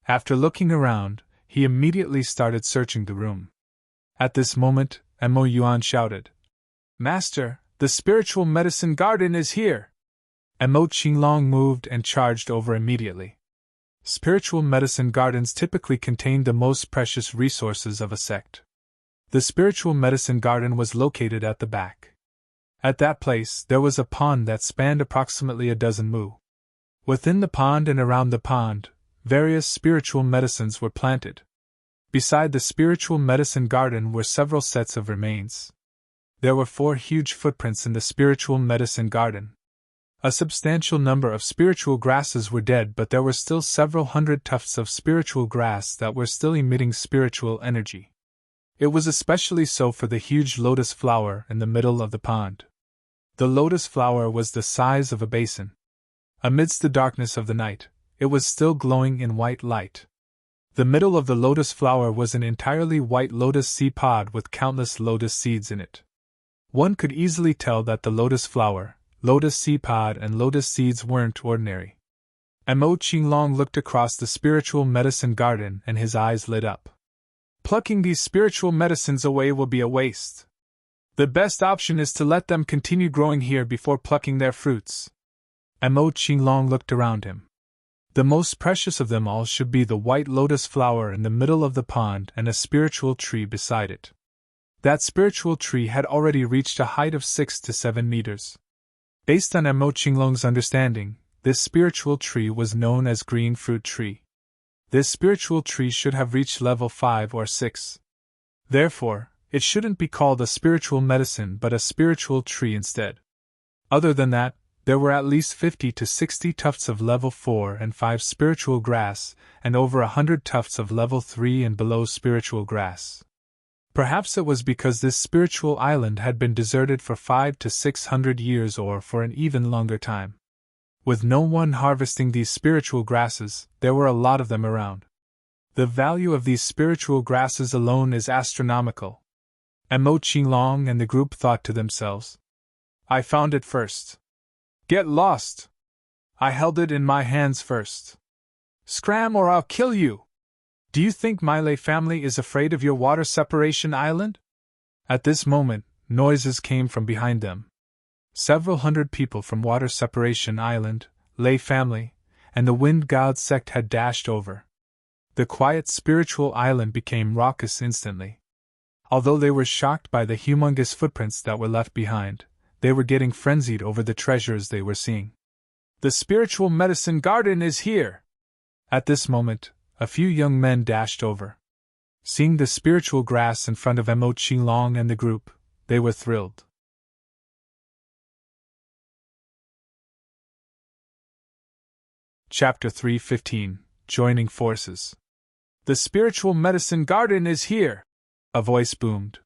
After looking around, he immediately started searching the room. At this moment, Mo Yuan shouted, "Master, the spiritual medicine garden is here!" Mo Qinglong moved and charged over immediately. Spiritual medicine gardens typically contained the most precious resources of a sect. The spiritual medicine garden was located at the back. At that place there was a pond that spanned approximately a dozen mu. Within the pond and around the pond, various spiritual medicines were planted. Beside the spiritual medicine garden were several sets of remains. There were 4 huge footprints in the spiritual medicine garden. A substantial number of spiritual grasses were dead, but there were still several hundred tufts of spiritual grass that were still emitting spiritual energy. It was especially so for the huge lotus flower in the middle of the pond. The lotus flower was the size of a basin. Amidst the darkness of the night, it was still glowing in white light. The middle of the lotus flower was an entirely white lotus seed pod with countless lotus seeds in it. One could easily tell that the lotus flower, lotus seed pod, and lotus seeds weren't ordinary. Mo Qinglong looked across the spiritual medicine garden and his eyes lit up. Plucking these spiritual medicines away will be a waste. The best option is to let them continue growing here before plucking their fruits. Mo Qinglong looked around him. The most precious of them all should be the white lotus flower in the middle of the pond and a spiritual tree beside it. That spiritual tree had already reached a height of 6 to 7 meters. Based on Mo Qinglong's understanding, this spiritual tree was known as green fruit tree. This spiritual tree should have reached level 5 or 6. Therefore, it shouldn't be called a spiritual medicine but a spiritual tree instead. Other than that, there were at least 50 to 60 tufts of level 4 and 5 spiritual grass, and over 100 tufts of level 3 and below spiritual grass. Perhaps it was because this spiritual island had been deserted for 500 to 600 years or for an even longer time. With no one harvesting these spiritual grasses, there were a lot of them around. The value of these spiritual grasses alone is astronomical. Mo Qinglong and the group thought to themselves, I found it first. Get lost! I held it in my hands first. Scram or I'll kill you! Do you think my Lei family is afraid of your water separation island? At this moment, noises came from behind them. Several hundred people from Water Separation Island, Lei family, and the Wind God sect had dashed over. The quiet spiritual island became raucous instantly. Although they were shocked by the humongous footprints that were left behind, they were getting frenzied over the treasures they were seeing. The spiritual medicine garden is here! At this moment, a few young men dashed over. Seeing the spiritual grass in front of Mo Qinglong and the group, they were thrilled. Chapter 3:15 Joining Forces. The spiritual medicine garden is here! A voice boomed.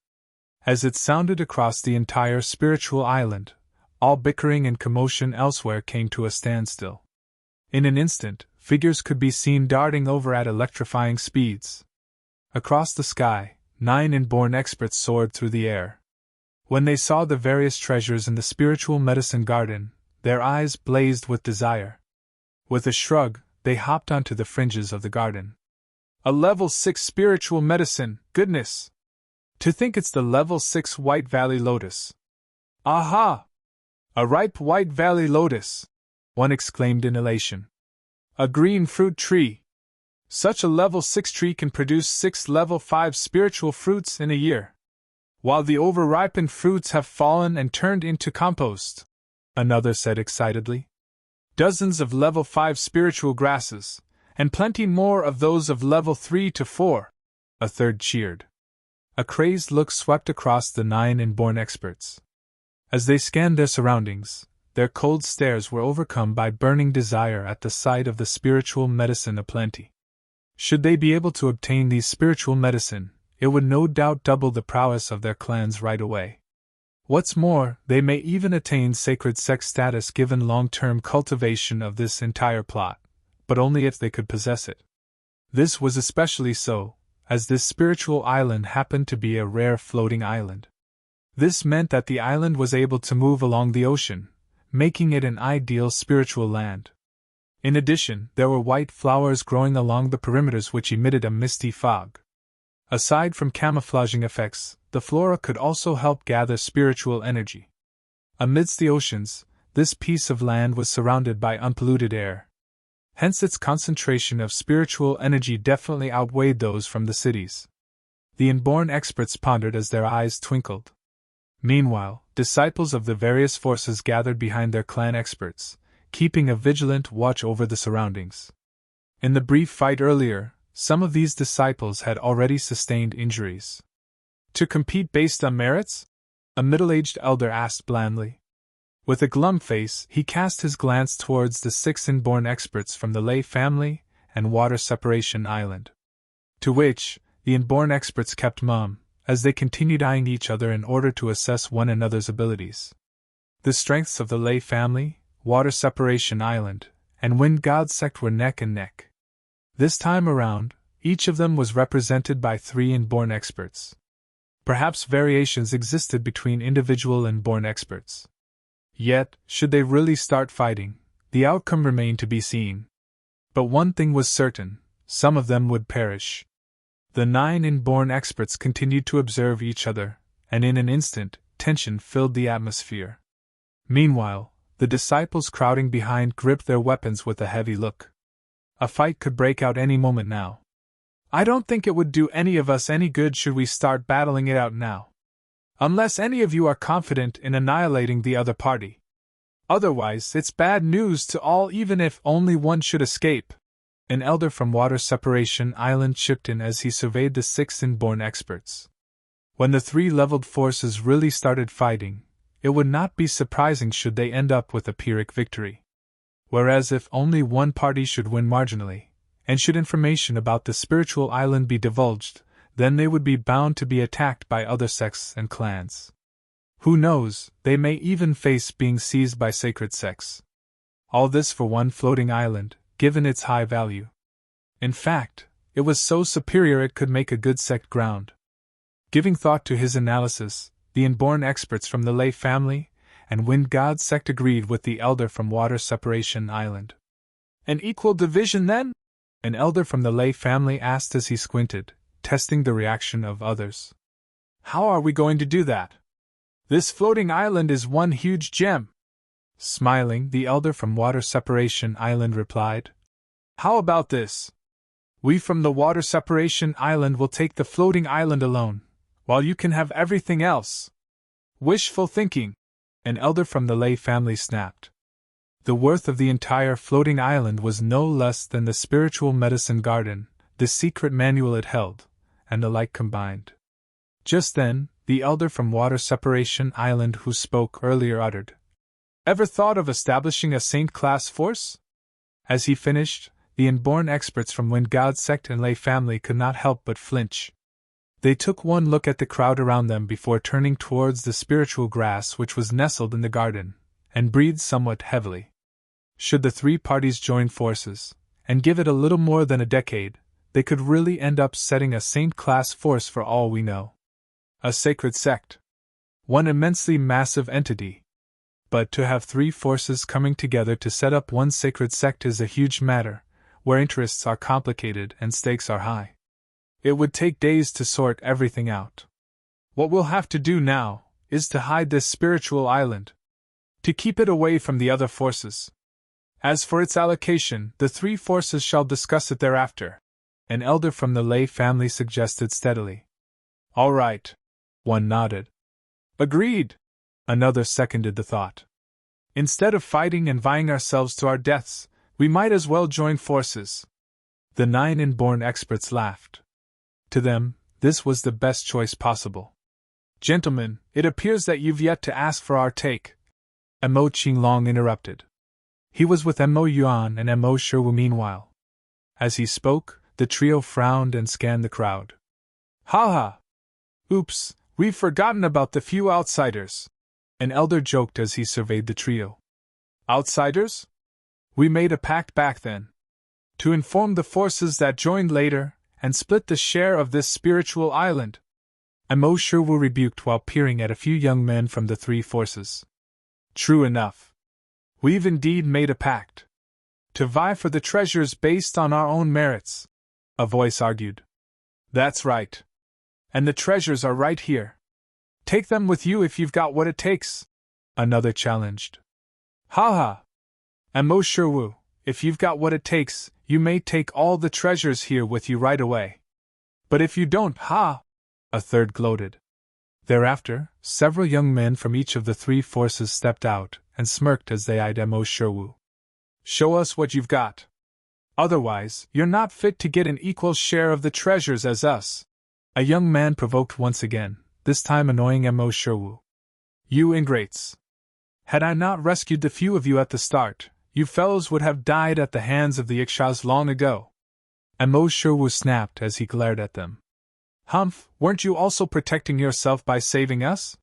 As it sounded across the entire spiritual island, all bickering and commotion elsewhere came to a standstill. In an instant, figures could be seen darting over at electrifying speeds. Across the sky, 9 inborn experts soared through the air. When they saw the various treasures in the spiritual medicine garden, their eyes blazed with desire. With a shrug, they hopped onto the fringes of the garden. A level 6 spiritual medicine, goodness! To think it's the level 6 White Valley Lotus. Aha! A ripe White Valley Lotus! One exclaimed in elation. A green fruit tree! Such a level 6 tree can produce 6 level 5 spiritual fruits in a year. While the overripened fruits have fallen and turned into compost, another said excitedly. Dozens of level 5 spiritual grasses, and plenty more of those of level 3 to 4, a third cheered. A crazed look swept across the 9 inborn experts. As they scanned their surroundings, their cold stares were overcome by burning desire at the sight of the spiritual medicine aplenty. Should they be able to obtain these spiritual medicine, it would no doubt double the prowess of their clans right away. What's more, they may even attain sacred sex status given long-term cultivation of this entire plot, but only if they could possess it. This was especially so, as this spiritual island happened to be a rare floating island. This meant that the island was able to move along the ocean, making it an ideal spiritual land. In addition, there were white flowers growing along the perimeters which emitted a misty fog. Aside from camouflaging effects, the flora could also help gather spiritual energy. Amidst the oceans, this piece of land was surrounded by unpolluted air. Hence its concentration of spiritual energy definitely outweighed those from the cities. The inborn experts pondered as their eyes twinkled. Meanwhile, disciples of the various forces gathered behind their clan experts, keeping a vigilant watch over the surroundings. In the brief fight earlier, some of these disciples had already sustained injuries. To compete based on merits? A middle-aged elder asked blandly. With a glum face, he cast his glance towards the 6 inborn experts from the Lei family and Water Separation Island. To which, the inborn experts kept mum, as they continued eyeing each other in order to assess one another's abilities. The strengths of the Lei family, Water Separation Island, and Wind God sect were neck and neck. This time around, Each of them was represented by 3 inborn experts. Perhaps variations existed between individual and born experts. Yet, should they really start fighting, the outcome remained to be seen. But one thing was certain: some of them would perish. The 9 inborn experts continued to observe each other, and in an instant, tension filled the atmosphere. Meanwhile, the disciples crowding behind gripped their weapons with a heavy look. A fight could break out any moment now. I don't think it would do any of us any good should we start battling it out now. Unless any of you are confident in annihilating the other party. Otherwise, it's bad news to all, even if only one should escape. An elder from Water Separation Island chipped in as he surveyed the 6 inborn experts. When the 3 leveled forces really started fighting, it would not be surprising should they end up with a Pyrrhic victory. Whereas if only one party should win marginally, and should information about the spiritual island be divulged, then they would be bound to be attacked by other sects and clans. Who knows, they may even face being seized by sacred sects. All this for one floating island, given its high value. In fact, it was so superior it could make a good sect ground. Giving thought to his analysis, the inborn experts from the Lay family and Wind God sect agreed with the elder from Water Separation Island. An equal division then? An elder from the Lay family asked as he squinted, testing the reaction of others. How are we going to do that? This floating island is one huge gem. Smiling, the elder from Water Separation Island replied. How about this? We from the Water Separation Island will take the floating island alone, while you can have everything else. Wishful thinking, an elder from the Lay family snapped. The worth of the entire floating island was no less than the spiritual medicine garden, the secret manual it held, and the like combined. Just then, the elder from Water Separation Island who spoke earlier uttered, Ever thought of establishing a Saint-class force? As he finished, the inborn experts from Wind God sect and Lay family could not help but flinch. They took one look at the crowd around them before turning towards the spiritual grass which was nestled in the garden, and breathed somewhat heavily. Should the 3 parties join forces, and give it a little more than a decade, they could really end up setting a Saint-class force for all we know. A sacred sect. One immensely massive entity. But to have 3 forces coming together to set up one sacred sect is a huge matter, where interests are complicated and stakes are high. It would take days to sort everything out. What we'll have to do now is to hide this spiritual island, to keep it away from the other forces. As for its allocation, the 3 forces shall discuss it thereafter, an elder from the Lay family suggested steadily. All right. One nodded. Agreed. Another seconded the thought. Instead of fighting and vying ourselves to our deaths, we might as well join forces. The 9 inborn experts laughed. To them, this was the best choice possible. Gentlemen, it appears that you've yet to ask for our take. Mo Qinglong interrupted. He was with Mo Yuan and Mo Shiwu meanwhile. As he spoke, the trio frowned and scanned the crowd. Ha ha! Oops, we've forgotten about the few outsiders. An elder joked as he surveyed the trio. Outsiders? We made a pact back then. To inform the forces that joined later, and split the share of this spiritual island. Mo Shiwu rebuked while peering at a few young men from the 3 forces. True enough. We've indeed made a pact. To vie for the treasures based on our own merits, a voice argued. That's right. And the treasures are right here. Take them with you if you've got what it takes, another challenged. Ha ha! And Mo Shiwu, if you've got what it takes, you may take all the treasures here with you right away. But if you don't, ha! A third gloated. Thereafter, several young men from each of the 3 forces stepped out and smirked as they eyed Mo Shiwu. Show us what you've got. Otherwise, you're not fit to get an equal share of the treasures as us. A young man provoked once again, this time annoying Mo Shiwu. You ingrates! Had I not rescued the few of you at the start, you fellows would have died at the hands of the Yakshas long ago. Mo Shiwu snapped as he glared at them. Humph, weren't you also protecting yourself by saving us?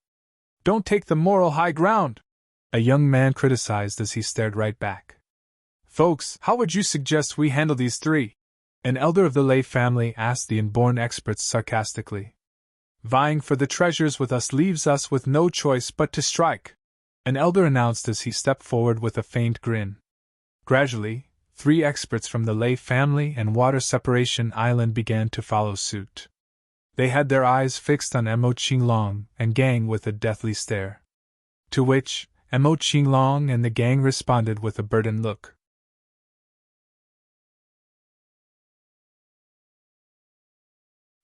Don't take the moral high ground! A young man criticized as he stared right back. Folks, how would you suggest we handle these 3? An elder of the Lei family asked the inborn experts sarcastically. Vying for the treasures with us leaves us with no choice but to strike, an elder announced as he stepped forward with a faint grin. Gradually, 3 experts from the Lei family and Water Separation Island began to follow suit. They had their eyes fixed on Mo Qinglong and gang with a deathly stare. To which, Mo Qinglong and the gang responded with a burdened look.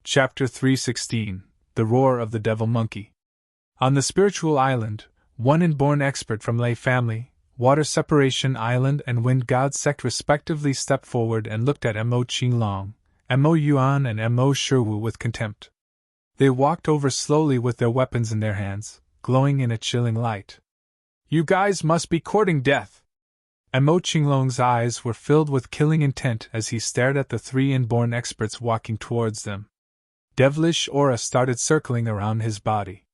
Chapter 316 The Roar of the Devil Monkey. On the Spiritual Island, 1 inborn expert from Lei family, Water Separation Island and Wind God sect respectively stepped forward and looked at Mo Qinglong, Mo Yuan and Mo Shiwu with contempt. They walked over slowly with their weapons in their hands, glowing in a chilling light. You guys must be courting death. Mo Qinglong's eyes were filled with killing intent as he stared at the 3 inborn experts walking towards them. Devilish aura started circling around his body.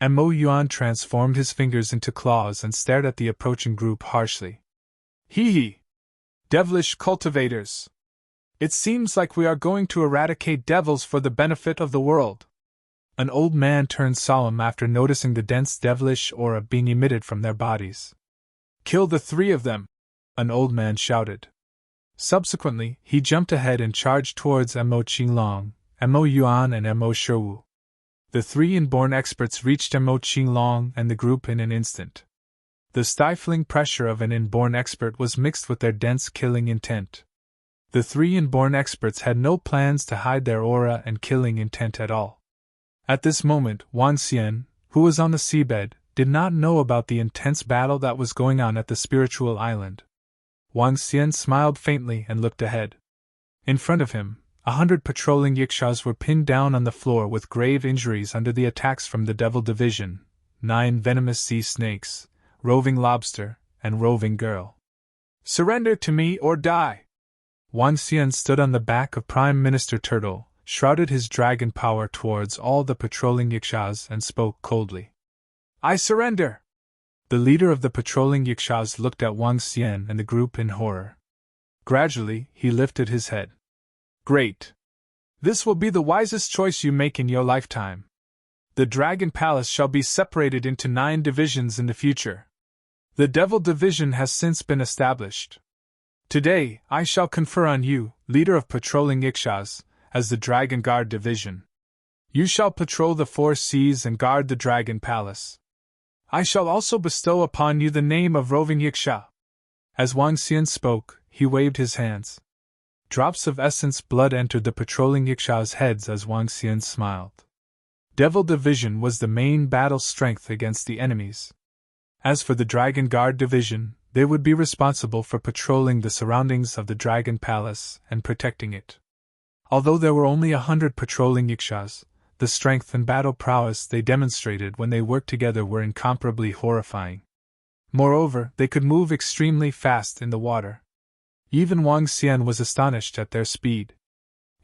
Mo Yuan transformed his fingers into claws and stared at the approaching group harshly. Hee hee! Devilish cultivators! It seems like we are going to eradicate devils for the benefit of the world. An old man turned solemn after noticing the dense devilish aura being emitted from their bodies. Kill the 3 of them! An old man shouted. Subsequently, he jumped ahead and charged towards Mo Qinglong, Mo Yuan and Mo Shiwu. The 3 inborn experts reached Mo Qinglong and the group in an instant. The stifling pressure of an inborn expert was mixed with their dense killing intent. The 3 inborn experts had no plans to hide their aura and killing intent at all. At this moment, Wang Xian, who was on the seabed, did not know about the intense battle that was going on at the Spiritual Island. Wang Xian smiled faintly and looked ahead. In front of him, 100 patrolling Yakshas were pinned down on the floor with grave injuries under the attacks from the Devil Division, 9 venomous sea snakes, roving lobster, and roving girl. Surrender to me or die! Wang Xian stood on the back of Prime Minister Turtle, shrouded his dragon power towards all the patrolling Yakshas and spoke coldly. I surrender! The leader of the patrolling Yakshas looked at Wang Xian and the group in horror. Gradually, he lifted his head. Great! This will be the wisest choice you make in your lifetime. The Dragon Palace shall be separated into 9 divisions in the future. The Devil Division has since been established. Today, I shall confer on you, leader of patrolling Yakshas, as the Dragon Guard Division. You shall patrol the 4 seas and guard the Dragon Palace. I shall also bestow upon you the name of Roving Yaksha. As Wang Xian spoke, he waved his hands. Drops of essence blood entered the patrolling Yakshas' heads as Wang Xian smiled. Devil Division was the main battle strength against the enemies. As for the Dragon Guard Division, they would be responsible for patrolling the surroundings of the Dragon Palace and protecting it. Although there were only 100 patrolling Yakshas, the strength and battle prowess they demonstrated when they worked together were incomparably horrifying. Moreover, they could move extremely fast in the water. Even Wang Xian was astonished at their speed.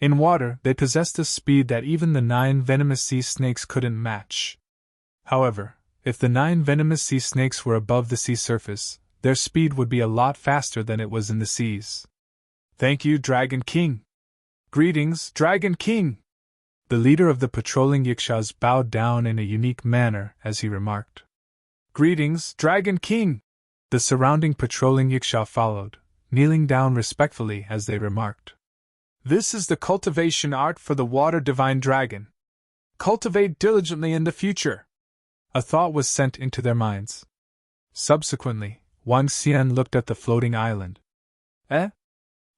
In water, they possessed a speed that even the 9 venomous sea snakes couldn't match. However, if the 9 venomous sea snakes were above the sea surface, their speed would be a lot faster than it was in the seas. Thank you, Dragon King! Greetings, Dragon King! The leader of the patrolling Yakshas bowed down in a unique manner as he remarked. Greetings, Dragon King! The surrounding patrolling Yaksha followed, kneeling down respectfully as they remarked. This is the cultivation art for the water divine dragon. Cultivate diligently in the future. A thought was sent into their minds. Subsequently, Wang Xian looked at the floating island.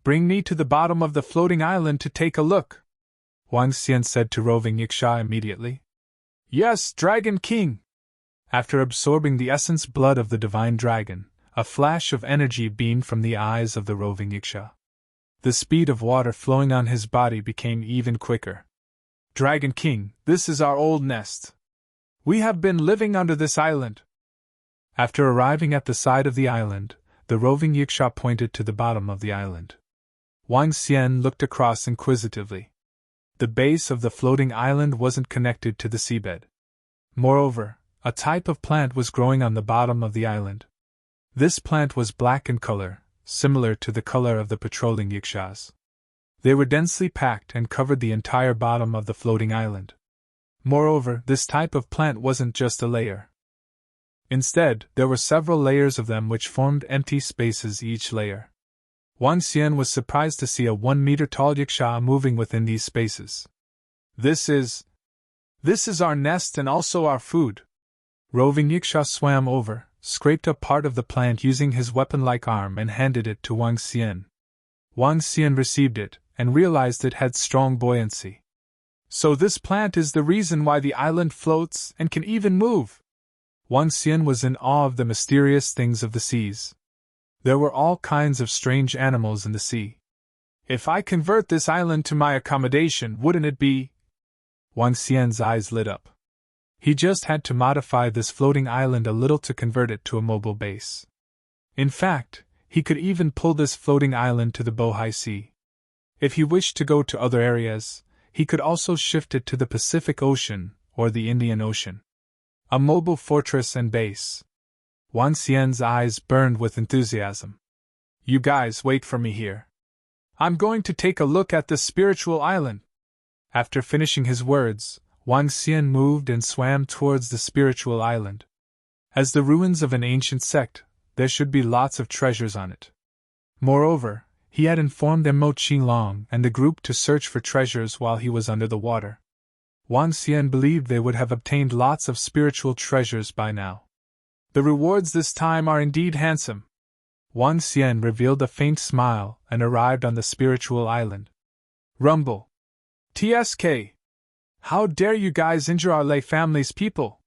Bring me to the bottom of the floating island to take a look, Wang Xian said to Roving Yaksha immediately. Yes, Dragon King! After absorbing the essence blood of the divine dragon, a flash of energy beamed from the eyes of the Roving Yaksha. The speed of water flowing on his body became even quicker. Dragon King, this is our old nest. We have been living under this island. After arriving at the side of the island, the Roving Yaksha pointed to the bottom of the island. Wang Xian looked across inquisitively. The base of the floating island wasn't connected to the seabed. Moreover, a type of plant was growing on the bottom of the island. This plant was black in color, similar to the color of the patrolling Yakshas. They were densely packed and covered the entire bottom of the floating island. Moreover, this type of plant wasn't just a layer. Instead, there were several layers of them which formed empty spaces each layer. Wang Xian was surprised to see a 1-meter-tall Yaksha moving within these spaces. This is our nest and also our food. Roving Yaksha swam over, scraped up part of the plant using his weapon-like arm and handed it to Wang Xian. Wang Xian received it, and realized it had strong buoyancy. So this plant is the reason why the island floats and can even move. Wang Xian was in awe of the mysterious things of the seas. There were all kinds of strange animals in the sea. If I convert this island to my accommodation, wouldn't it be? Wang Xian's eyes lit up. He just had to modify this floating island a little to convert it to a mobile base. In fact, he could even pull this floating island to the Bohai Sea. If he wished to go to other areas, he could also shift it to the Pacific Ocean or the Indian Ocean. A mobile fortress and base. Wang Xian's eyes burned with enthusiasm. You guys wait for me here. I'm going to take a look at the spiritual island. After finishing his words, Wang Xian moved and swam towards the spiritual island. As the ruins of an ancient sect, there should be lots of treasures on it. Moreover, he had informed Mo Qinglong and the group to search for treasures while he was under the water. Wang Xian believed they would have obtained lots of spiritual treasures by now. The rewards this time are indeed handsome. Wang Xian revealed a faint smile and arrived on the spiritual island. Rumble. TSK. How dare you guys injure our lay family's people?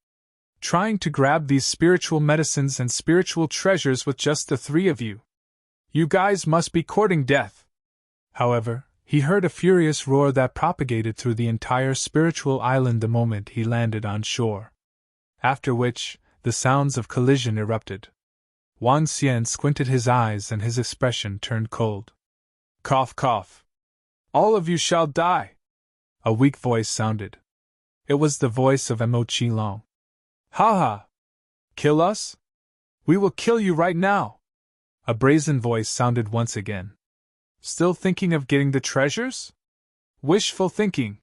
Trying to grab these spiritual medicines and spiritual treasures with just the 3 of you. You guys must be courting death. However, he heard a furious roar that propagated through the entire spiritual island the moment he landed on shore. After which, the sounds of collision erupted. Wang Xian squinted his eyes and his expression turned cold. Cough, cough. All of you shall die. A weak voice sounded. It was the voice of Mo Qinglong. Ha ha! Kill us? We will kill you right now! A brazen voice sounded once again. Still thinking of getting the treasures? Wishful thinking.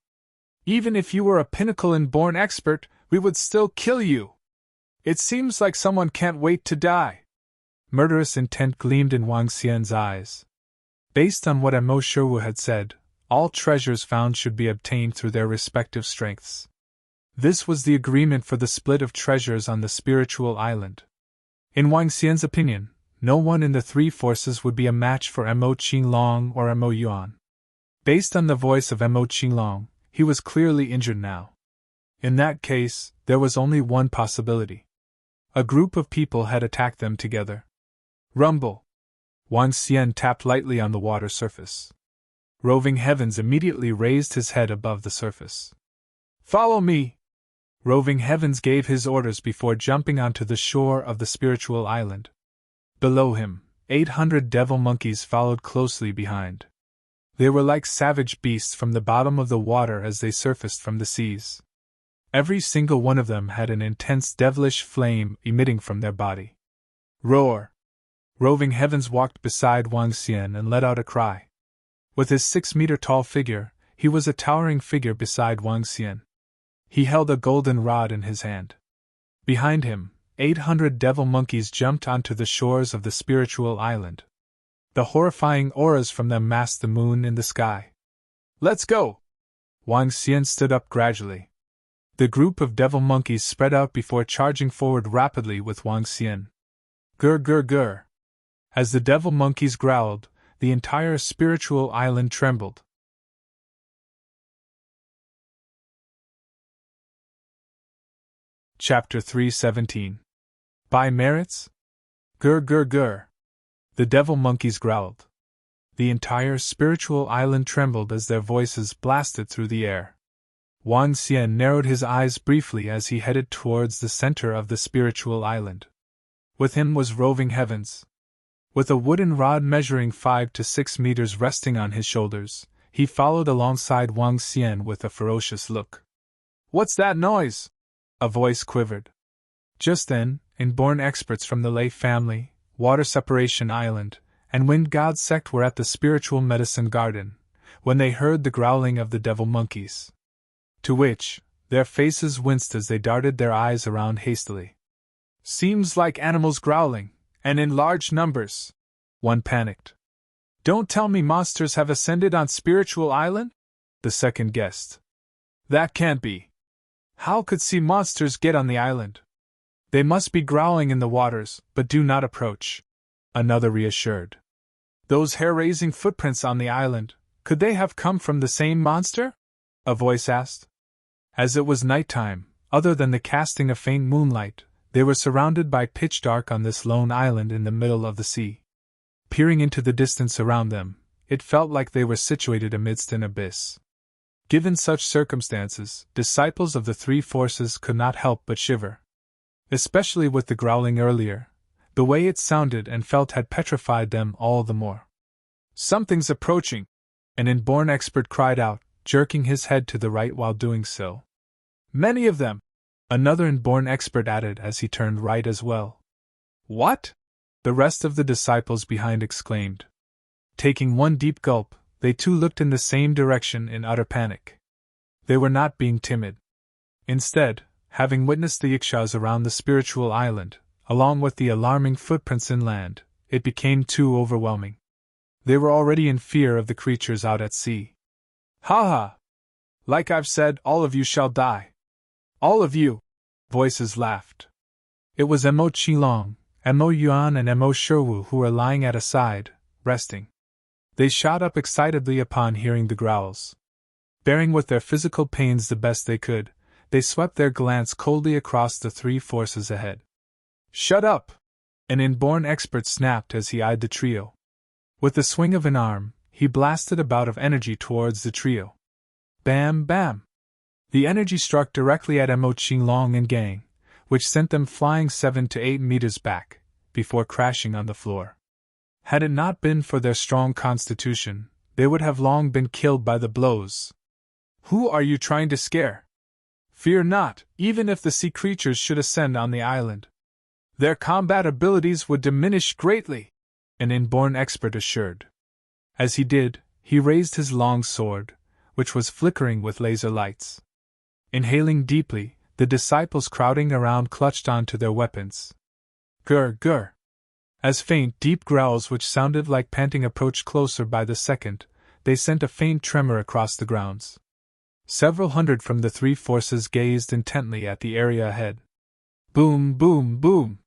Even if you were a pinnacle and born expert, we would still kill you. It seems like someone can't wait to die. Murderous intent gleamed in Wang Xian's eyes. Based on what Mo Sherwu had said, all treasures found should be obtained through their respective strengths. This was the agreement for the split of treasures on the spiritual island. In Wang Xian's opinion, no one in the 3 forces would be a match for Mo Qinglong or Mo Yuan. Based on the voice of Mo Qinglong, he was clearly injured now. In that case, there was only one possibility. A group of people had attacked them together. Rumble. Wang Xian tapped lightly on the water surface. Roving Heavens immediately raised his head above the surface. Follow me! Roving Heavens gave his orders before jumping onto the shore of the spiritual island. Below him, 800 devil monkeys followed closely behind. They were like savage beasts from the bottom of the water as they surfaced from the seas. Every single one of them had an intense devilish flame emitting from their body. Roar! Roving Heavens walked beside Wang Xian and let out a cry. With his 6-meter-tall figure, he was a towering figure beside Wang Xian. He held a golden rod in his hand. Behind him, 800 devil monkeys jumped onto the shores of the spiritual island. The horrifying auras from them masked the moon in the sky. Let's go! Wang Xian stood up gradually. The group of devil monkeys spread out before charging forward rapidly with Wang Xian. Gur gur gur! As the devil monkeys growled, the entire spiritual island trembled. Chapter 317. By merits? Gur gur gur! The devil monkeys growled. The entire spiritual island trembled as their voices blasted through the air. Wang Xian narrowed his eyes briefly as he headed towards the center of the spiritual island. With him was Roving Heavens. With a wooden rod measuring 5 to 6 meters resting on his shoulders, he followed alongside Wang Xian with a ferocious look. What's that noise? A voice quivered. Just then, inborn experts from the Lei family, Water Separation Island, and Wind God sect were at the spiritual medicine garden, when they heard the growling of the devil monkeys. To which, their faces winced as they darted their eyes around hastily. "Seems like animals growling, and in large numbers," one panicked. "Don't tell me monsters have ascended on Spiritual Island?" the second guessed. "That can't be. How could sea monsters get on the island? They must be growling in the waters, but do not approach," another reassured. "Those hair-raising footprints on the island, could they have come from the same monster?" a voice asked. As it was nighttime, other than the casting of faint moonlight, they were surrounded by pitch dark on this lone island in the middle of the sea. Peering into the distance around them, it felt like they were situated amidst an abyss. Given such circumstances, disciples of the three forces could not help but shiver. Especially with the growling earlier, the way it sounded and felt had petrified them all the more. "Something's approaching!" an inborn expert cried out, jerking his head to the right while doing so. "Many of them!" another inborn expert added as he turned right as well. "What?" the rest of the disciples behind exclaimed. Taking one deep gulp, they too looked in the same direction in utter panic. They were not being timid. Instead, having witnessed the Yakshas around the spiritual island, along with the alarming footprints inland, it became too overwhelming. They were already in fear of the creatures out at sea. "Ha ha! Like I've said, all of you shall die. All of you!" voices laughed. It was Mo Qilong, Mo Yuan and Mo Sherwu who were lying at a side, resting. They shot up excitedly upon hearing the growls. Bearing with their physical pains the best they could, they swept their glance coldly across the three forces ahead. "Shut up!" an inborn expert snapped as he eyed the trio. With the swing of an arm, he blasted a bout of energy towards the trio. Bam, bam! The energy struck directly at Mo Qilong and gang, which sent them flying 7 to 8 meters back, before crashing on the floor. Had it not been for their strong constitution, they would have long been killed by the blows. "Who are you trying to scare? Fear not, even if the sea creatures should ascend on the island. Their combat abilities would diminish greatly," an inborn expert assured. As he did, he raised his long sword, which was flickering with laser lights. Inhaling deeply, the disciples crowding around clutched onto their weapons. Gur, gur! As faint, deep growls which sounded like panting approached closer by the second, they sent a faint tremor across the grounds. Several hundred from the three forces gazed intently at the area ahead. "Boom, boom, boom!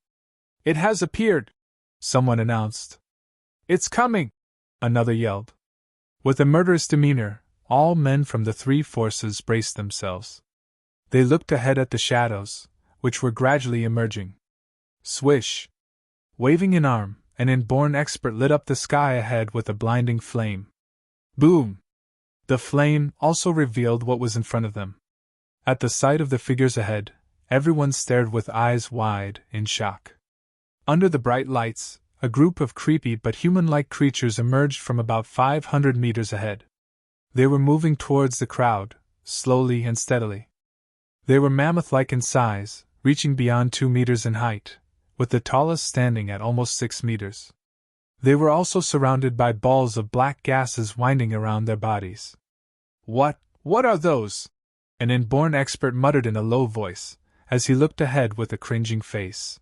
It has appeared!" someone announced. "It's coming!" another yelled. With a murderous demeanor, all men from the three forces braced themselves. They looked ahead at the shadows, which were gradually emerging. Swish! Waving an arm, an inborn expert lit up the sky ahead with a blinding flame. Boom! The flame also revealed what was in front of them. At the sight of the figures ahead, everyone stared with eyes wide in shock. Under the bright lights, a group of creepy but human-like creatures emerged from about 500 meters ahead. They were moving towards the crowd, slowly and steadily. They were mammoth-like in size, reaching beyond 2 meters in height, with the tallest standing at almost 6 meters. They were also surrounded by balls of black gases winding around their bodies. What are those?" an inborn expert muttered in a low voice, as he looked ahead with a cringing face.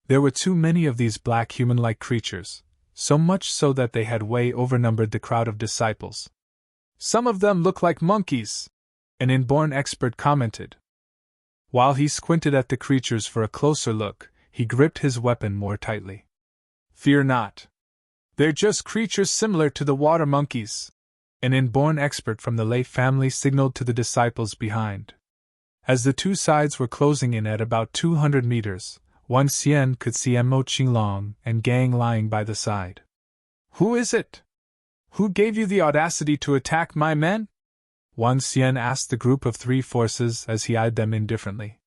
There were too many of these black human-like creatures, so much so that they had way overnumbered the crowd of disciples. "Some of them look like monkeys," an inborn expert commented. While he squinted at the creatures for a closer look, he gripped his weapon more tightly. "Fear not. They're just creatures similar to the water monkeys," an inborn expert from the Lei family signaled to the disciples behind. As the two sides were closing in at about 200 meters, Wang Xian could see Mo Qilong and gang lying by the side. "Who is it? Who gave you the audacity to attack my men?" Wang Xian asked the group of three forces as he eyed them indifferently.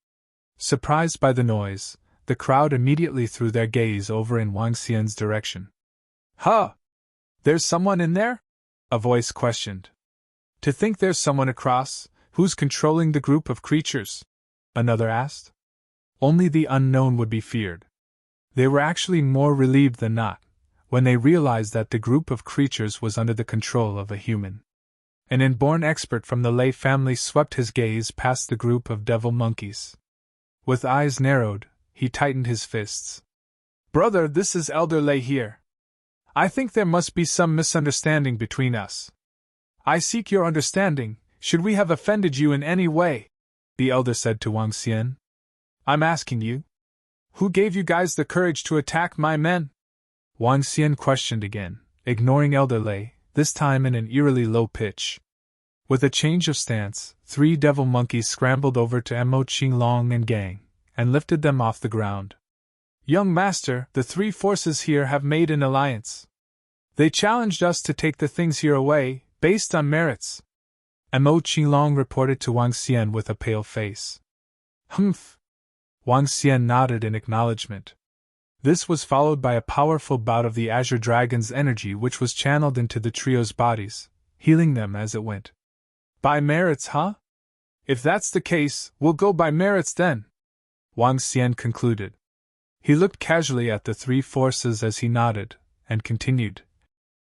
Surprised by the noise, the crowd immediately threw their gaze over in Wang Xian's direction. "Huh! There's someone in there?" a voice questioned. "To think there's someone across, who's controlling the group of creatures?" another asked. Only the unknown would be feared. They were actually more relieved than not, when they realized that the group of creatures was under the control of a human. An inborn expert from the Lei family swept his gaze past the group of devil monkeys. With eyes narrowed, he tightened his fists. Brother, this is Elder Lei here. I think there must be some misunderstanding between us. I seek your understanding. Should we have offended you in any way? The elder said to Wang Xian. I'm asking you. Who gave you guys the courage to attack my men? Wang Xian questioned again, ignoring Elder Lei, this time in an eerily low pitch. With a change of stance, 3 devil monkeys scrambled over to Mo Qinglong and gang, and lifted them off the ground. Young master, the 3 forces here have made an alliance. They challenged us to take the things here away, based on merits. Mo Qinglong reported to Wang Xian with a pale face. Humph. Wang Xian nodded in acknowledgement. This was followed by a powerful bout of the Azure Dragon's energy which was channeled into the trio's bodies, healing them as it went. By merits, huh? If that's the case, we'll go by merits then, Wang Xian concluded. He looked casually at the 3 forces as he nodded, and continued.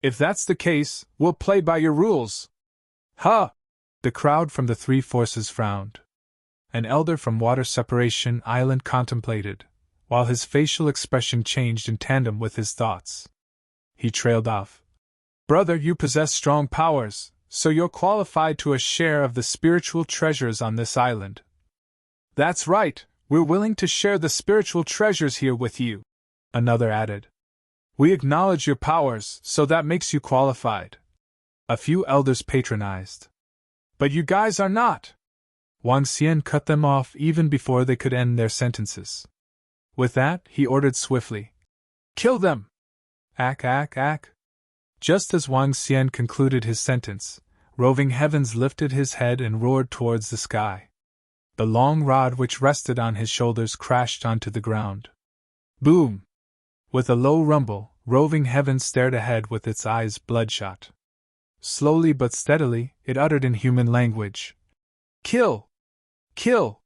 If that's the case, we'll play by your rules. Huh! The crowd from the 3 forces frowned. An elder from Water Separation Island contemplated, while his facial expression changed in tandem with his thoughts. He trailed off. Brother, you possess strong powers, so you're qualified to a share of the spiritual treasures on this island. That's right, we're willing to share the spiritual treasures here with you, another added. We acknowledge your powers, so that makes you qualified. A few elders patronized. But you guys are not. Wang Xian cut them off even before they could end their sentences. With that, he ordered swiftly. Kill them! Ack, ack, ack. Just as Wang Xian concluded his sentence, Roving Heavens lifted his head and roared towards the sky. The long rod which rested on his shoulders crashed onto the ground. Boom! With a low rumble, Roving Heavens stared ahead with its eyes bloodshot. Slowly but steadily, it uttered in human language. Kill! Kill!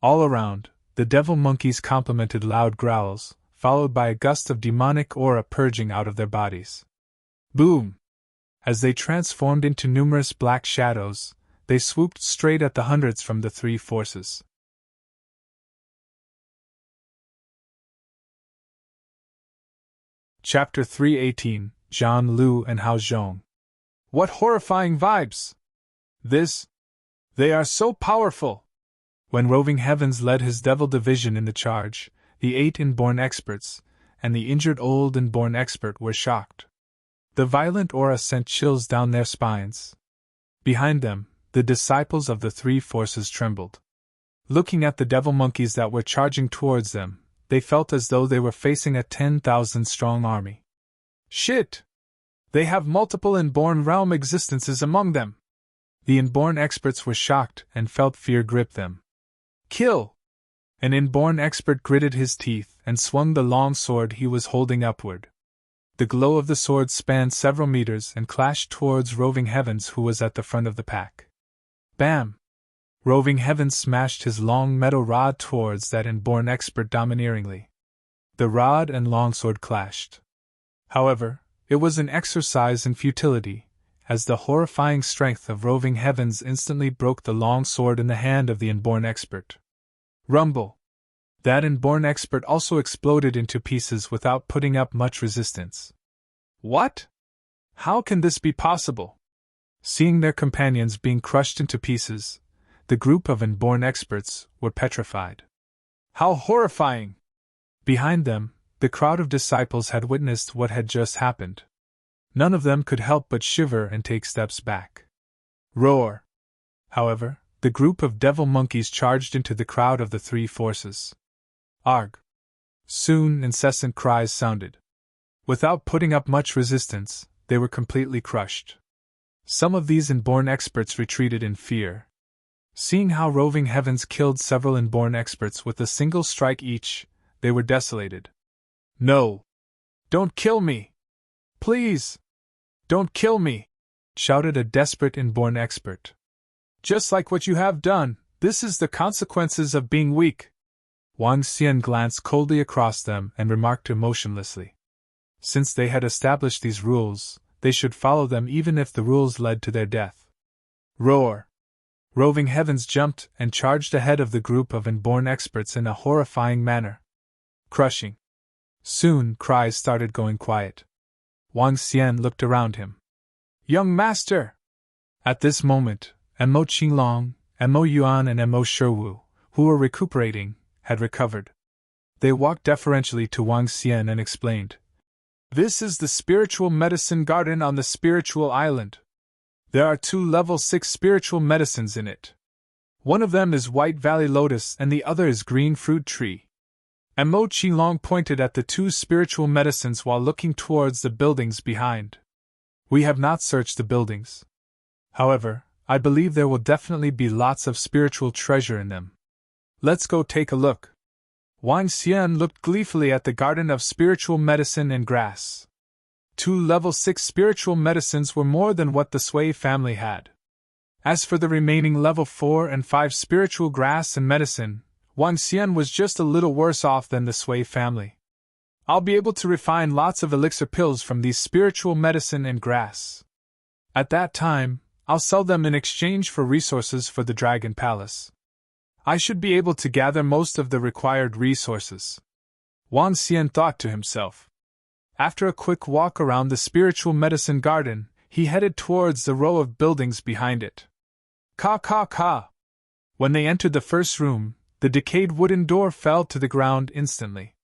All around, the devil monkeys complemented loud growls, followed by a gust of demonic aura purging out of their bodies. Boom! As they transformed into numerous black shadows, they swooped straight at the hundreds from the 3 forces. Chapter 318, Zhan Lu and Hao Zhong. What horrifying vibes! They are so powerful! When Roving Heavens led his devil division in the charge, the 8 inborn experts, and the injured old inborn expert were shocked. The violent aura sent chills down their spines. Behind them, the disciples of the 3 forces trembled. Looking at the devil monkeys that were charging towards them, they felt as though they were facing a 10,000-strong army. Shit! They have multiple inborn realm existences among them! The inborn experts were shocked and felt fear grip them. Kill! An inborn expert gritted his teeth and swung the long sword he was holding upward. The glow of the sword spanned several meters and clashed towards Roving Heavens, who was at the front of the pack. Bam! Roving Heavens smashed his long metal rod towards that inborn expert domineeringly. The rod and longsword clashed. However, it was an exercise in futility, as the horrifying strength of Roving Heavens instantly broke the long sword in the hand of the inborn expert. Rumble! That inborn expert also exploded into pieces without putting up much resistance. What? How can this be possible? Seeing their companions being crushed into pieces, the group of inborn experts were petrified. How horrifying! Behind them, the crowd of disciples had witnessed what had just happened. None of them could help but shiver and take steps back. Roar! However, the group of devil monkeys charged into the crowd of the 3 forces. Arg! Soon incessant cries sounded. Without putting up much resistance, they were completely crushed. Some of these inborn experts retreated in fear. Seeing how Roving Heavens killed several inborn experts with a single strike each, they were desolated. No! Don't kill me! Please! Don't kill me! Shouted a desperate inborn expert. Just like what you have done, this is the consequences of being weak. Wang Xian glanced coldly across them and remarked emotionlessly. Since they had established these rules, they should follow them even if the rules led to their death. Roar! Roving Heavens jumped and charged ahead of the group of inborn experts in a horrifying manner. Crushing. Soon, cries started going quiet. Wang Xian looked around him. Young master! At this moment, Mo Qinglong, Mo Yuan, and Mo Shiwu, who were recuperating, had recovered. They walked deferentially to Wang Xian and explained. This is the spiritual medicine garden on the spiritual island. There are 2 level 6 spiritual medicines in it. One of them is White Valley Lotus and the other is Green Fruit Tree. Mo Qinglong pointed at the 2 spiritual medicines while looking towards the buildings behind. We have not searched the buildings. However, I believe there will definitely be lots of spiritual treasure in them. Let's go take a look. Wang Xian looked gleefully at the garden of spiritual medicine and grass. 2 level 6 spiritual medicines were more than what the Sui family had. As for the remaining level 4 and 5 spiritual grass and medicine, Wang Xian was just a little worse off than the Sui family. I'll be able to refine lots of elixir pills from these spiritual medicine and grass. At that time, I'll sell them in exchange for resources for the Dragon Palace. I should be able to gather most of the required resources. Wang Xian thought to himself. After a quick walk around the spiritual medicine garden, he headed towards the row of buildings behind it. Ka ka ka! When they entered the first room, the decayed wooden door fell to the ground instantly.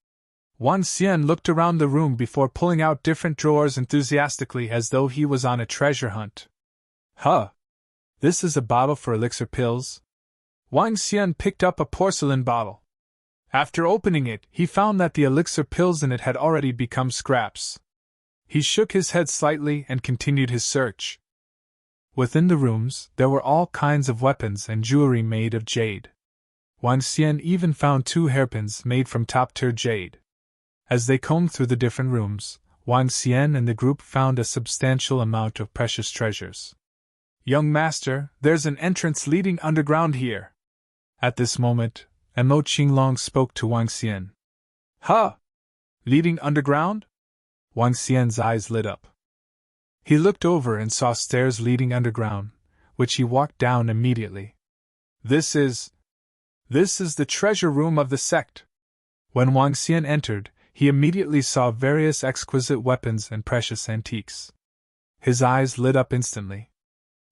Wang Xian looked around the room before pulling out different drawers enthusiastically as though he was on a treasure hunt. Huh! This is a bottle for elixir pills? Wang Xian picked up a porcelain bottle. After opening it, he found that the elixir pills in it had already become scraps. He shook his head slightly and continued his search. Within the rooms, there were all kinds of weapons and jewelry made of jade. Wang Xian even found 2 hairpins made from top-tier jade. As they combed through the different rooms, Wang Xian and the group found a substantial amount of precious treasures. Young master, there's an entrance leading underground here. At this moment, Mo Qinglong spoke to Wang Xian. Huh! Leading underground? Wang Xian's eyes lit up. He looked over and saw stairs leading underground, which he walked down immediately. This is the treasure room of the sect. When Wang Xian entered, he immediately saw various exquisite weapons and precious antiques. His eyes lit up instantly.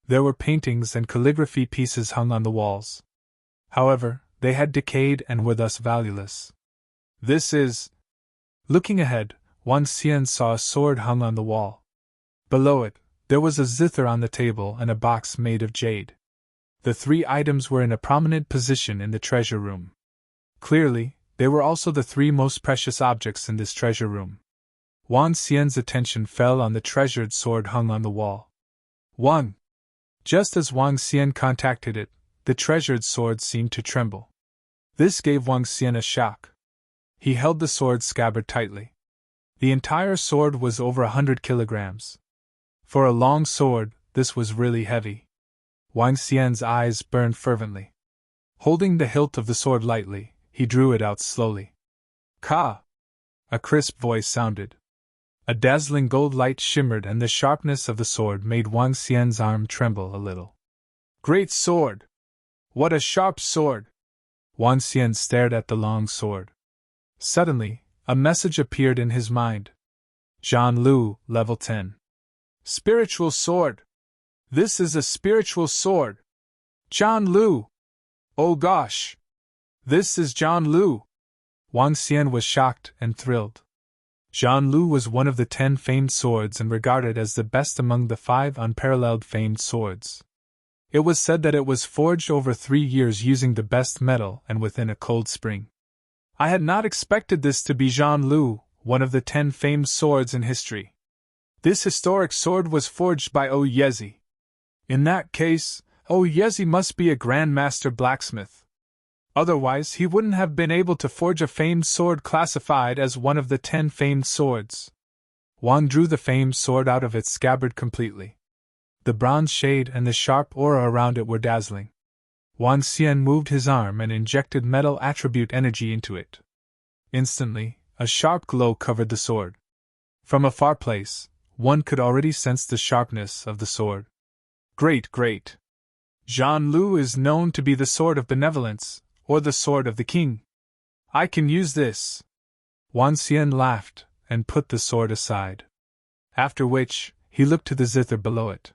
There were paintings and calligraphy pieces hung on the walls. However, they had decayed and were thus valueless. This is... Looking ahead, Wang Xian saw a sword hung on the wall. Below it, there was a zither on the table and a box made of jade. The 3 items were in a prominent position in the treasure room. Clearly, they were also the 3 most precious objects in this treasure room. Wang Xian's attention fell on the treasured sword hung on the wall. Wang! Just as Wang Xian contacted it, the treasured sword seemed to tremble. This gave Wang Xian a shock. He held the sword scabbard tightly. The entire sword was over 100 kilograms. For a long sword, this was really heavy. Wang Xian's eyes burned fervently. Holding the hilt of the sword lightly, he drew it out slowly. Ka! A crisp voice sounded. A dazzling gold light shimmered and the sharpness of the sword made Wang Xian's arm tremble a little. Great sword! What a sharp sword! Wang Xian stared at the long sword. Suddenly, a message appeared in his mind. Zhan Lu, level 10. Spiritual sword! This is a spiritual sword! Zhan Lu! Oh gosh! This is Zhan Lu! Wang Xian was shocked and thrilled. Zhan Lu was one of the 10 famed swords and regarded as the best among the 5 unparalleled famed swords. It was said that it was forged over 3 years using the best metal and within a cold spring. I had not expected this to be Zhan Lu, one of the 10 famed swords in history. This historic sword was forged by Yezi. In that case, Yezi must be a grandmaster blacksmith. Otherwise, he wouldn't have been able to forge a famed sword classified as one of the 10 famed swords. Wang drew the famed sword out of its scabbard completely. The bronze shade and the sharp aura around it were dazzling. Wang Xian moved his arm and injected metal attribute energy into it. Instantly, a sharp glow covered the sword. From a far place, one could already sense the sharpness of the sword. Great, great! Zhan Lu is known to be the sword of benevolence, or the sword of the king. I can use this. Wang Xian laughed and put the sword aside. After which, he looked to the zither below it.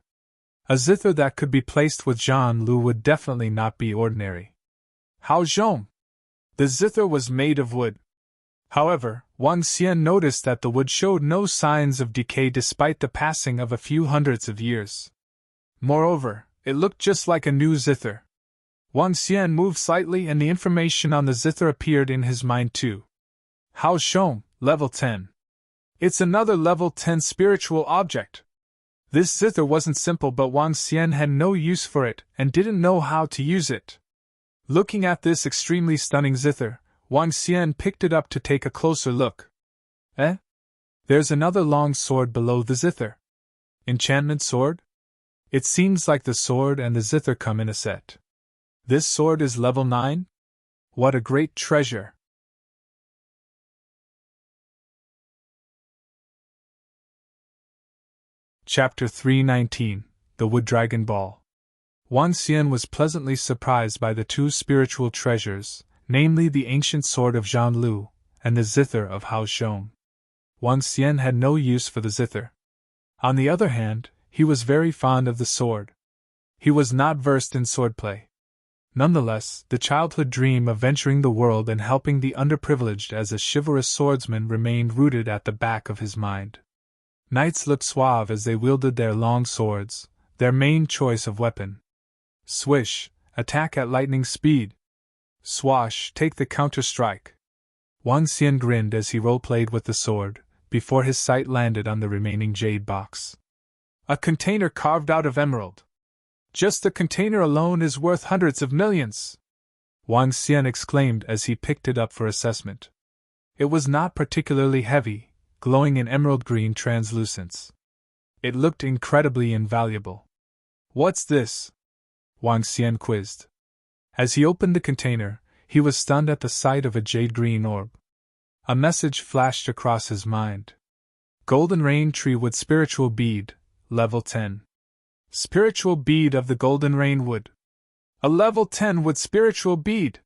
A zither that could be placed with Zhan Lu would definitely not be ordinary. How Zhong? The zither was made of wood. However, Wang Xian noticed that the wood showed no signs of decay despite the passing of a few hundreds of years. Moreover, it looked just like a new zither. Wang Xian moved slightly and the information on the zither appeared in his mind too. How Zhong, level 10. It's another level 10 spiritual object. This zither wasn't simple, but Wang Xian had no use for it and didn't know how to use it. Looking at this extremely stunning zither, Wang Xian picked it up to take a closer look. There's another long sword below the zither. Enchantment sword? It seems like the sword and the zither come in a set. This sword is level 9? What a great treasure! Chapter 319, The Wood Dragon Ball. Wang Xian was pleasantly surprised by the two spiritual treasures, namely the ancient sword of Zhan Lu and the zither of Hao Zhong. Wang Xian had no use for the zither. On the other hand, he was very fond of the sword. He was not versed in swordplay. Nonetheless, the childhood dream of venturing the world and helping the underprivileged as a chivalrous swordsman remained rooted at the back of his mind. Knights looked suave as they wielded their long swords, their main choice of weapon. Swish, attack at lightning speed. Swash, take the counter-strike. Wang Xian grinned as he role-played with the sword, before his sight landed on the remaining jade box. A container carved out of emerald. Just the container alone is worth hundreds of millions! Wang Xian exclaimed as he picked it up for assessment. It was not particularly heavy, glowing in emerald green translucence. It looked incredibly invaluable. What's this? Wang Xian quizzed. As he opened the container, he was stunned at the sight of a jade-green orb. A message flashed across his mind. Golden Rain Tree Wood Spiritual Bead, Level 10. Spiritual Bead of the Golden Rain Wood. A Level 10 Wood Spiritual Bead!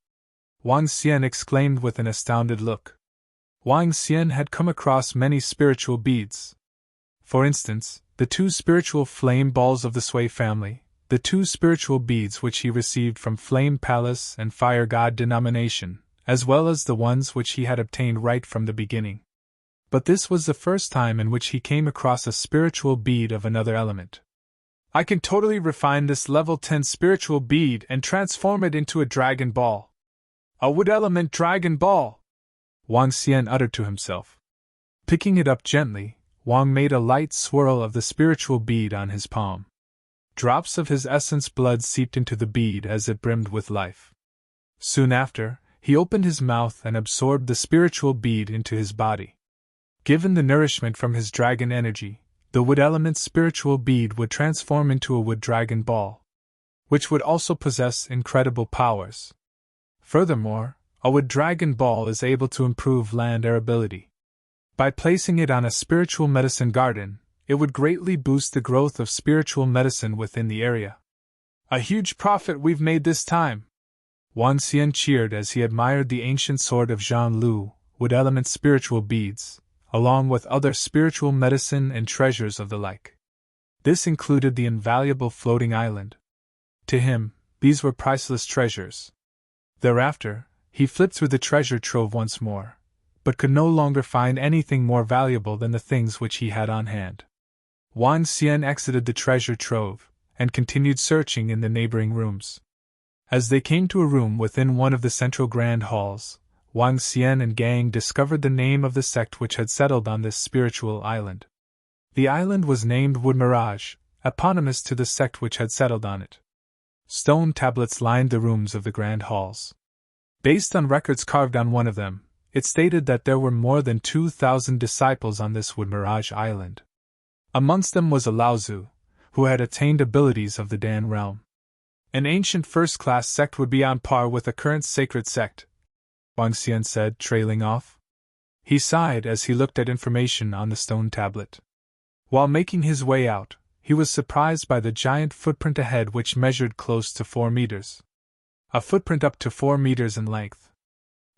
Wang Xian exclaimed with an astounded look. Wang Xian had come across many spiritual beads. For instance, the two spiritual flame balls of the Sui family, the two spiritual beads which he received from Flame Palace and Fire God denomination, as well as the ones which he had obtained right from the beginning. But this was the first time in which he came across a spiritual bead of another element. I can totally refine this level 10 spiritual bead and transform it into a dragon ball. A wood element dragon ball! Wang Xian uttered to himself. Picking it up gently, Wang made a light swirl of the spiritual bead on his palm. Drops of his essence blood seeped into the bead as it brimmed with life. Soon after, he opened his mouth and absorbed the spiritual bead into his body. Given the nourishment from his dragon energy, the wood element's spiritual bead would transform into a wood dragon ball, which would also possess incredible powers. Furthermore, a wood dragon ball is able to improve land arability. By placing it on a spiritual medicine garden, it would greatly boost the growth of spiritual medicine within the area. A huge profit we've made this time! Wang Xian cheered as he admired the ancient sword of Zhan Lu, wood element spiritual beads, along with other spiritual medicine and treasures of the like. This included the invaluable floating island. To him, these were priceless treasures. Thereafter, he flipped through the treasure trove once more, but could no longer find anything more valuable than the things which he had on hand. Wang Xian exited the treasure trove, and continued searching in the neighboring rooms. As they came to a room within one of the central grand halls, Wang Xian and gang discovered the name of the sect which had settled on this spiritual island. The island was named Wood Mirage, eponymous to the sect which had settled on it. Stone tablets lined the rooms of the grand halls. Based on records carved on one of them, it stated that there were more than 2,000 disciples on this Wood Mirage island. Amongst them was a Laozu, who had attained abilities of the Dan realm. An ancient first-class sect would be on par with a current sacred sect, Wang Xian said, trailing off. He sighed as he looked at information on the stone tablet. While making his way out, he was surprised by the giant footprint ahead, which measured close to 4 meters. A footprint up to 4 meters in length.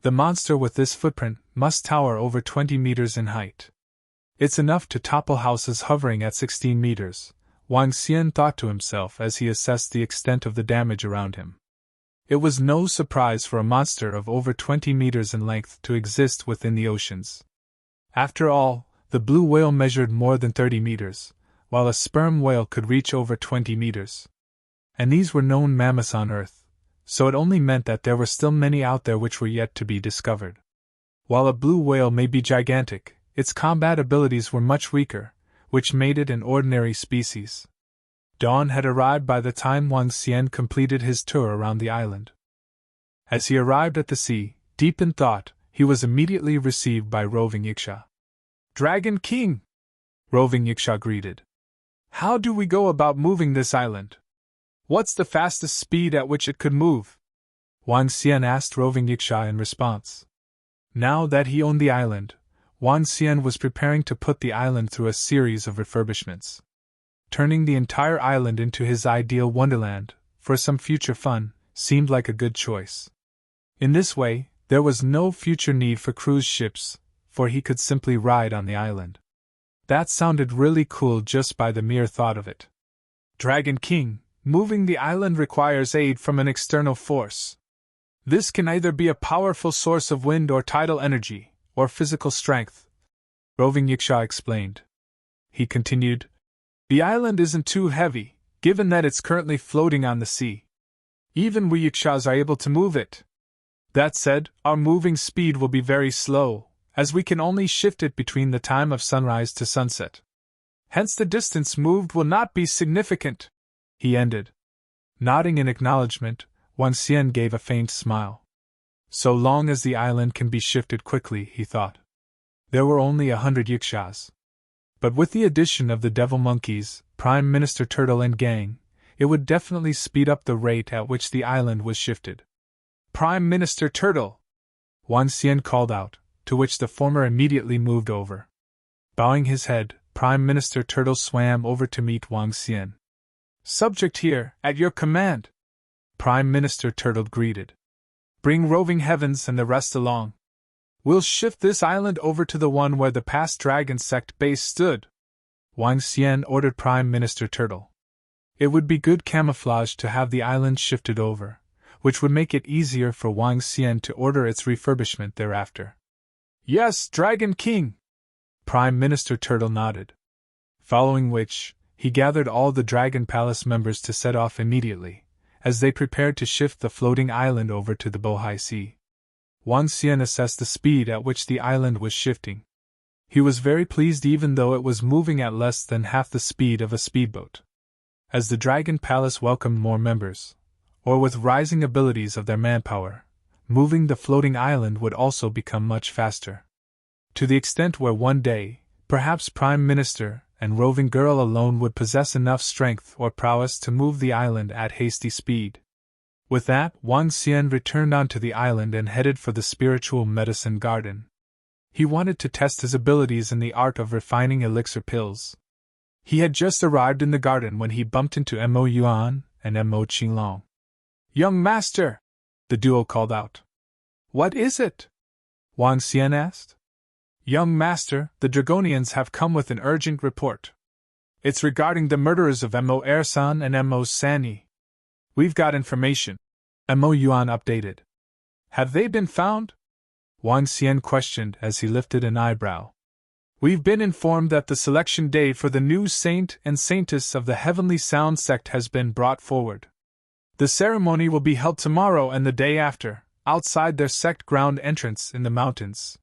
The monster with this footprint must tower over 20 meters in height. It's enough to topple houses hovering at 16 meters, Wang Xian thought to himself as he assessed the extent of the damage around him. It was no surprise for a monster of over 20 meters in length to exist within the oceans. After all, the blue whale measured more than 30 meters, while a sperm whale could reach over 20 meters. And these were known mammoths on Earth, so it only meant that there were still many out there which were yet to be discovered. While a blue whale may be gigantic, its combat abilities were much weaker, which made it an ordinary species. Dawn had arrived by the time Wang Xian completed his tour around the island. As he arrived at the sea, deep in thought, he was immediately received by roving Yaksha. "Dragon King!" roving Yaksha greeted. "How do we go about moving this island? What's the fastest speed at which it could move?" Wang Xian asked roving Yaksha in response. Now that he owned the island, Wang Xian was preparing to put the island through a series of refurbishments. Turning the entire island into his ideal wonderland, for some future fun, seemed like a good choice. In this way, there was no future need for cruise ships, for he could simply ride on the island. That sounded really cool just by the mere thought of it. "Dragon King, moving the island requires aid from an external force. This can either be a powerful source of wind or tidal energy, or physical strength," roving Yaksha explained. He continued, "The island isn't too heavy, given that it's currently floating on the sea. Even we Yakshas are able to move it. That said, our moving speed will be very slow, as we can only shift it between the time of sunrise to sunset. Hence the distance moved will not be significant," he ended. Nodding in acknowledgement, Wang Xian gave a faint smile. So long as the island can be shifted quickly, he thought. There were only 100 Yakshas. But with the addition of the devil monkeys, Prime Minister Turtle and gang, it would definitely speed up the rate at which the island was shifted. "Prime Minister Turtle!" Wang Xian called out, to which the former immediately moved over. Bowing his head, Prime Minister Turtle swam over to meet Wang Xian. "Subject here, at your command," Prime Minister Turtle greeted. "Bring roving heavens and the rest along. We'll shift this island over to the one where the past dragon sect base stood," Wang Xian ordered Prime Minister Turtle. It would be good camouflage to have the island shifted over, which would make it easier for Wang Xian to order its refurbishment thereafter. "Yes, Dragon King!" Prime Minister Turtle nodded. Following which, he gathered all the Dragon Palace members to set off immediately, as they prepared to shift the floating island over to the Bohai Sea. Wang Xian assessed the speed at which the island was shifting. He was very pleased even though it was moving at less than half the speed of a speedboat. As the Dragon Palace welcomed more members, or with rising abilities of their manpower, moving the floating island would also become much faster. To the extent where one day, perhaps Prime Minister and roving girl alone would possess enough strength or prowess to move the island at hasty speed. With that, Wang Xian returned onto the island and headed for the spiritual medicine garden. He wanted to test his abilities in the art of refining elixir pills. He had just arrived in the garden when he bumped into Mo Yuan and Mo Qinglong. "Young master!" the duo called out. "What is it?" Wang Xian asked. "Young master, the Dragonians have come with an urgent report. It's regarding the murderers of Mo Ersan and Mo Sani. We've got information," Mo Yuan updated. "Have they been found?" Wang Xian questioned as he lifted an eyebrow. "We've been informed that the selection day for the new saint and saintess of the Heavenly Sound sect has been brought forward. The ceremony will be held tomorrow and the day after, outside their sect ground entrance in the mountains,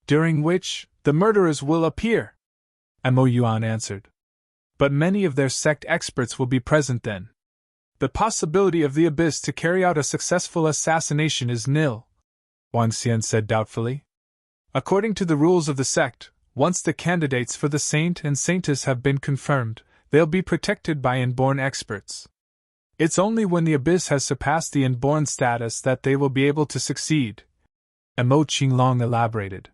during which the murderers will appear," Mo Yuan answered. "But many of their sect experts will be present then. The possibility of the Abyss to carry out a successful assassination is nil," Wang Xian said doubtfully. "According to the rules of the sect, once the candidates for the saint and saintess have been confirmed, they'll be protected by inborn experts. It's only when the Abyss has surpassed the inborn status that they will be able to succeed," Mo Qinglong elaborated.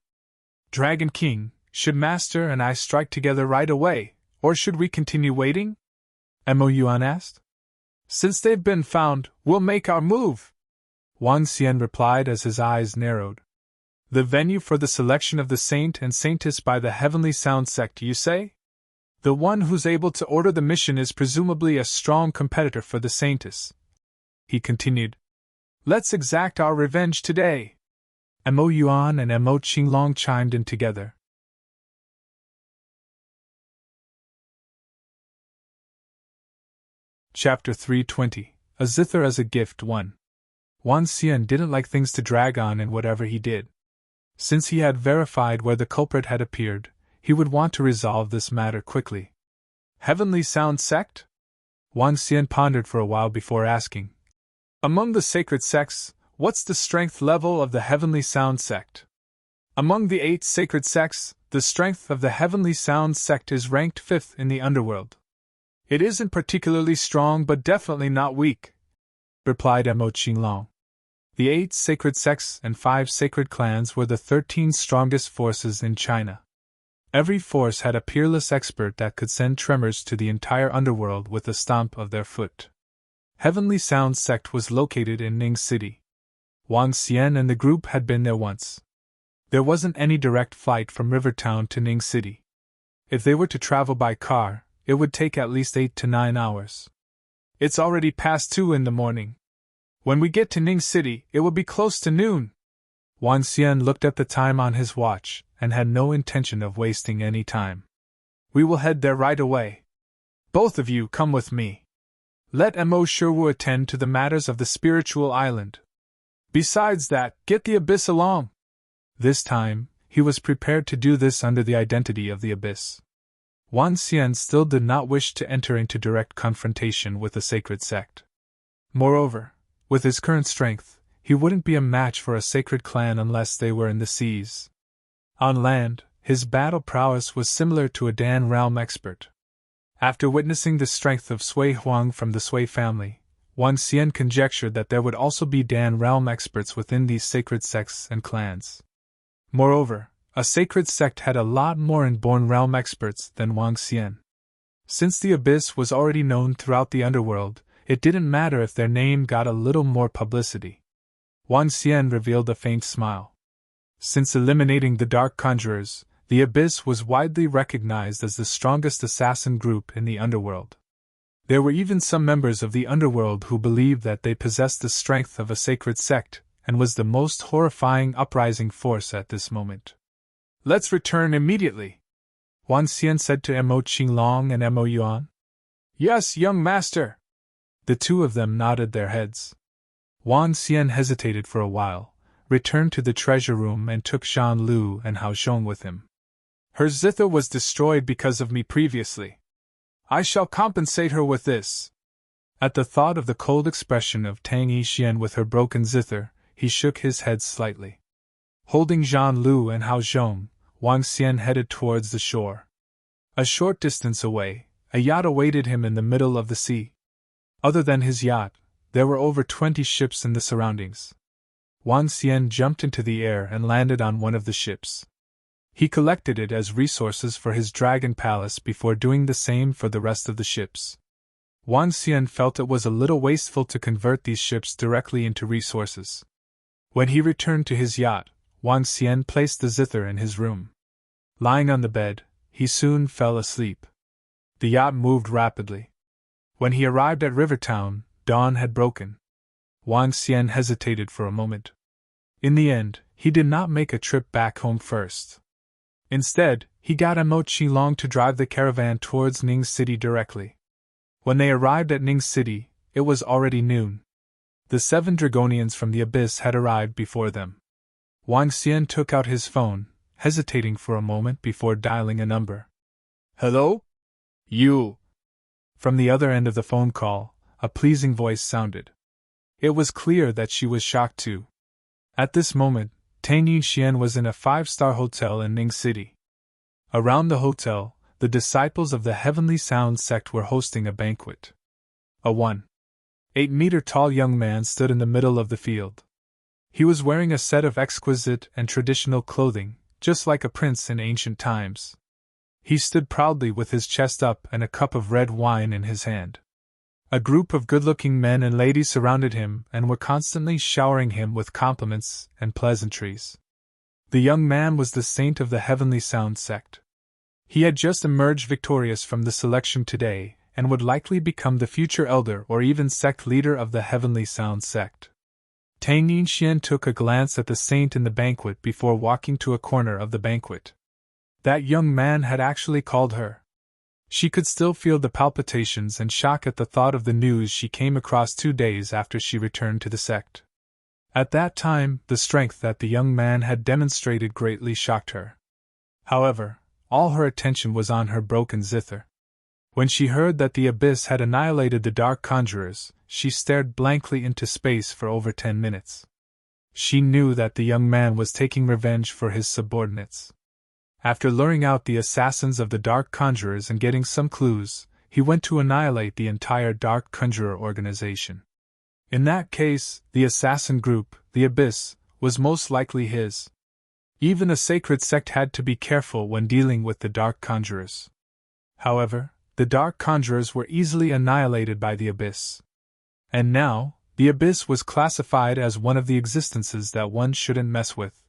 "Dragon King, should Master and I strike together right away, or should we continue waiting?" Mo Yuan asked. Since they've been found, we'll make our move, Wang Xian replied as his eyes narrowed. The venue for the selection of the saint and saintess by the Heavenly Sound sect, you say? The one who's able to order the mission is presumably a strong competitor for the saintess, he continued. Let's exact our revenge today. Mo Yuan and Mo Qinglong chimed in together. Chapter 320. A Zither as a Gift 1. Wang Xian didn't like things to drag on in whatever he did. Since he had verified where the culprit had appeared, he would want to resolve this matter quickly. Heavenly Sound Sect? Wang Xian pondered for a while before asking. Among the sacred sects, what's the strength level of the Heavenly Sound Sect? Among the 8 sacred sects, the strength of the Heavenly Sound Sect is ranked 5th in the underworld. It isn't particularly strong but definitely not weak, replied Mo Qinglong. The 8 sacred sects and 5 sacred clans were the 13 strongest forces in China. Every force had a peerless expert that could send tremors to the entire underworld with a stomp of their foot. Heavenly Sound Sect was located in Ning City. Wang Xian and the group had been there once. There wasn't any direct flight from Rivertown to Ning City. If they were to travel by car, it would take at least 8 to 9 hours. It's already past 2 in the morning. When we get to Ning City, it will be close to noon. Wang Xian looked at the time on his watch and had no intention of wasting any time. We will head there right away. Both of you come with me. Let Mo Shiwu attend to the matters of the spiritual island. Besides that, get the Abyss along. This time, he was prepared to do this under the identity of the Abyss. Wang Xian still did not wish to enter into direct confrontation with the sacred sect. Moreover, with his current strength, he wouldn't be a match for a sacred clan unless they were in the seas. On land, his battle prowess was similar to a Dan realm expert. After witnessing the strength of Sui Huang from the Sui family, Wang Xian conjectured that there would also be Dan realm experts within these sacred sects and clans. Moreover, a sacred sect had a lot more inborn realm experts than Wang Xian. Since the Abyss was already known throughout the underworld, it didn't matter if their name got a little more publicity. Wang Xian revealed a faint smile. Since eliminating the Dark Conjurers, the Abyss was widely recognized as the strongest assassin group in the underworld. There were even some members of the underworld who believed that they possessed the strength of a sacred sect, and was the most horrifying uprising force at this moment. Let's return immediately, Wang Xian said to Mo Qinglong and Mo Yuan. Yes, young master. The two of them nodded their heads. Wang Xian hesitated for a while, returned to the treasure room and took Zhan Lu and Hao Zhong with him. Her Zither was destroyed because of me previously. I shall compensate her with this. At the thought of the cold expression of Tang Yixian with her broken Zither, he shook his head slightly. Holding Zhan Lu and Hao Zhong, Wang Xian headed towards the shore. A short distance away, a yacht awaited him in the middle of the sea. Other than his yacht, there were over 20 ships in the surroundings. Wang Xian jumped into the air and landed on one of the ships. He collected it as resources for his dragon palace before doing the same for the rest of the ships. Wang Xian felt it was a little wasteful to convert these ships directly into resources. When he returned to his yacht, Wang Xian placed the Zither in his room. Lying on the bed, he soon fell asleep. The yacht moved rapidly. When he arrived at Rivertown, dawn had broken. Wang Xian hesitated for a moment. In the end, he did not make a trip back home first. Instead, he got Mo Qinglong to drive the caravan towards Ning City directly. When they arrived at Ning City, it was already noon. The 7 Dragonians from the Abyss had arrived before them. Wang Xian took out his phone, hesitating for a moment before dialing a number. Hello? You. From the other end of the phone call, a pleasing voice sounded. It was clear that she was shocked too. At this moment, Tang Yixian was in a 5-star hotel in Ning City. Around the hotel, the disciples of the Heavenly Sound sect were hosting a banquet. A 1.8-meter-tall young man stood in the middle of the field. He was wearing a set of exquisite and traditional clothing, just like a prince in ancient times. He stood proudly with his chest up and a cup of red wine in his hand. A group of good-looking men and ladies surrounded him and were constantly showering him with compliments and pleasantries. The young man was the saint of the Heavenly Sound sect. He had just emerged victorious from the selection today and would likely become the future elder or even sect leader of the Heavenly Sound sect. Tang Yinxian took a glance at the saint in the banquet before walking to a corner of the banquet. That young man had actually called her. She could still feel the palpitations and shock at the thought of the news she came across 2 days after she returned to the sect. At that time, the strength that the young man had demonstrated greatly shocked her. However, all her attention was on her broken zither. When she heard that the abyss had annihilated the dark conjurers, she stared blankly into space for over 10 minutes. She knew that the young man was taking revenge for his subordinates. After luring out the assassins of the dark conjurers and getting some clues, he went to annihilate the entire dark conjurer organization. In that case, the assassin group, the abyss, was most likely his. Even a sacred sect had to be careful when dealing with the dark conjurers. However, the dark conjurers were easily annihilated by the abyss. And now, the abyss was classified as one of the existences that one shouldn't mess with.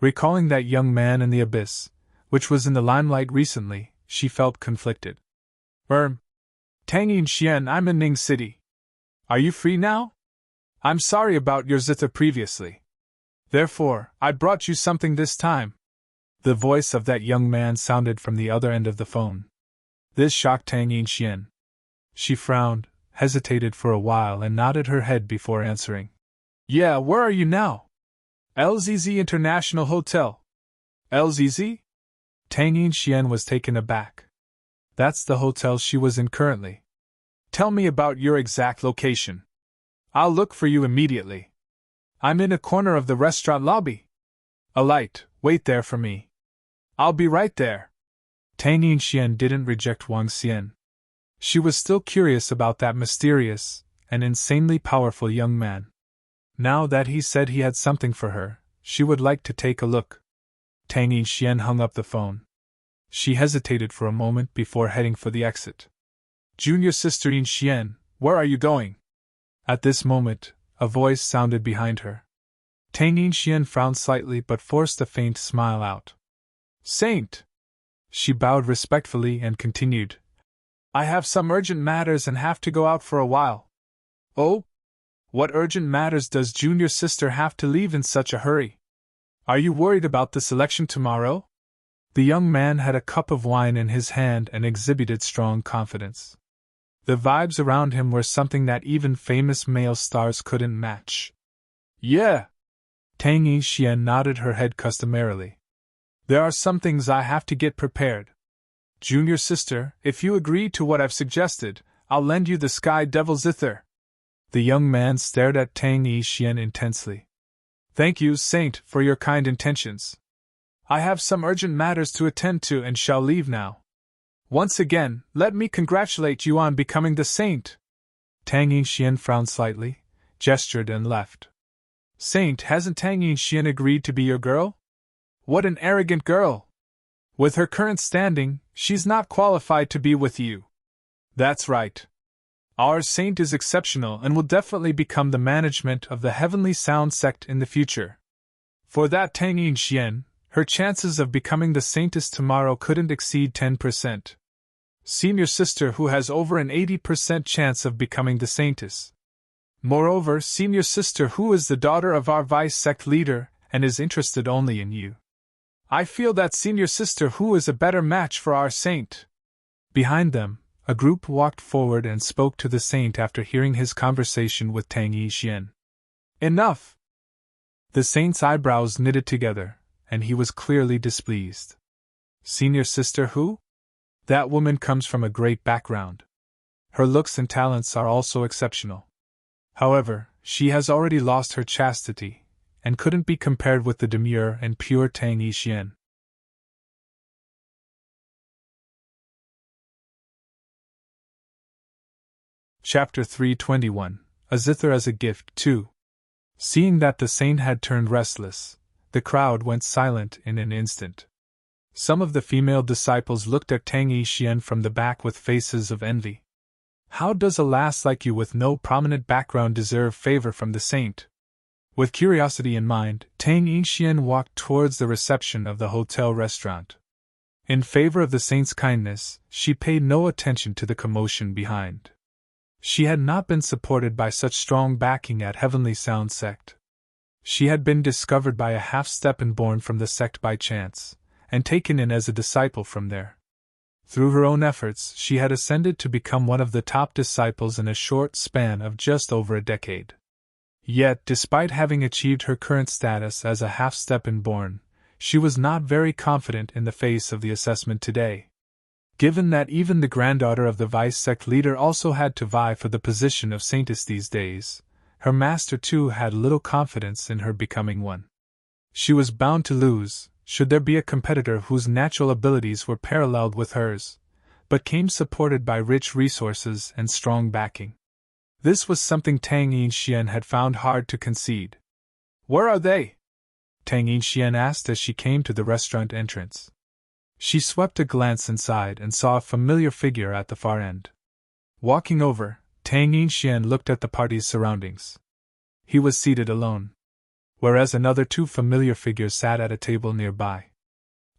Recalling that young man in the abyss, which was in the limelight recently, she felt conflicted. Tang Yinxian, I'm in Ning City. Are you free now? I'm sorry about your zither previously. Therefore, I brought you something this time. The voice of that young man sounded from the other end of the phone. This shocked Tang Yinxian. She frowned, hesitated for a while and nodded her head before answering. Yeah, where are you now? LZZ International Hotel. LZZ? Tang Yinxian was taken aback. That's the hotel she was in currently. Tell me about your exact location. I'll look for you immediately. I'm in a corner of the restaurant lobby. Alight, wait there for me. I'll be right there. Tang Yinxian didn't reject Wang Xian. She was still curious about that mysterious and insanely powerful young man. Now that he said he had something for her, she would like to take a look. Tang Yinxian hung up the phone. She hesitated for a moment before heading for the exit. Junior sister Yinxian, where are you going? At this moment, a voice sounded behind her. Tang Yinxian frowned slightly but forced a faint smile out. Saint! She bowed respectfully and continued. I have some urgent matters and have to go out for a while. Oh? What urgent matters does junior sister have to leave in such a hurry? Are you worried about the selection tomorrow? The young man had a cup of wine in his hand and exhibited strong confidence. The vibes around him were something that even famous male stars couldn't match. Yeah. Tang Yinxian nodded her head customarily. There are some things I have to get prepared. Junior sister, if you agree to what I've suggested, I'll lend you the Sky Devil Zither. The young man stared at Tang Yinxian intensely. Thank you, Saint, for your kind intentions. I have some urgent matters to attend to and shall leave now. Once again, let me congratulate you on becoming the Saint. Tang Yinxian frowned slightly, gestured and left. Saint, hasn't Tang Yinxian agreed to be your girl? What an arrogant girl! With her current standing, she's not qualified to be with you. That's right. Our Saint is exceptional and will definitely become the management of the Heavenly Sound sect in the future. For that Tang Yinxian, her chances of becoming the Saintess tomorrow couldn't exceed 10%. Senior sister who has over an 80% chance of becoming the Saintess. Moreover, senior sister who is the daughter of our vice sect leader and is interested only in you. I feel that senior sister who is a better match for our Saint. Behind them, a group walked forward and spoke to the Saint after hearing his conversation with Tang Yinxian. Enough! The Saint's eyebrows knitted together, and he was clearly displeased. Senior sister who? That woman comes from a great background. Her looks and talents are also exceptional. However, she has already lost her chastity, and couldn't be compared with the demure and pure Tang Yinxian. Chapter 321, A Zither as a Gift 2. Seeing that the Saint had turned restless, the crowd went silent in an instant. Some of the female disciples looked at Tang Yixian from the back with faces of envy. How does a lass like you with no prominent background deserve favor from the saint? With curiosity in mind, Tang Yixian walked towards the reception of the hotel restaurant. In favor of the saint's kindness, she paid no attention to the commotion behind. She had not been supported by such strong backing at Heavenly Sound sect. She had been discovered by a half-step and born from the sect by chance, and taken in as a disciple from there. Through her own efforts, she had ascended to become one of the top disciples in a short span of just over a decade. Yet, despite having achieved her current status as a half-step and born, she was not very confident in the face of the assessment today. Given that even the granddaughter of the vice sect leader also had to vie for the position of saintess these days, her master too had little confidence in her becoming one. She was bound to lose, should there be a competitor whose natural abilities were paralleled with hers, but came supported by rich resources and strong backing. This was something Tang Yixian had found hard to concede. "Where are they?" Tang Yixian asked as she came to the restaurant entrance. She swept a glance inside and saw a familiar figure at the far end. Walking over, Tang Yixian looked at the party's surroundings. He was seated alone, whereas another two familiar figures sat at a table nearby.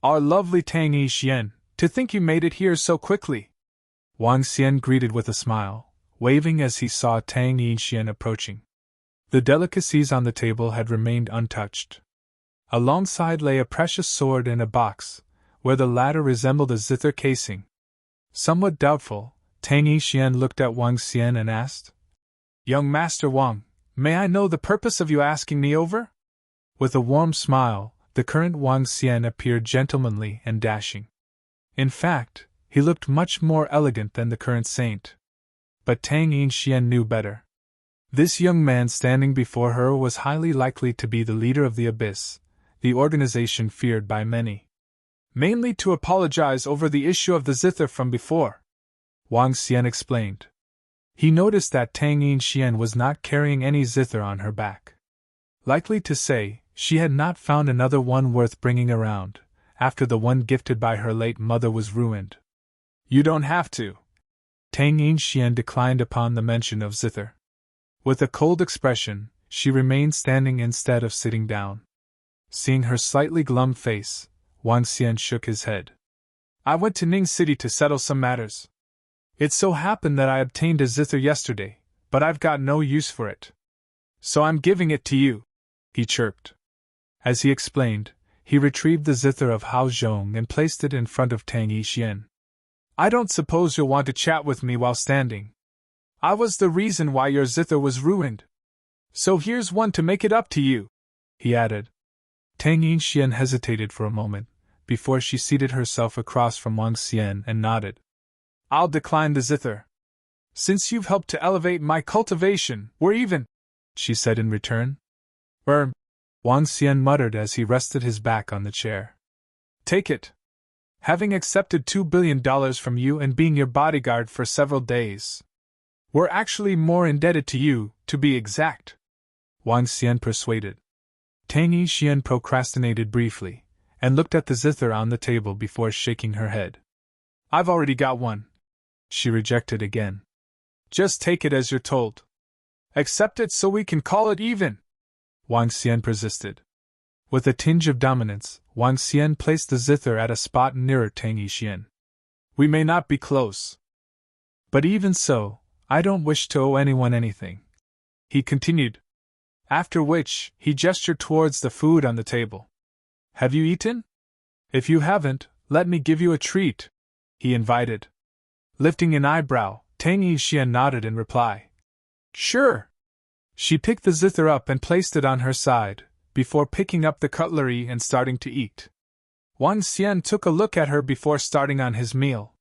"Our lovely Tang Yixian, to think you made it here so quickly!" Wang Xian greeted with a smile, waving as he saw Tang Yixian approaching. The delicacies on the table had remained untouched. Alongside lay a precious sword in a box, where the latter resembled a zither casing. Somewhat doubtful, Tang Yixian looked at Wang Xian and asked, "Young Master Wang, may I know the purpose of you asking me over?" With a warm smile, the current Wang Xian appeared gentlemanly and dashing. In fact, he looked much more elegant than the current saint. But Tang Yixian knew better. This young man standing before her was highly likely to be the leader of the Abyss, the organization feared by many. "Mainly to apologize over the issue of the Zither from before," Wang Xian explained. He noticed that Tang Yixian was not carrying any Zither on her back. Likely to say, she had not found another one worth bringing around, after the one gifted by her late mother was ruined. "You don't have to." Tang Yixian declined upon the mention of Zither. With a cold expression, she remained standing instead of sitting down. Seeing her slightly glum face, Wang Xian shook his head. "I went to Ning City to settle some matters. It so happened that I obtained a Zither yesterday, but I've got no use for it. So I'm giving it to you," he chirped. As he explained, he retrieved the Zither of Hao Zhong and placed it in front of Tang Yixian. "I don't suppose you'll want to chat with me while standing. I was the reason why your Zither was ruined. So here's one to make it up to you," he added. Tang Yixian hesitated for a moment, before she seated herself across from Wang Xian and nodded. "I'll decline the Zither. Since you've helped to elevate my cultivation, we're even," she said in return. Wang Xian muttered as he rested his back on the chair. "Take it. Having accepted $2 billion from you and being your bodyguard for several days. We're actually more indebted to you, to be exact," Wang Xian persuaded. Tang Yixian procrastinated briefly, and looked at the Zither on the table before shaking her head. "I've already got one," she rejected again. "Just take it as you're told. Accept it so we can call it even," Wang Xian persisted. With a tinge of dominance, Wang Xian placed the Zither at a spot nearer Tang Yixian. "We may not be close. But even so, I don't wish to owe anyone anything," he continued. After which, he gestured towards the food on the table. "Have you eaten? If you haven't, let me give you a treat," he invited. Lifting an eyebrow, Tang Yixian nodded in reply. "Sure." She picked the Zither up and placed it on her side, before picking up the cutlery and starting to eat. Wang Xian took a look at her before starting on his meal.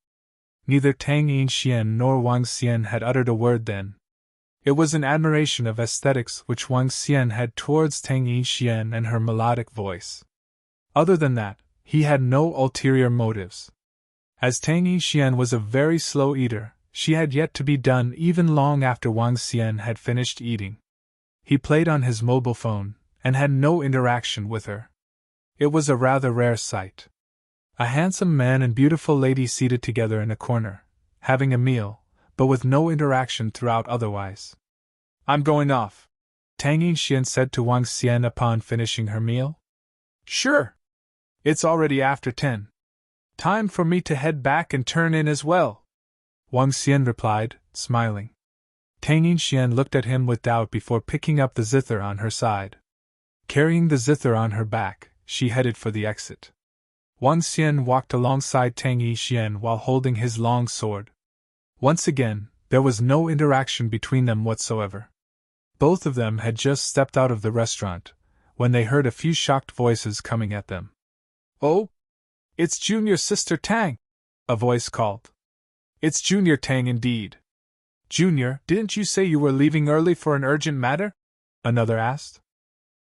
Neither Tang Yixian nor Wang Xian had uttered a word then. It was an admiration of aesthetics which Wang Xian had towards Tang Yixian and her melodic voice. Other than that, he had no ulterior motives. As Tang Yixian was a very slow eater, she had yet to be done even long after Wang Xian had finished eating. He played on his mobile phone, and had no interaction with her. It was a rather rare sight. A handsome man and beautiful lady seated together in a corner, having a meal, but with no interaction throughout otherwise. I'm going off, Tang Yinxian said to Wang Xian upon finishing her meal. Sure. It's already after 10. Time for me to head back and turn in as well, Wang Xian replied, smiling. Tang Yinxian looked at him with doubt before picking up the zither on her side. Carrying the zither on her back, she headed for the exit. Wang Xian walked alongside Tang Yinxian while holding his long sword. Once again, there was no interaction between them whatsoever. Both of them had just stepped out of the restaurant, when they heard a few shocked voices coming at them. Oh? It's Junior Sister Tang! A voice called. It's Junior Tang indeed. Junior, didn't you say you were leaving early for an urgent matter? Another asked.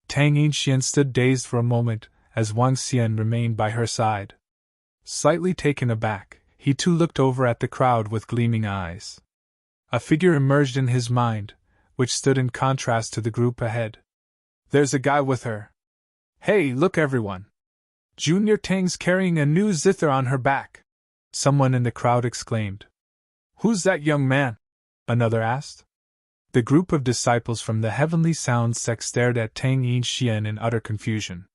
Tang Yinxian stood dazed for a moment, as Wang Xian remained by her side. Slightly taken aback, he too looked over at the crowd with gleaming eyes. A figure emerged in his mind, which stood in contrast to the group ahead. There's a guy with her. Hey, look everyone! Junior Tang's carrying a new zither on her back! Someone in the crowd exclaimed. Who's that young man? Another asked. The group of disciples from the Heavenly Sound sect stared at Tang Yinxian in utter confusion.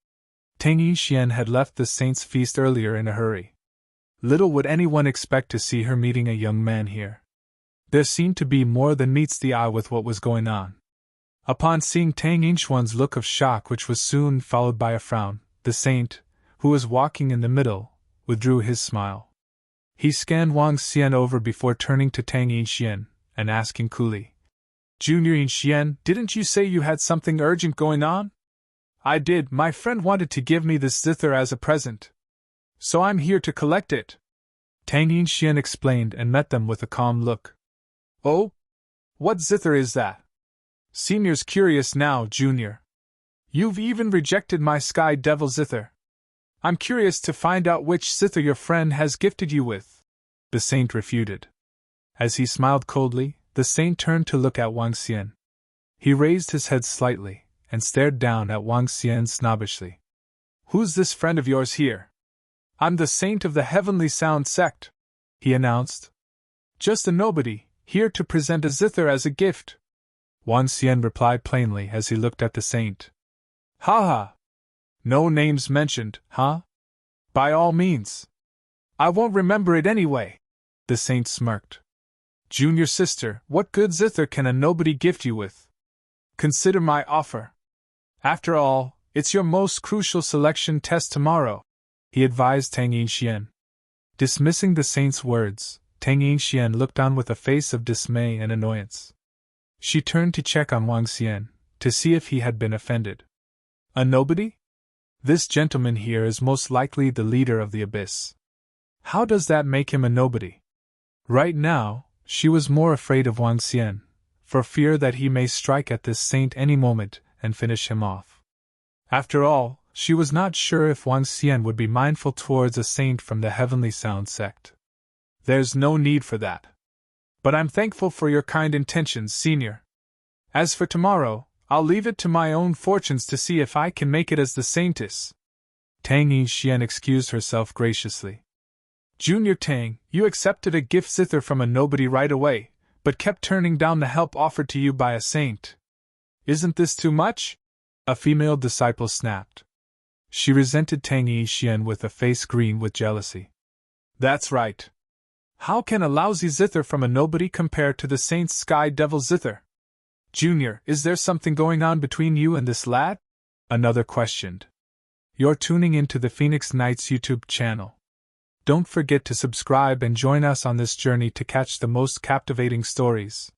Tang Yinxian had left the saint's feast earlier in a hurry. Little would anyone expect to see her meeting a young man here. There seemed to be more than meets the eye with what was going on. Upon seeing Tang Yinxian's look of shock, which was soon followed by a frown, the saint, who was walking in the middle, withdrew his smile. He scanned Wang Xian over before turning to Tang Yinxian and asking coolly, Junior Yinxian, didn't you say you had something urgent going on? I did. My friend wanted to give me this zither as a present. So I'm here to collect it. Tang Yinxian explained and met them with a calm look. Oh? What zither is that? Senior's curious now, Junior. You've even rejected my Sky Devil zither. I'm curious to find out which zither your friend has gifted you with, the saint refuted. As he smiled coldly, the saint turned to look at Wang Xian. He raised his head slightly and stared down at Wang Xian snobbishly. Who's this friend of yours here? I'm the saint of the Heavenly Sound sect, he announced. Just a nobody, here to present a zither as a gift, Wang Xian replied plainly as he looked at the saint. Ha ha! No names mentioned, huh? By all means. I won't remember it anyway, the saint smirked. Junior sister, what good zither can a nobody gift you with? Consider my offer. After all, it's your most crucial selection test tomorrow, he advised Tang Yinxian. Dismissing the saint's words, Tang Yinxian looked on with a face of dismay and annoyance. She turned to check on Wang Xian, to see if he had been offended. A nobody? This gentleman here is most likely the leader of the abyss. How does that make him a nobody? Right now, she was more afraid of Wang Xian, for fear that he may strike at this saint any moment and finish him off. After all, she was not sure if Wang Xian would be mindful towards a saint from the Heavenly Sound sect. There's no need for that. But I'm thankful for your kind intentions, Senior. As for tomorrow, I'll leave it to my own fortunes to see if I can make it as the saintess. Tang Yinxian excused herself graciously. Junior Tang, you accepted a gift zither from a nobody right away, but kept turning down the help offered to you by a saint. Isn't this too much? A female disciple snapped. She resented Tang Yinxian with a face green with jealousy. That's right. How can a lousy zither from a nobody compare to the saint's Sky Devil zither? Junior, is there something going on between you and this lad? Another questioned. You're tuning into the Phoenix Knights YouTube channel. Don't forget to subscribe and join us on this journey to catch the most captivating stories.